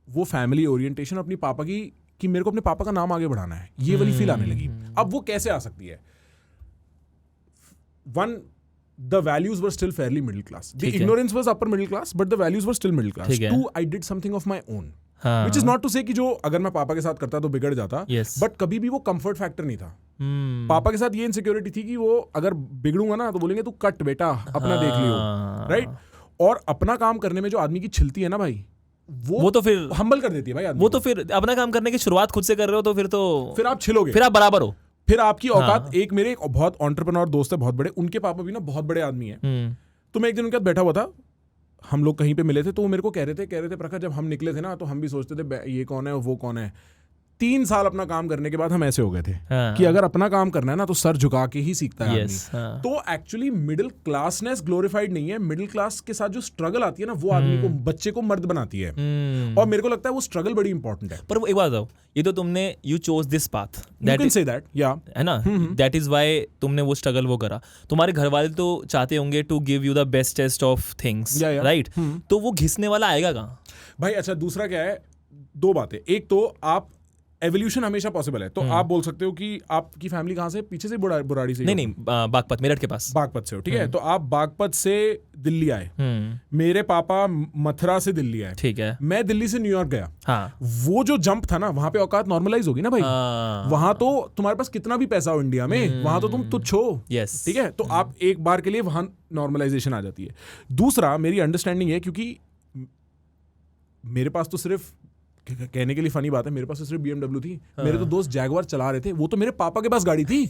वो फैमिली ओरिएंटेशन अपनी पापा की, कि मेरे को अपने पापा का नाम आगे बढ़ाना है, ये वाली फील आने लगी. अब वो कैसे आ सकती है? One, the values were still fairly middle class. The ignorance was upper middle class, but the values were still middle class. Two, I did something of my own. Which is not to say कि जो अगर मैं पापा के साथ करता तो बिगड़ जाता, बट कभी भी वो कंफर्ट फैक्टर नहीं था. पापा के साथ ये इनसिक्योरिटी थी कि वो अगर बिगड़ूंगा ना तो बोलेंगे तू कट बेटा, अपना देख लियो, राइट. और अपना काम करने में जो आदमी की छिलती है ना भाई, वो तो फिर हम्बल कर देती है भाई आदमी. वो तो फिर अपना काम करने की शुरुआत खुद से कर रहे हो तो फिर आप छिलोगे, फिर आप बराबर हो, फिर आपकी औकात. एक मेरे एक बहुत एंटरप्रेन्योर दोस्त है, बहुत बड़े, उनके पापा भी ना बहुत बड़े आदमी है. तो मैं एक दिन उनके साथ बैठा हुआ था, हम लोग कहीं पे मिले थे, तो वो मेरे को कह रहे थे प्रखर जब हम निकले थे ना तो हम भी सोचते थे ये कौन है वो कौन है. 3 साल अपना काम करने के बाद हम ऐसे हो गए थे हाँ. कि अगर अपना काम करना है ना तो सर झुका के ही सीखता है Yes, आदमी। हाँ. तो एक्चुअली मिडिल क्लासनेस ग्लोरीफाइड नहीं है, मिडिल क्लास के साथ जो स्ट्रगल आती है ना वो आदमी को, बच्चे को मर्द बनाती है। और मेरे को लगता है वो स्ट्रगल बड़ी इंपॉर्टेंट है। पर एक बात बताओ, ये तो तुमने you chose this path, You can say that, yeah. है ना, दैट इज वाई तुमने वो स्ट्रगल वो करा। तुम्हारे घर वाले तो चाहते होंगे to give you the bestest of things, right? तो वो घिसने वाला आएगा कहाँ भाई? अच्छा, दूसरा क्या है, 2 बातें। एक तो आप एवोल्यूशन हमेशा पॉसिबल है, तो आप बोल सकते हो कि आपकी फैमिली कहाँ से, पीछे से बुराड़ी से? नहीं, बागपत, मेरठ के पास। बागपत से हो, ठीक है। तो आप बागपत से दिल्ली आए, मेरे पापा मथुरा से दिल्ली आए, ठीक है। मैं दिल्ली से न्यूयॉर्क गया। हाँ, वो जो जंप था ना, वहां पे औकात नॉर्मलाइज होगी ना भाई। वहां तो तुम्हारे पास कितना भी पैसा हो इंडिया में, वहां तो तुम तुच्छ हो, यस, ठीक है। तो आप एक बार के लिए वहां नॉर्मलाइजेशन आ जाती है। दूसरा, मेरी अंडरस्टैंडिंग है, क्योंकि मेरे पास तो सिर्फ, कहने के लिए फनी बात है, मेरे पास तो सिर्फ BMW थी। मेरे तो दोस्त जैगवार चला रहे थे, वो तो मेरे पापा के पास गाड़ी थी।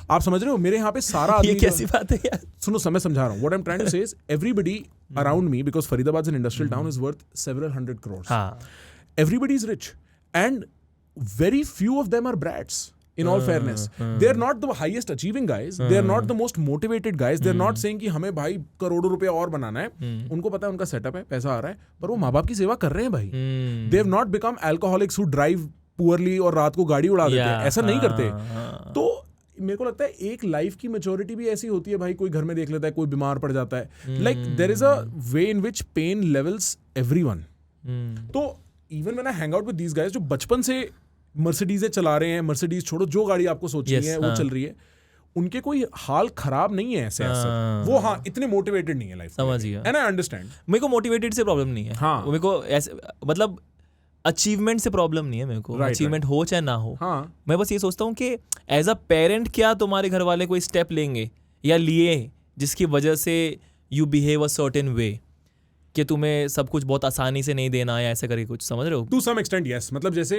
आप समझ रहे हो, मेरे यहाँ पे सारा ये कैसी बात है यार? सुनो, मैं समझा रहा हूँ। What I am trying to say is everybody around me, because Faridabad is an industrial town, is worth several hundred crores. Everybody is rich and very few of them are brats. In all fairness, they are not the highest achieving guys. They are not the most motivated guys. They are not saying कि हमें भाई करोड़ों रुपए और बनाना है। उनको पता है उनका सेटअप है, पैसा आ रहा है, पर वो माँ बाप की सेवा कर रहे हैं भाई। They have not become alcoholics who drive poorly और रात को गाड़ी उड़ा देते हैं, ऐसा नहीं करते। तो मेरे को लगता है एक लाइफ की मैच्योरिटी भी ऐसी होती है भाई, कोई घर में देख लेता है, कोई बीमार पड़ जाता है, like there is a way in which pain levels everyone. तो even when I hang out with these guys जो बचपन से मर्सिडीज़ें चला रहे हैं, मर्सिडीज छोड़ो, जो गाड़ी आपको सोचनी है वो चल रही है, उनके कोई हाल खराब नहीं है ऐसे ऐसे। वो हाँ इतने मोटिवेटेड नहीं है लाइफ, समझ गया। And I understand. मेरे को मोटिवेटेड से प्रॉब्लम नहीं है। हाँ, मेरे को ऐसे मतलब अचीवमेंट से प्रॉब्लम नहीं है मेरे को। अचीवमेंट हो चाहे ना हो, हाँ, मैं बस ये सोचता हूँ कि एज अ पेरेंट क्या तुम्हारे घर वाले कोई स्टेप लेंगे या लिए जिसकी वजह से you behave a certain way, कि तुम्हें सब कुछ बहुत आसानी से नहीं देना या ऐसे करके कुछ, समझ रहे हो? To some extent yes. मतलब जैसे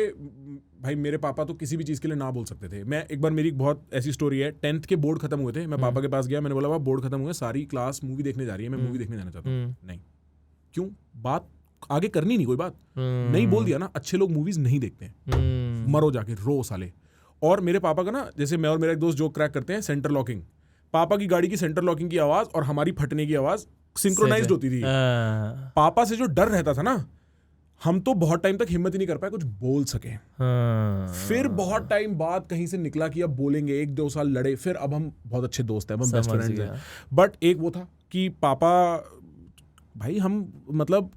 भाई मेरे पापा तो किसी भी चीज़ के लिए ना बोल सकते थे। मैं एक बार, मेरी बहुत ऐसी स्टोरी है, 10th के बोर्ड खत्म हुए थे, मैं पापा के पास गया, मैंने बोला पापा बोर्ड खत्म हुए, सारी क्लास मूवी देखने जा रही है, मैं मूवी देखने जाना चाहता हूँ। नहीं, क्यों? बात आगे करनी नहीं, कोई बात नहीं बोल दिया ना, अच्छे लोग मूवीज नहीं देखते हैं, मरो जाके, रो साले। और मेरे पापा का ना, जैसे मैं और मेरा एक दोस्त जोक क्रैक करते हैं, सेंटर लॉकिंग, पापा की गाड़ी की सेंटर लॉकिंग की आवाज और हमारी फटने की आवाज सिंक्रोनाइज्ड होती थी। पापा से जो डर रहता था ना, हम तो बहुत टाइम तक हिम्मत ही नहीं कर पाए कुछ बोल सके। फिर बहुत टाइम बाद कहीं से निकला कि अब बोलेंगे, 1-2 साल लड़े, फिर अब हम बहुत अच्छे दोस्त हैं, हम बेस्ट फ्रेंड्स हैं। बट एक वो था कि पापा भाई, हम मतलब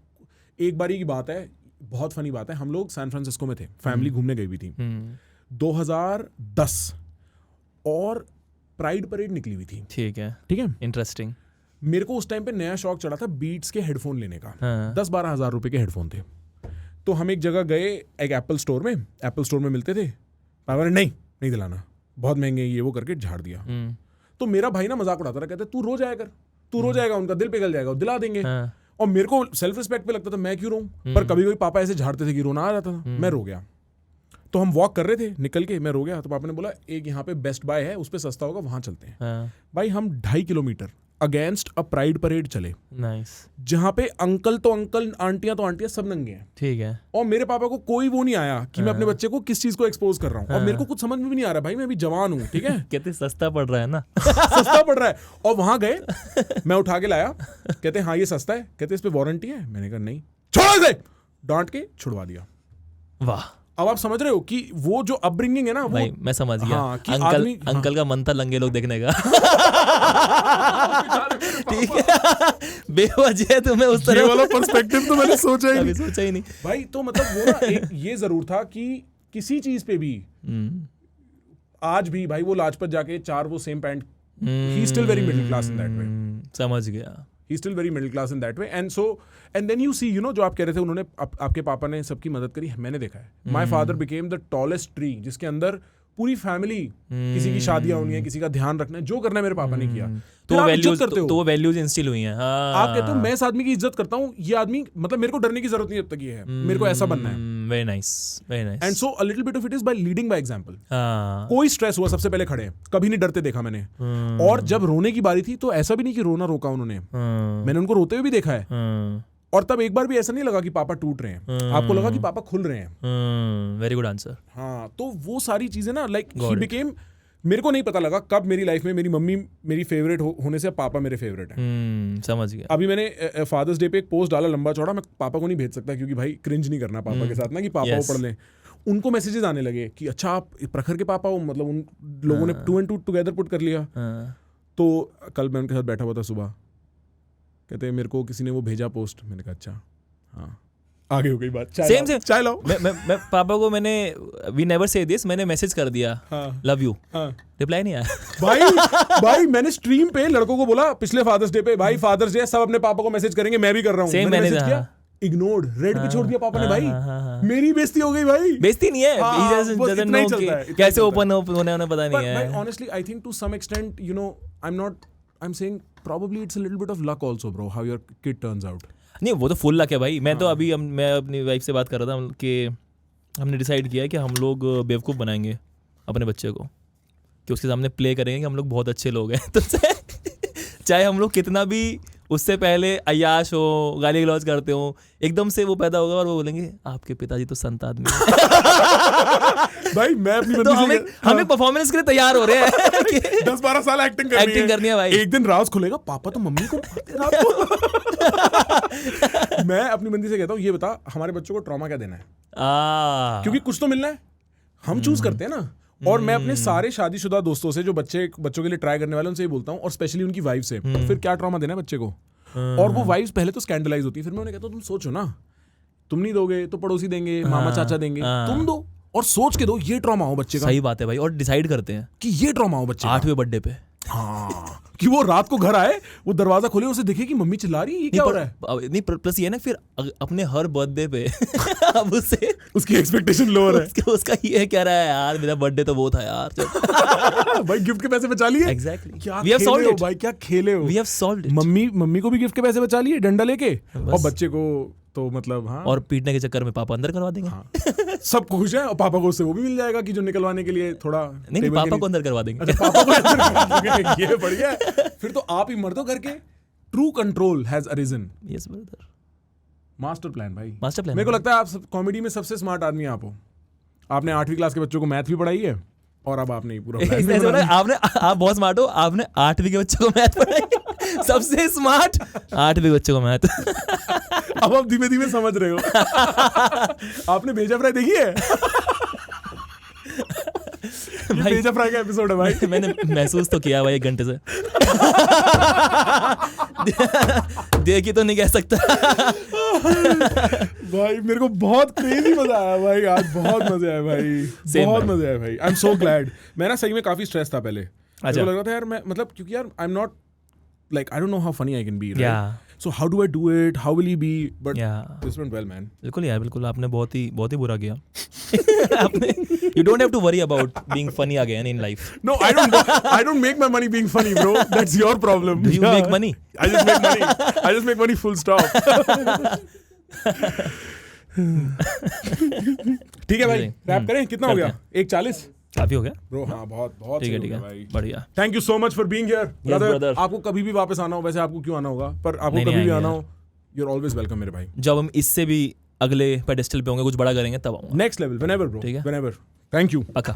एक बारी की बात है, बहुत फनी बात है, हम लोग सैन फ्रांसिस्को में थे, फैमिली घूमने गई हुई थी 2010, और प्राइड परेड निकली हुई थी। ठीक है, इंटरेस्टिंग। मेरे को उस टाइम पे नया शौक चढ़ा था बीट्स के हेडफोन लेने का। 10-12 हज़ार रुपए के हेडफोन थे। तो हम एक जगह गए, एक एप्पल स्टोर में मिलते थे। पापा ने नहीं दिलाना, बहुत महंगे, ये वो करके झाड़ दिया। तो मेरा भाई ना मजाक उड़ाता रहा, कहते तू रो जाया कर, तू रो जाएगा, उनका दिल पिघल जाएगा, दिला देंगे। और मेरे को सेल्फ रिस्पेक्ट पे लगता था, मैं क्यों रोऊं? पर कभी कभी पापा ऐसे झाड़ते थे कि रोना आ जाता था, मैं रो गया। तो हम वॉक कर रहे थे, निकल के मैं रो गया। तो पापा ने बोला एक यहाँ पे बेस्ट बाय है, उस पे सस्ता होगा, वहां चलते हैं। भाई हम 2.5 kilometre against a pride parade चले, जहाँ पे अंकल तो अंकल, आंटियां तो आंटियां, सब नंगे हैं, ठीक है। और मेरे पापा को कोई वो नहीं आया कि मैं अपने बच्चे को किस चीज को एक्सपोज कर रहा हूँ। और मेरे को कुछ समझ में भी नहीं आ रहा, भाई मैं अभी जवान हूँ, ठीक है। कहते सस्ता पड़ रहा है ना सस्ता पड़ रहा है। और वहां गए, मैं उठा के लाया, कहते हाँ ये सस्ता है, कहते इस पे वारंटी है। मैंने कहा नहीं, छोड़ो इसे, डांट के छुड़वा दिया। वाह। अब आप समझ रहे हो कि वो जो अपब्रिंगिंग है ना, वो मैं समझ गया। हाँ, अंकल का मन था लंगे लोग देखने का ठीक है, बेवजह तुम्हें उस तरह वाला पर्सपेक्टिव तो मैंने सोचा ही नहीं भाई। तो मतलब वो ना एक ये जरूर था कि किसी चीज पे भी आज भी भाई, वो लाजपत जाके 4 वो same pant, he still very middle class in that way. समझ गया, He's still very middle class in that way. And then you see, जो आप कह रहे थे, उन्होंने आपके पापा ने सबकी मदद करी, मैंने देखा है। My father became the tallest tree, जिसके अंदर पूरी फैमिली, किसी की शादियां होनी है, किसी का ध्यान रखना है, जो करना है मेरे पापा ने किया। तो वो वैल्यूज इंस्टिल हुई हैं। आप कहते हो मैं इस आदमी की इज्जत करता हूँ, ये आदमी, मतलब मेरे को डरने की जरूरत नहीं जब तक ये है, मेरे को ऐसा बनना है। Very nice, very nice. And so a little bit of it is by leading by example. कोई स्ट्रेस हुआ, सबसे पहले खड़े हैं, कभी नहीं डरते देखा मैंने। और जब रोने की बारी थी तो ऐसा भी नहीं कि रोना रोका उन्होंने, मैंने उनको रोते हुए भी देखा है। और तब एक बार भी ऐसा नहीं लगा कि पापा टूट रहे हैं, आपको लगा कि पापा खुल रहे हैं। Very good answer. हाँ, तो वो सारी चीजें ना like he Got it. Became, मेरे को नहीं पता लगा कब मेरी लाइफ में मेरी मम्मी मेरी फेवरेट होने से पापा मेरे फेवरेट है। समझ गया। अभी मैंने फादर्स डे पे एक पोस्ट डाला लंबा चौड़ा, मैं पापा को नहीं भेज सकता क्योंकि भाई क्रिंज नहीं करना पापा के साथ ना कि पापा Yes. वो पढ़ लें। उनको मैसेजेस आने लगे कि अच्छा आप प्रखर के पापा हो, मतलब उन लोगों ने 2 and 2 टुगेदर पुट कर लिया। तो कल मैं उनके साथ बैठा हुआ था सुबह, कहते हैं मेरे को किसी ने वो भेजा पोस्ट, मैंने कहा अच्छा हाँ, आगे हो गई बात। सेम चाय लाओ। मैं पापा को मैंने वी नेवर से दिस, मैंने मैसेज कर दिया लव यू, रिप्लाई नहीं आया। भाई मैंने स्ट्रीम पे लड़कों को बोला पिछले फादर्स डे पे, भाई फादर्स डे सब अपने पापा को मैसेज करेंगे, मैं भी कर रहा हूँ। Same मैंने किया, इग्नोर्ड, रेड पे छोड़ दिया पापा ने। भाई मेरी बेइज्जती हो गई भाई। बेइज्जती नहीं है, हाँ, he just बस doesn't इतना ही know चलता है, कि इतना ही कैसे चलता ओपन होने उन्हें पता नहीं है। But honestly, I think to some extent, you know, I'm saying probably it's a little bit of luck also, bro, how your kid turns out. नहीं वो तो फुल लक है भाई। मैं तो अभी मैं अपनी वाइफ से बात कर रहा था कि हमने डिसाइड किया है कि हम लोग बेवकूफ़ बनाएंगे अपने बच्चे को, कि उसके सामने प्ले करेंगे कि हम लोग बहुत अच्छे लोग हैं। तो चाहे हम लोग कितना भी उससे पहले अय्याश हो, गाली गलौज करते हो, एकदम से वो पैदा होगा और वो बोलेंगे आपके पिताजी तो संत आदमी हैं। भाई मैं अपनी तो बंदी से हमें परफॉर्मेंस के लिए तैयार हो रहे हैं कि 10-12 साल एक्टिंग करनी है भाई। एक दिन राज खुलेगा, पापा तो मम्मी को मारते रात को। मैं अपनी बंदी से कहता हूँ ये बता हमारे बच्चों को ट्रॉमा क्या देना है, क्योंकि कुछ तो मिलना है, हम चूज करते हैं ना। और मैं अपने सारे शादीशुदा दोस्तों से जो बच्चों के लिए ट्राई करने वाले उनसे ही बोलता हूँ, और स्पेशली उनकी वाइफ से, तो फिर क्या ट्रॉमा देना है बच्चे को। और वो वाइफ्स पहले तो स्कैंडलाइज होती है, फिर मैं उन्हें कहता हूँ तुम सोचो ना, तुम नहीं दोगे तो पड़ोसी देंगे, मामा चाचा देंगे, तुम दो और सोच के दो ये ट्रॉमा हो बच्चे का। सही बात है भाई। और डिसाइड करते हैं कि ये ट्रॉमा हो बच्चे 8वें बर्थडे पे। हाँ, कि वो रात को घर आए, वो दरवाजा खोले, उसे देखे कि मम्मी चिल्ला रही है, ये क्या हो रहा है। नहीं प्लस ये ना, फिर अपने हर बर्थडे पे अब उससे उसकी एक्सपेक्टेशन लोअर है। उसका ये कह रहा है यार मेरा बर्थडे तो वो था यार। भाई गिफ्ट के पैसे बचा लिए। एग्जैक्टली, क्या वी हैव खेले सॉल्व्ड हो इट भाई, क्या खेले हो। We have solved it. Mummy को भी गिफ्ट के पैसे बचा लिए डंडा लेके, और बच्चे को तो मतलब हाँ, और पीटने के चक्कर में पापा अंदर करवा देंगे। हाँ। सब खुश है, और पापा को उससे वो भी मिल जाएगा कि जो निकलवाने के लिए थोड़ा नहीं, पापा को अंदर करवा देंगे। अच्छा पापा को अंदर करवा देंगे, ये बढ़िया है। फिर तो आप ही मर्दों करके true control has arisen. Yes brother, master plan भाई, मास्टर प्लान। मेरे को लगता है आप कॉमेडी में सबसे स्मार्ट आदमी आप हो। आपने 8वीं क्लास के बच्चों को मैथ भी पढ़ाई है, और अब आपने पूरा plan भी बना लिया। आप बहुत स्मार्ट हो, आपने 8वीं के बच्चों को मैथ पढ़ाई। सबसे स्मार्ट 8वीं बच्चों को मैथ। अब आप धीमे धीमे समझ रहे हो। आपने भेजा फ्राई देखी है? ये भेजा फ्राई का एपिसोड है भाई। मैंने महसूस तो किया भाई 1 घंटे से। देखी तो नहीं कह सकता। भाई मेरे को बहुत क्रेजी मजा आया भाई, आज बहुत मजा आया भाई, बहुत मजा आया भाई। I am so glad. मैं ना सही में काफी स्ट्रेस था पहले। मुझे लग रहा था यार मैं मतलब, क्योंकि यार आई am not like I don't know how funny I can be, right? Yeah. So how do I do it? How will he be? But Yeah. this went well, man. बिल्कुल यार, बिल्कुल आपने बहुत ही बुरा किया। आपने you don't have to worry about being funny again in life. No, I don't make my money being funny, bro. That's your problem. Do you make money? I just make money full stop. ठीक है भाई, rap करें? कितना हो गया? 1:40? काफी हो गया ब्रो। हाँ, बहुत ठीक सही है हो गया भाई। बढ़िया। Thank you so much for being here brother. आपको कभी भी वापस आना हो, वैसे आपको क्यों आना होगा, पर आपको नहीं, कभी भी आएंगे आना हो, यू आर ऑलवेज वेलकम मेरे भाई। जब हम इससे भी अगले पेडेस्टल पे होंगे, कुछ बड़ा करेंगे, तब आऊंगा। नेक्स्ट लेवल, व्हेनेवर ब्रो, ठीक है। व्हेनेवर। Thank you. पक्का।